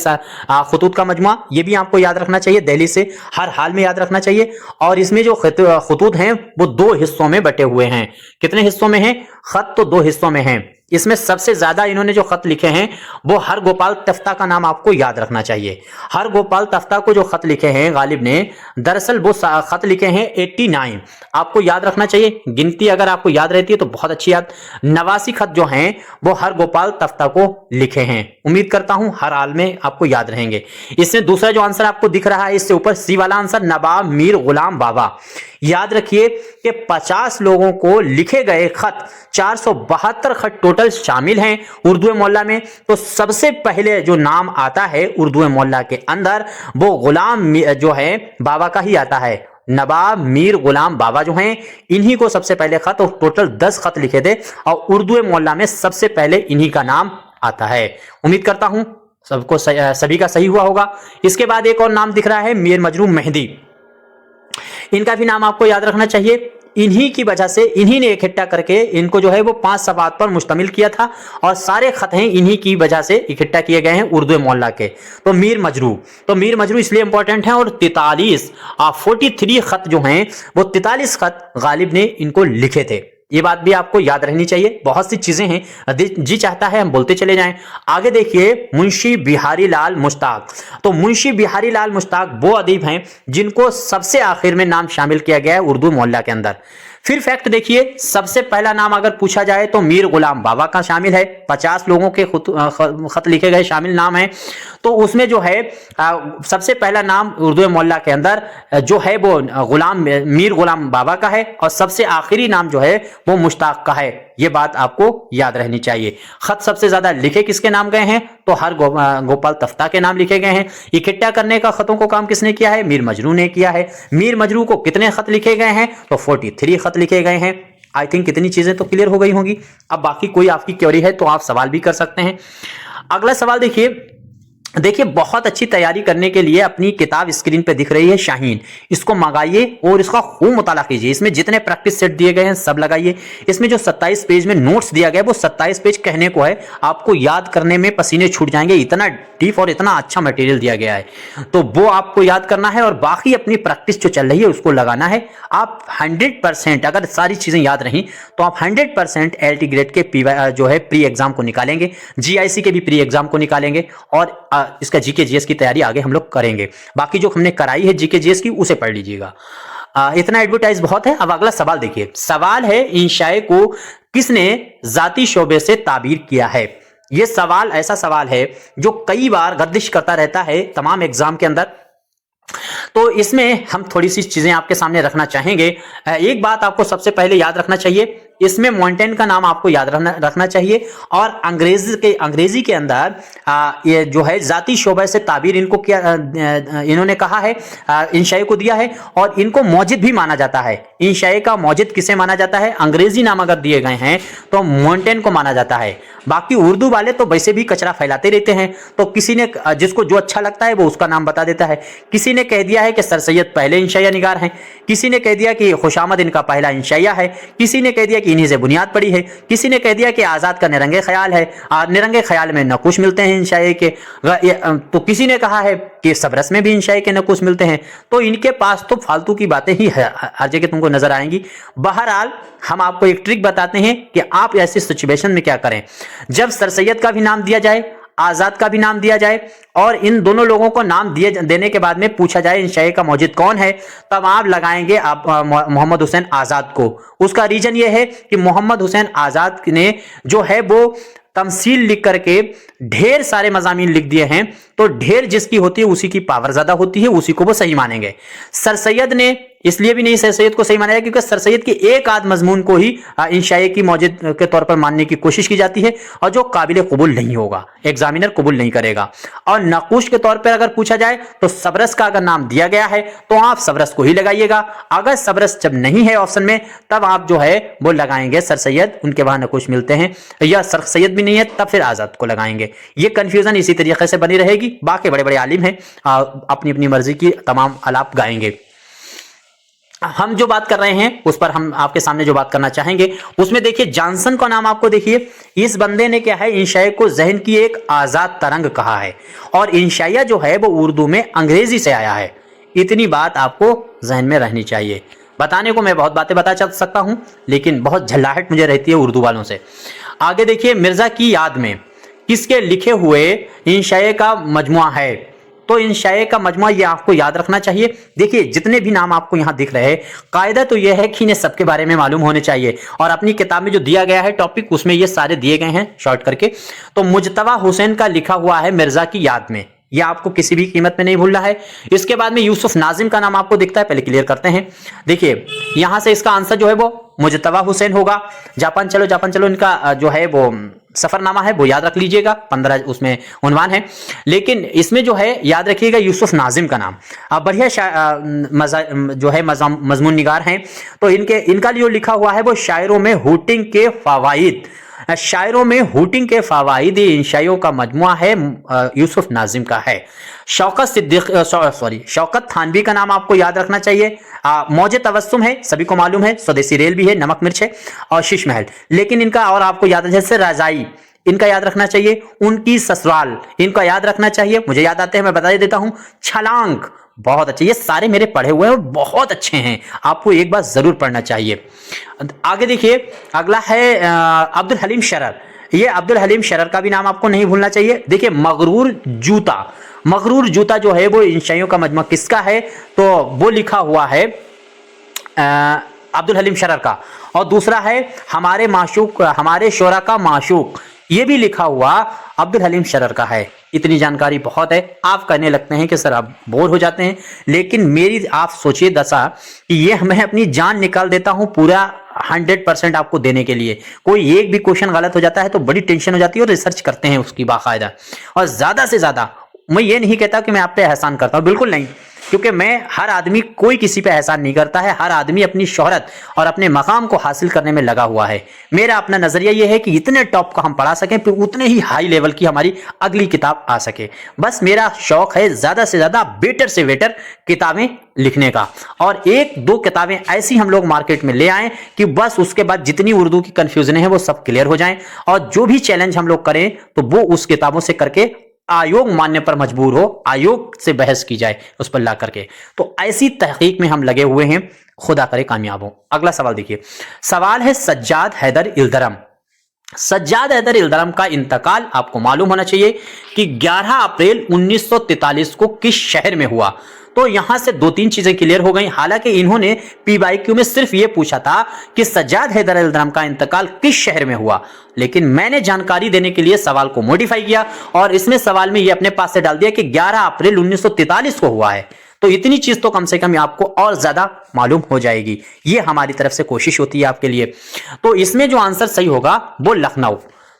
खुतूत का मजमा। ये भी आपको याद रखना चाहिए, दहली से हर हाल में याद रखना चाहिए। और इसमें जो खुतूत हैं वो 2 हिस्सों में बटे हुए हैं। कितने हिस्सों में हैं, खत तो 2 हिस्सों में हैं। इसमें सबसे ज्यादा इन्होंने जो खत लिखे हैं वो हर गोपाल तफ्ता का नाम आपको याद रखना चाहिए। हर गोपाल तफ्ता को जो खत लिखे हैं गालिब ने, दरअसल वो खत लिखे हैं 89, आपको याद रखना चाहिए। गिनती अगर आपको याद रहती है तो बहुत अच्छी याद। 89 खत जो हैं वो हर गोपाल तफ्ता को लिखे हैं। उम्मीद करता हूं हर हाल में आपको याद रहेंगे। इसमें दूसरा जो आंसर आपको दिख रहा है, इससे ऊपर सी वाला आंसर, नवाब मीर गुलाम बाबा। याद रखिए कि 50 लोगों को लिखे गए खत, 472 खत टोटल शामिल हैं उर्दू मोहल्ला में। तो सबसे पहले जो नाम आता है उर्दू मोहल्ला के अंदर वो गुलाम जो है बाबा का ही आता है। नवाब मीर गुलाम बाबा जो हैं, इन्हीं को सबसे पहले खत, और टोटल 10 खत लिखे थे, और उर्दू मोहल्ला में सबसे पहले इन्हीं का नाम आता है। उम्मीद करता हूं सबको सभी का सही हुआ होगा। इसके बाद एक और नाम दिख रहा है, मीर मजरू मेहदी। इनका भी नाम आपको याद रखना चाहिए। इन्हीं की वजह से, इन्हीं ने इकट्ठा करके इनको जो है वो 5 सवात पर मुश्तमिल किया था, और सारे खत हैं इन्हीं की वजह से इकट्ठा किए गए हैं उर्दू मोहल्ला के। तो मीर मजरू इसलिए इंपॉर्टेंट है। और 43 खत जो हैं वो 43 खत गालिब ने इनको लिखे थे। ये बात भी आपको याद रहनी चाहिए। बहुत सी चीजें हैं, जी चाहता है हम बोलते चले जाएं। आगे देखिए, मुंशी बिहारी लाल मुश्ताक। तो मुंशी बिहारी लाल मुश्ताक वो अदीब हैं जिनको सबसे आखिर में नाम शामिल किया गया है उर्दू मोहल्ला के अंदर। फिर फैक्ट देखिए, सबसे पहला नाम अगर पूछा जाए तो मीर गुलाम बाबा का शामिल है। 50 लोगों के खत लिखे गए शामिल नाम है। तो उसमें जो है सबसे पहला नाम उर्दू मोहल्ला के अंदर जो है वो मीर गुलाम बाबा का है, और सबसे आखिरी नाम जो है वो मुश्ताक का है। ये बात आपको याद रहनी चाहिए। खत सबसे ज्यादा लिखे किसके नाम गए हैं, तो हर गोपाल तफ्ता के नाम लिखे गए हैं। इकट्ठा करने का खतों को काम किसने किया है, मीर मजरू ने किया है। मीर मजरू को कितने खत लिखे गए हैं, तो 43 खत लिखे गए हैं। आई थिंक कितनी चीजें तो क्लियर हो गई होंगी। अब बाकी कोई आपकी क्वेरी है तो आप सवाल भी कर सकते हैं। अगला सवाल देखिए, देखिए बहुत अच्छी तैयारी करने के लिए अपनी किताब स्क्रीन पे दिख रही है शाहीन, इसको मंगाइए और इसका खूब मुताला कीजिए। इसमें जितने प्रैक्टिस सेट दिए गए हैं सब लगाइए। इसमें जो 27 पेज में नोट्स दिया गया है वो 27 पेज कहने को है, आपको याद करने में पसीने छूट जाएंगे, इतना डीप और इतना अच्छा मटेरियल दिया गया है। तो वो आपको याद करना है और बाकी अपनी प्रैक्टिस जो चल रही है उसको लगाना है। आप 100% अगर सारी चीजें याद रही तो आप 100% एलटी ग्रेड के जो है प्री एग्जाम को निकालेंगे, जीआईसी के भी प्री एग्जाम को निकालेंगे और इसका जीके जीएस की तैयारी आगे हम लोग करेंगे। बाकी जो हमने कराई है जीके जीएस की उसे पढ़ लीजिएगा। इतना एडवर्टाइज बहुत है। अब अगला सवाल देखिए, सवाल है इंशाए को किसने जाती शोबे से ताबीर किया है। यह सवाल ऐसा सवाल है जो कई बार गर्दिश करता रहता है तमाम एग्जाम के अंदर, तो इसमें हम थोड़ी सी चीजें आपके सामने रखना चाहेंगे। एक बात आपको सबसे पहले याद रखना चाहिए, इसमें मॉन्टेन का नाम आपको याद रखना चाहिए और अंग्रेजी के अंदर ये जो है जाती शोबे से ताबीर इनको क्या इन्होंने कहा है, इंशाए को दिया है और इनको मौजिद भी माना जाता है। इंशाए का मौजिद किसे माना जाता है, अंग्रेजी नाम अगर दिए गए हैं तो मॉन्टेन को माना जाता है। बाकी उर्दू वाले तो वैसे भी कचरा फैलाते रहते हैं, तो किसी ने जिसको जो अच्छा लगता है वो उसका नाम बता देता है। किसी ने कह दिया है कि सर सैयद पहले इंशाइया निगार हैं, किसी ने कह दिया कि खुशामद इनका पहला इंशाइया है, किसी ने कह दिया कि इन्हीं से बुनियाद पड़ी है, किसी ने कह दिया कि आजाद का निरंगे ख्याल है, निरंगे ख्याल में नकुश मिलते हैं इंशाए के, तो किसी ने कहा है कि सबरस में भी इंशाए के नकुश मिलते हैं। तो इनके पास तो फालतू की बातें ही हर जगह तुमको नजर आएंगी। बहरहाल हम आपको एक ट्रिक बताते हैं कि आप ऐसी सिचुएशन में क्या करें। जब सर सैयद का भी नाम दिया जाए, आजाद का भी नाम दिया जाए और इन दोनों लोगों को नाम देने के बाद में पूछा जाए इंशाए का मौजिद कौन है, तब आप लगाएंगे आप मोहम्मद हुसैन आजाद को। उसका रीजन ये है कि मोहम्मद हुसैन आजाद ने जो है वो तमसील लिख करके ढेर सारे मजामीन लिख दिए हैं, तो ढेर जिसकी होती है उसी की पावर ज्यादा होती है, उसी को वो सही मानेंगे। सर सैयद ने इसलिए भी नहीं सर सैयद को सही माना जाए क्योंकि सर सैयद के एक आध मजमून को ही इंशाए की मौजिद के तौर पर मानने की कोशिश की जाती है और जो काबिल कबूल नहीं होगा, एग्जामिनर कबूल नहीं करेगा। और नकुश के तौर पर अगर पूछा जाए तो सबरस का अगर नाम दिया गया है तो आप सबरस को ही लगाइएगा। अगर सबरस जब नहीं है ऑप्शन में तब आप जो है वो लगाएंगे सर सैयद, उनके वहां नकुश मिलते हैं, या सर सैयद भी नहीं है तब फिर आजाद को लगाएंगे। ये कंफ्यूजन इसी तरीके से बनी रहेगी। बाकी बड़े बड़े आलिम हैं, अपनी अपनी मर्जी की तमाम अलाप गाएंगे। हम जो बात कर रहे हैं उस पर हम आपके सामने जो बात करना चाहेंगे उसमें देखिए जॉनसन का नाम आपको देखिए, इस बंदे ने क्या है इंशाए को जहन की एक आजाद तरंग कहा है और इंशाइया जो है वो उर्दू में अंग्रेजी से आया है। इतनी बात आपको जहन में रहनी चाहिए। बताने को मैं बहुत बातें बता सकता हूं लेकिन बहुत झल्लाहट मुझे रहती है उर्दू वालों से। आगे देखिए, मिर्जा की याद में किसके लिखे हुए इंशाए का मजमुआ है, तो इंशाए का मजमुआ ये आपको याद रखना चाहिए। देखिए जितने भी नाम आपको यहां दिख रहे हैं, कायदा तो यह है कि इन्हें सबके बारे में मालूम होने चाहिए और अपनी किताब में जो दिया गया है टॉपिक उसमें ये सारे दिए गए हैं शॉर्ट करके। तो मुजतबा हुसैन का लिखा हुआ है मिर्जा की याद में, यह आपको किसी भी कीमत में नहीं भूलना है। इसके बाद में यूसुफ नाजिम का नाम आपको दिखता है, पहले क्लियर करते हैं। देखिए यहां से इसका आंसर जो है वो मुजतबा हुसैन होगा। जापान चलो इनका जो है वो सफरनामा है वो याद रख लीजिएगा, 15 उसमें उन्वान है। लेकिन इसमें जो है याद रखिएगा यूसुफ नाजिम का नाम। बढ़िया जो है मजमून निगार हैं, तो इनका जो लिखा हुआ है वो शायरों में हूटिंग के फवाइद, शायरों में हूटिंग के फवाइद इंशाइयों का मजमुआ है, यूसुफ नाजिम का है। शौकत थानवी का नाम आपको याद रखना चाहिए। मौजे तबस्सुम है, सभी को मालूम है, स्वदेशी रेल भी है, नमक मिर्च है और शीश महल। लेकिन इनका और आपको याद है जैसे रजाई, इनका याद रखना चाहिए। उनकी ससुराल, इनका याद रखना चाहिए। मुझे याद आते हैं, मैं बता देता हूं। छलांग, बहुत अच्छे, ये सारे मेरे पढ़े हुए हैं और बहुत अच्छे हैं, आपको एक बार जरूर पढ़ना चाहिए। आगे देखिए, अगला है अब्दुल हलीम शरर। ये अब्दुल हलीम शरर का भी नाम आपको नहीं भूलना चाहिए। देखिए मगरूर जूता जो है वो इंशाइयों का मजमा किसका है, तो वो लिखा हुआ है अब्दुल हलीम शरर का। और दूसरा है हमारे माशूक, हमारे शोरा का माशूक, ये भी लिखा हुआ अब्दुल हलीम शरर का है। इतनी जानकारी बहुत है, आप कहने लगते हैं कि सर आप बोर हो जाते हैं, लेकिन मेरी आप सोचिए दशा कि ये मैं अपनी जान निकाल देता हूं पूरा 100% आपको देने के लिए। कोई एक भी क्वेश्चन गलत हो जाता है तो बड़ी टेंशन हो जाती है और रिसर्च करते हैं उसकी बाकायदा। और ज्यादा से ज्यादा मैं ये नहीं कहता कि मैं आप पे एहसान करता हूं, बिल्कुल नहीं, क्योंकि मैं हर आदमी कोई किसी पे एहसान नहीं करता है, हर आदमी अपनी शोहरत और अपने मकाम को हासिल करने में लगा हुआ है। मेरा अपना नजरिया यह है कि इतने टॉप का हम पढ़ा सकें, फिर उतने ही हाई लेवल की हमारी अगली किताब आ सके। बस मेरा शौक है ज्यादा से ज्यादा बेटर से बेटर किताबें लिखने का, और एक दो किताबें ऐसी हम लोग मार्केट में ले आए कि बस उसके बाद जितनी उर्दू की कंफ्यूजन है वो सब क्लियर हो जाएं, और जो भी चैलेंज हम लोग करें तो वो उस किताबों से करके आयोग मानने पर मजबूर हो, आयोग से बहस की जाए उस पर ला करके। तो ऐसी तहकीक में हम लगे हुए हैं, खुदा करे कामयाब हो। अगला सवाल देखिए, सवाल है सज्जाद हैदर इल्दरम। सज्जाद हैदर इल्दरम का इंतकाल आपको मालूम होना चाहिए कि 11 अप्रैल 1943 को किस शहर में हुआ। तो यहां से दो तीन चीजें क्लियर हो गई। हालांकि इन्होंने PYQ में सिर्फ यह पूछा था कि सज्जाद हैदर इल्दरम का इंतकाल किस शहर में हुआ, लेकिन मैंने जानकारी देने के लिए सवाल को मॉडिफाई किया और इसमें सवाल में यह अपने पास से डाल दिया कि 11 अप्रैल 1943 को हुआ है। तो इतनी चीज तो कम से कम आपको और ज्यादा मालूम हो जाएगी, ये हमारी तरफ से कोशिश होती है आपके लिए। तो इसमें जो आंसर सही होगा वो लखनऊ।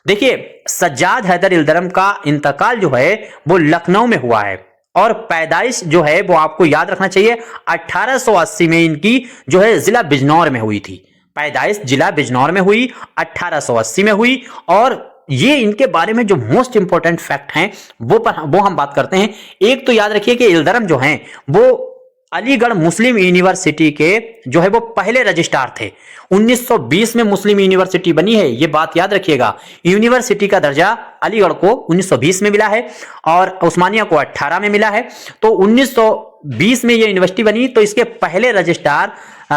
देखिए, सज्जाद हैदर इल्दरम का इंतकाल जो है वो लखनऊ में हुआ है, और पैदाइश जो है वो आपको याद रखना चाहिए 1880 में इनकी जो है जिला बिजनौर में हुई थी। पैदाइश जिला बिजनौर में हुई, 1880 में हुई। और ये इनके बारे में जो मोस्ट इंपॉर्टेंट फैक्ट हैं वो हम बात करते हैं। एक तो याद रखिए कि इल्दरम जो हैं वो अलीगढ़ मुस्लिम यूनिवर्सिटी के जो है वो पहले रजिस्ट्रार थे। 1920 में मुस्लिम यूनिवर्सिटी बनी है, ये बात याद रखिएगा। यूनिवर्सिटी का दर्जा अलीगढ़ को 1920 में मिला है और उस्मानिया को 18 में मिला है। तो 1920 में ये यूनिवर्सिटी बनी, तो इसके पहले रजिस्ट्रार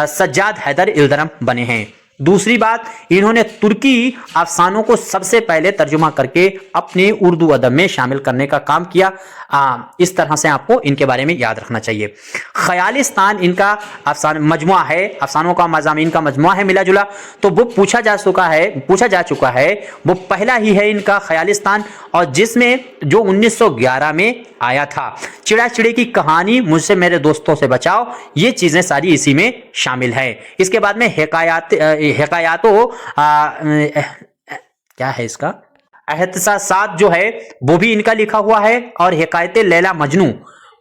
सज्जाद हैदर इल्दरम बने हैं। दूसरी बात, इन्होंने तुर्की अफसानों को सबसे पहले तर्जुमा करके अपने उर्दू अदब में शामिल करने का काम किया। इस तरह से आपको इनके बारे में याद रखना चाहिए। ख्यालिस्तान इनका अफसान मजमुआ है, अफसानों का मज़ामीन का मजमुआ है मिला जुला। तो वो पूछा जा चुका है वो पहला ही है इनका ख्यालिस्तान, और जिसमें जो 1911 में आया था। चिड़ा चिड़े की कहानी, मुझसे मेरे दोस्तों से बचाओ, ये चीजें सारी इसी में शामिल है। इसके बाद में हिकायातो क्या है इसका, एहतसासात जो है वो भी इनका लिखा हुआ है, और हिकायत लैला मजनू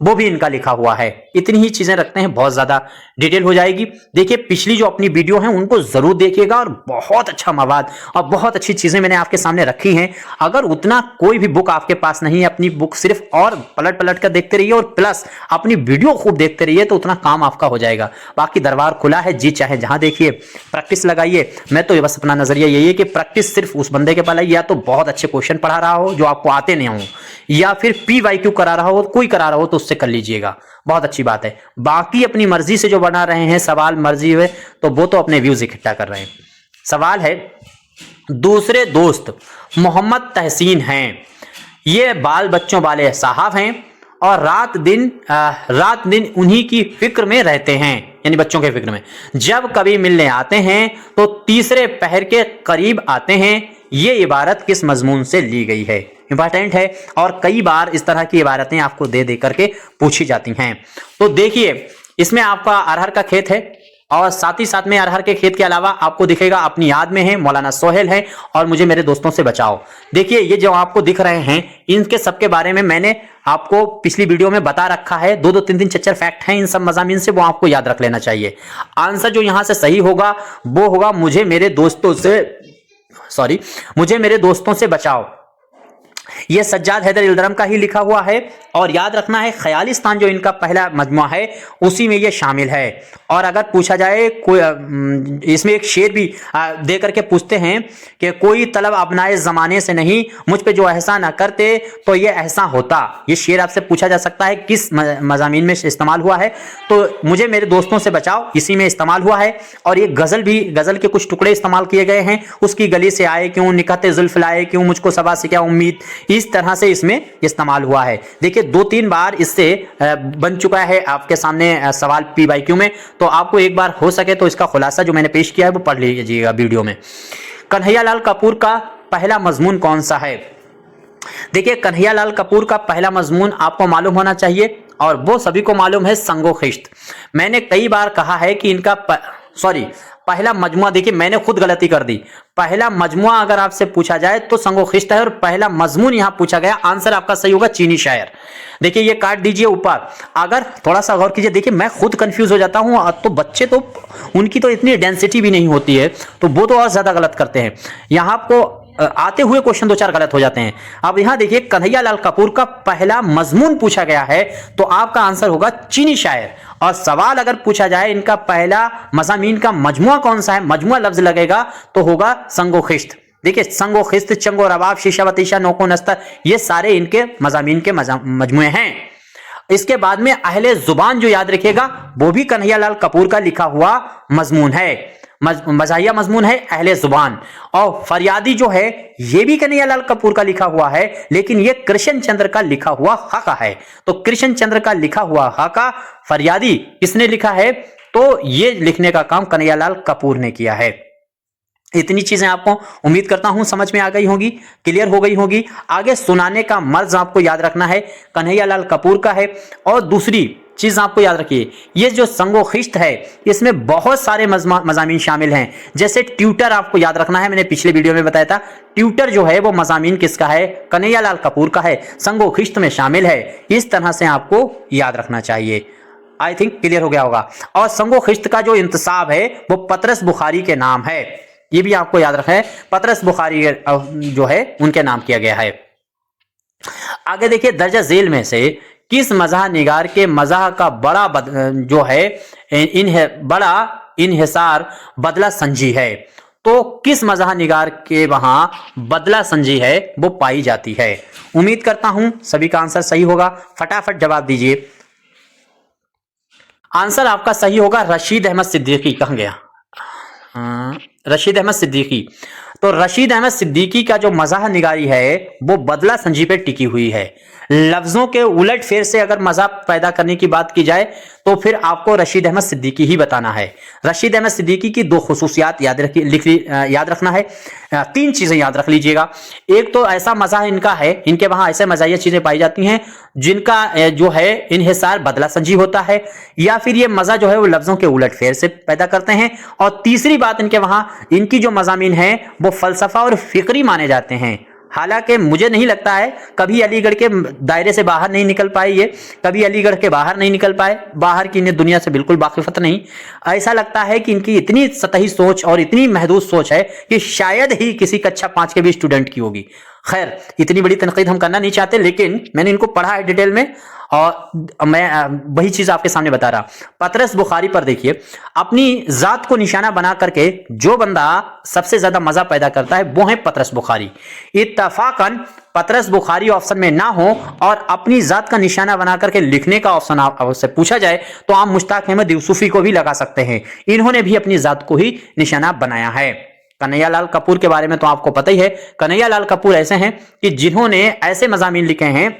वो भी इनका लिखा हुआ है। इतनी ही चीजें रखते हैं, बहुत ज्यादा डिटेल हो जाएगी। देखिए, पिछली जो अपनी वीडियो है उनको जरूर देखिएगा, और बहुत अच्छा मवाद और बहुत अच्छी चीजें मैंने आपके सामने रखी हैं। अगर उतना कोई भी बुक आपके पास नहीं है, अपनी बुक सिर्फ और पलट पलट कर देखते रहिए, और प्लस अपनी वीडियो खूब देखते रहिए, तो उतना काम आपका हो जाएगा। बाकी दरबार खुला है, जी चाहे जहां देखिए, प्रैक्टिस लगाइए। मैं तो बस अपना नजरिया यही है कि प्रैक्टिस सिर्फ उस बंदे के पास या तो बहुत अच्छे क्वेश्चन पढ़ा रहा हो जो आपको आते नहीं हो, या फिर PYQ करा रहा हो, कोई करा रहा हो तो उससे कर लीजिएगा, बहुत अच्छी बात है। बाकी अपनी मर्जी से जो बना रहे हैं सवाल मर्जी हुए, तो वो तो अपने व्यूज इकट्ठा कर रहे हैं। सवाल है, दूसरे दोस्त मोहम्मद तहसीन हैं, ये बाल बच्चों वाले साहब हैं और रात दिन उन्हीं की फिक्र में रहते हैं, यानी बच्चों के फिक्र में। जब कभी मिलने आते हैं तो तीसरे पहर के करीब आते हैं। ये इबारत किस मजमून से ली गई है? इंपॉर्टेंट है, और कई बार इस तरह की इबारतें आपको दे दे करके पूछी जाती हैं। तो देखिए, इसमें आपका अरहर का खेत है, और साथ ही साथ में अरहर के खेत के अलावा आपको दिखेगा अपनी याद में है, मौलाना सोहेल है, और मुझे मेरे दोस्तों से बचाओ। देखिए, ये जो आपको दिख रहे हैं, इनके सबके बारे में मैंने आपको पिछली वीडियो में बता रखा है। दो तीन चच्चर फैक्ट हैं इन सब मजामीन से, वो आपको याद रख लेना चाहिए। आंसर जो यहां से सही होगा वो होगा मुझे मेरे दोस्तों से बचाओ। यह सज्जाद हैदर इल्दरम का ही लिखा हुआ है, और याद रखना है ख्यालिस्तान जो इनका पहला मजमुआ है उसी में यह शामिल है। और अगर पूछा जाए कोई, इसमें एक शेर भी दे करके पूछते हैं कि कोई तलब अपनाए जमाने से नहीं, मुझ पे जो एहसान न करते तो ये एहसान होता। ये शेर आपसे पूछा जा सकता है किस मजामीन में इस्तेमाल हुआ है, तो मुझे मेरे दोस्तों से बचाओ इसी में इस्तेमाल हुआ है। और ये गजल के कुछ टुकड़े इस्तेमाल किए गए हैं, उसकी गली से आए क्यों, निकते जुल्फ लाए क्यों, मुझको सबा से क्या उम्मीद, इस तरह से इसमें इस्तेमाल हुआ है। देखिए, 2-3 बार इससे बन चुका है आपके सामने सवाल PYQ में, तो आपको एक बार हो सके तो इसका खुलासा जो मैंने पेश किया है वो पढ़ लीजिएगा वीडियो में। कन्हैयालाल कपूर का पहला मजमून कौन सा है? देखिए, कन्हैयालाल कपूर का पहला मजमून आपको मालूम होना चाहिए, और वो सभी को मालूम है, संगो खिश्त। मैंने कई बार कहा है कि इनका सॉरी, पहला मजमुआ, देखिए मैंने खुद गलती कर दी। पहला मजमुआ अगर आपसे पूछा जाए तो संगोखिश्त है, और पहला मजमून यहां पूछा गया, आंसर आपका सही होगा चीनी शायर। देखिए ये काट दीजिए ऊपर। अगर थोड़ा सा गौर कीजिए, देखिए मैं खुद कंफ्यूज हो जाता हूं, तो बच्चे तो उनकी तो इतनी डेंसिटी भी नहीं होती है, तो वो तो और ज्यादा गलत करते हैं। यहां आपको आते हुए क्वेश्चन 2-4 गलत हो जाते हैं। अब यहां देखिए कन्हैयालाल कपूर का पहला मजमून पूछा गया है, तो आपका आंसर होगा चीनी शायर। और सवाल अगर पूछा जाए इनका पहला मज़ामीन का मजमुआ कौन सा है, मजमुआ लफ्ज लगेगा तो होगा संगोखिश्त। देखिए संगोखिश्त, चंगो रबाब, शीशा बतीशा, नोको नस्तर, ये सारे इनके मज़ामीन के मजमुए हैं। इसके बाद में अहले जुबान जो याद रखिएगा, वो भी कन्हैयालाल कपूर का लिखा हुआ मजमून है, मज़ाहिया मजमून है अहले जुबान। और फरियादी जो है ये भी कन्हैयालाल कपूर का लिखा हुआ है, लेकिन ये कृष्ण चंद्र का लिखा हुआ खाका है। तो कृष्ण चंद्र का लिखा हुआ खाका फरियादी किसने लिखा है, तो ये लिखने का काम कन्हैयालाल कपूर ने किया है। इतनी चीजें आपको उम्मीद करता हूं समझ में आ गई होगी, क्लियर हो गई होगी। आगे सुनाने का मर्ज आपको याद रखना है, कन्हैयालाल कपूर का है। और दूसरी चीज आपको याद रखिए, ये जो संगोखिश्त है इसमें बहुत सारे मज़ामीन शामिल हैं। जैसे ट्यूटर आपको याद रखना है, मैंने पिछले वीडियो में बताया था, ट्यूटर जो है वो मज़ामीन किसका है, कन्हैयालाल कपूर का है, संगोखिश्त में शामिल है। इस तरह से आपको याद रखना चाहिए। आई थिंक क्लियर हो गया होगा। और संगोखिश्त का जो इंतसाब है वो पतरस बुखारी के नाम है, ये भी आपको याद रखना है, पतरस बुखारी जो है उनके नाम किया गया है। आगे देखिए, दर्जा झेल में से किस मज़ाह निगार के मज़ाह का बड़ा जो है बड़ा इन्हिसार बदला संजी है, तो किस मज़ाह निगार के वहां बदला संजी है वो पाई जाती है। उम्मीद करता हूं सभी का आंसर सही होगा, फटाफट जवाब दीजिए। आंसर आपका सही होगा रशीद अहमद सिद्दीकी। कहां गया, रशीद अहमद सिद्दीकी। तो रशीद अहमद सिद्दीकी का जो मज़ाह निगारी है वो बदला संजी पे टिकी हुई है। लफ्जों के उलट फेर से अगर मज़ा पैदा करने की बात की जाए तो फिर आपको रशीद अहमद सिद्दीकी ही बताना है। रशीद अहमद सिद्दीकी की दो खुसूसियात याद रखना है, 3 चीजें याद रख लीजिएगा। एक तो ऐसा मज़ा इनका है, इनके वहां ऐसे मज़ाहिया चीजें पाई जाती हैं जिनका जो है इन्हिसार बदला संजी होता है, या फिर ये मज़ा जो है वो लफ्जों के उलट फेर से पैदा करते हैं। और तीसरी बात, इनके वहां इनकी जो मज़ामीन है वो फलसफा और फिक्री माने जाते हैं। हालांकि मुझे नहीं लगता है कभी अलीगढ़ के दायरे से बाहर नहीं निकल पाए, ये कभी अलीगढ़ के बाहर नहीं निकल पाए, बाहर की इन्हें दुनिया से बिल्कुल वाकिफत नहीं। ऐसा लगता है कि इनकी इतनी सतही सोच और इतनी महदूद सोच है कि शायद ही किसी कक्षा 5 के भी स्टूडेंट की होगी। खैर, इतनी बड़ी तनकीद हम करना नहीं चाहते, लेकिन मैंने इनको पढ़ा है डिटेल में और मैं वही चीज आपके सामने बता रहा। पतरस बुखारी पर देखिए, अपनी जात को निशाना बना करके जो बंदा सबसे ज्यादा मजा पैदा करता है वो है पतरस बुखारी। इत्तफाकन पतरस बुखारी ऑप्शन में ना हो और अपनी जात का निशाना बना करके लिखने का ऑप्शन आपसे पूछा जाए तो आप मुश्ताक अहमद यूसुफी को भी लगा सकते हैं। इन्होंने भी अपनी जात को ही निशाना बनाया है। कन्हैयालाल कपूर के बारे में तो आपको पता ही है, कन्हैयालाल कपूर ऐसे हैं कि जिन्होंने ऐसे मज़ामीन लिखे हैं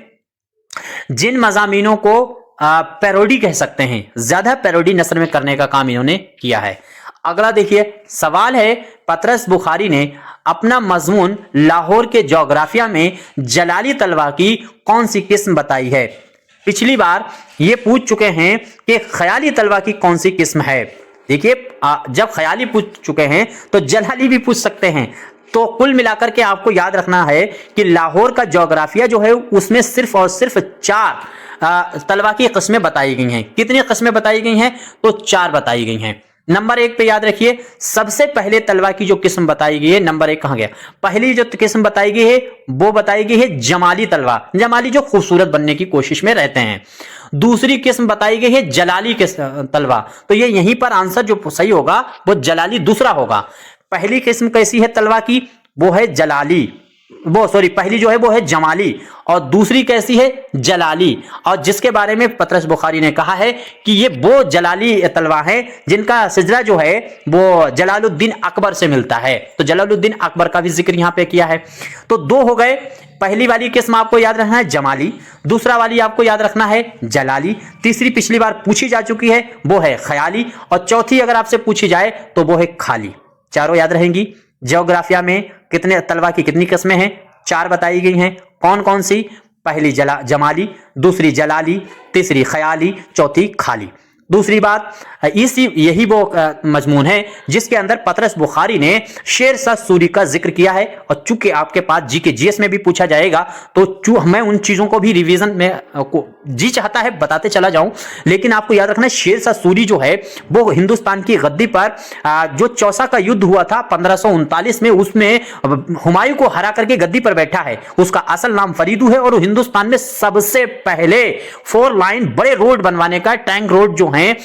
जिन मज़ामीनों को पैरोडी कह सकते हैं, ज्यादा पैरोडी नस्र में करने का काम इन्होंने किया है। अगला देखिए सवाल है, पतरस बुखारी ने अपना मजमून लाहौर के जोग्राफिया में जलाली तलवा की कौन सी किस्म बताई है। पिछली बार ये पूछ चुके हैं कि ख्याली तलवा की कौन सी किस्म है। देखिए जब ख्याली पूछ चुके हैं तो जलाली भी पूछ सकते हैं। तो कुल मिलाकर के आपको याद रखना है कि लाहौर का जोग्राफिया जो है उसमें सिर्फ और सिर्फ 4 तलवा की किस्में बताई गई हैं। कितनी किस्में बताई गई हैं, तो 4 बताई गई हैं। नंबर 1 पे याद रखिए, सबसे पहले तलवा की जो किस्म बताई गई है, नंबर 1 कहां गया, पहली जो किस्म बताई गई है वो बताई गई है जमाली तलवा, जमाली जो खूबसूरत बनने की कोशिश में रहते हैं। दूसरी किस्म बताई गई है जलाली तलवा, तो ये यहीं पर आंसर जो सही होगा वो जलाली दूसरा होगा। पहली किस्म कैसी है तलवा की, वो है जलाली, पहली जो है वो है जमाली और दूसरी कैसी है जलाली। और जिसके बारे में पतरस बुखारी ने कहा है कि ये वो जलाली तलवा है जिनका सिजरा जो है वो जलालुद्दीन अकबर से मिलता है। तो जलालुद्दीन अकबर का भी जिक्र यहां पे किया है। तो 2 हो गए। पहली वाली किस्म आपको याद रखना है जमाली, दूसरा वाली आपको याद रखना है जलाली, तीसरी पिछली बार पूछी जा चुकी है वो है ख्याली, और चौथी अगर आपसे पूछी जाए तो वो है खाली। चारों याद रहेंगी। ज्योग्राफिया में कितने तलवा की कितनी किस्में हैं, 4 बताई गई हैं। कौन कौन सी, पहली जमाली, दूसरी जलाली, तीसरी ख्याली, चौथी खाली। दूसरी बात, यही वो मजमून है जिसके अंदर पतरस बुखारी ने शेर शाह सूरी का जिक्र किया है। और चूंकि आपके पास जीके जीएस में भी पूछा जाएगा तो मैं उन चीजों को भी रिवीजन में जी चाहता है बताते चला जाऊं, लेकिन आपको याद रखना है शेर शाह सूरी जो है वो हिंदुस्तान की गद्दी पर जो चौसा का युद्ध हुआ था 1539 में, उसमें हुमायूं को हरा करके गद्दी पर बैठा है। उसका असल नाम फरीदू है और हिंदुस्तान में सबसे पहले 4 लाइन बड़े रोड बनवाने का, टैंक रोड जो है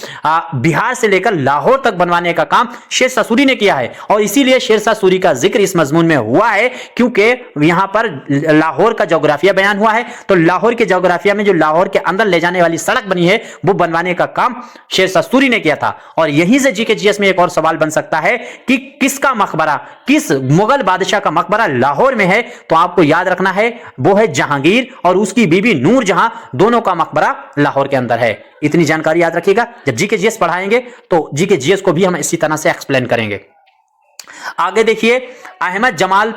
बिहार से लेकर लाहौर तक बनवाने का काम शेर शाह सूरी ने किया है। और इसीलिए शेर शाह सूरी का जिक्र इस मजमून में हुआ है क्योंकि यहां पर लाहौर का ज्योग्राफिया बयान हुआ है। तो लाहौर के ज्योग्राफिया में जो लाहौर के अंदर ले जाने वाली सड़क बनी है वो बनवाने का काम शेर शाह सूरी ने किया था। और यहीं से जीके जीएस में एक और सवाल बन सकता है कि किसका मकबरा, किस मुगल बादशाह का मकबरा लाहौर में है? तो आपको याद रखना है वो है जहांगीर और उसकी बीबी नूरजहां, दोनों का मकबरा लाहौर के अंदर है। इतनी जानकारी याद रखिएगा, जब जीके जीएस पढ़ाएंगे तो जीके जीएस को भी हम इसी तरह से एक्सप्लेन करेंगे। आगे देखिए, अहमद जमाल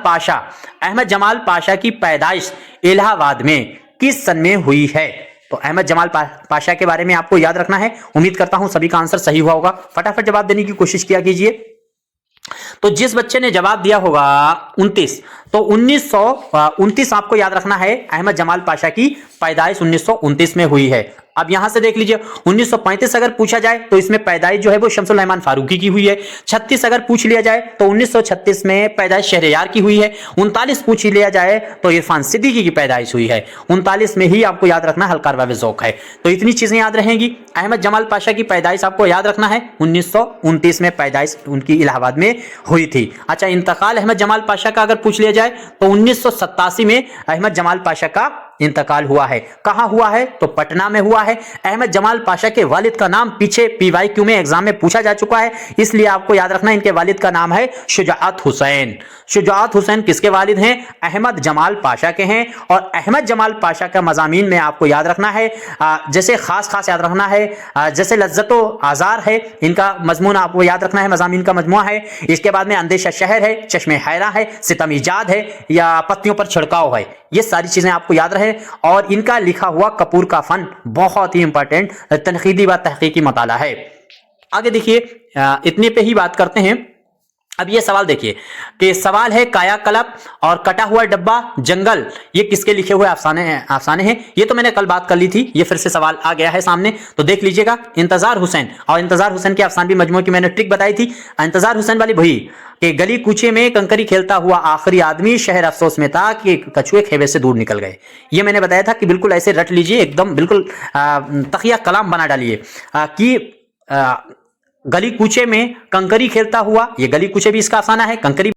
पाशा की पैदाइश इलाहाबाद में किस सन में हुई है? तो अहमद जमाल पाशा के बारे में आपको याद रखना है। उम्मीद करता हूं सभी का आंसर सही हुआ होगा, फटाफट जवाब देने की कोशिश किया कीजिए। तो जिस बच्चे ने जवाब दिया होगा 29, तो 1929 आपको याद रखना है। अहमद जमाल पाशा की पैदाइश 1929 में हुई है। अब यहां से देख लीजिए, 1935 अगर पूछा जाए तो इसमें पैदाइश जो है वो शमसुल रहमान फारूकी की हुई है। 36 अगर पूछ लिया जाए तो 1936 में पैदाइश शहरयार की हुई है। 39 पूछ लिया जाए तो इरफान सिद्दीकी की पैदाइश हुई है। 39 में ही आपको याद रखना हल्का रवावे ज़ौक़ है। तो इतनी चीजें याद रहेंगी। अहमद जमाल पाशा की पैदाइश आपको याद रखना है 1929 में पैदाइश उनकी इलाहाबाद में हुई थी। अच्छा, इंतकाल अहमद जमाल पाशा का अगर पूछ लिया जाए तो 1987 में अहमद जमाल पाशा का इंतकाल हुआ है। कहां हुआ है? तो पटना में हुआ है। अहमद जमाल पाशा के वालिद का नाम पीछे PYQ में एग्जाम में पूछा जा चुका है, इसलिए आपको याद रखना इनके वालिद का नाम है शुजाअत हुसैन। शुजाअत हुसैन किसके वालिद हैं? अहमद जमाल पाशा के हैं। और अहमद जमाल पाशा का मजामीन में आपको याद रखना है, जैसे खास याद रखना है, जैसे लज्जतो आजार है, इनका मजमून आपको याद रखना है, मजामीन का मजमुआ है। इसके बाद में अंदेशा शहर है, चश्मे हैरा है, सितम इजाद है, या पत्तियों पर छिड़काव है। ये सारी चीजें आपको याद रहे। और इनका लिखा हुआ कपूर का फन बहुत ही इंपॉर्टेंट तनकीदी व तहकीकी मताला है। आगे देखिए, इतने पे ही बात करते हैं। अब ये सवाल देखिए कि सवाल है कायाकल्प और कटा हुआ डब्बा जंगल, ये किसके लिखे हुए अफसाने हैं? ये तो मैंने कल बात कर ली थी, ये फिर से सवाल आ गया है सामने, तो देख लीजिएगा। इंतजार हुसैन, और इंतजार हुसैन के अफसानवी मजमूए की मैंने ट्रिक बताई थी। इंतजार हुसैन वाली भई कि गली कूचे में कंकरी खेलता हुआ आखिरी आदमी शहर अफसोस में था कि कछुए खेवे से दूर निकल गए। ये मैंने बताया था कि बिल्कुल ऐसे रट लीजिए, एकदम बिल्कुल तकिया कलाम बना डालिए कि गली कूचे में कंकरी खेलता हुआ, ये गली कूचे भी इसका अफसाना है, कंकरी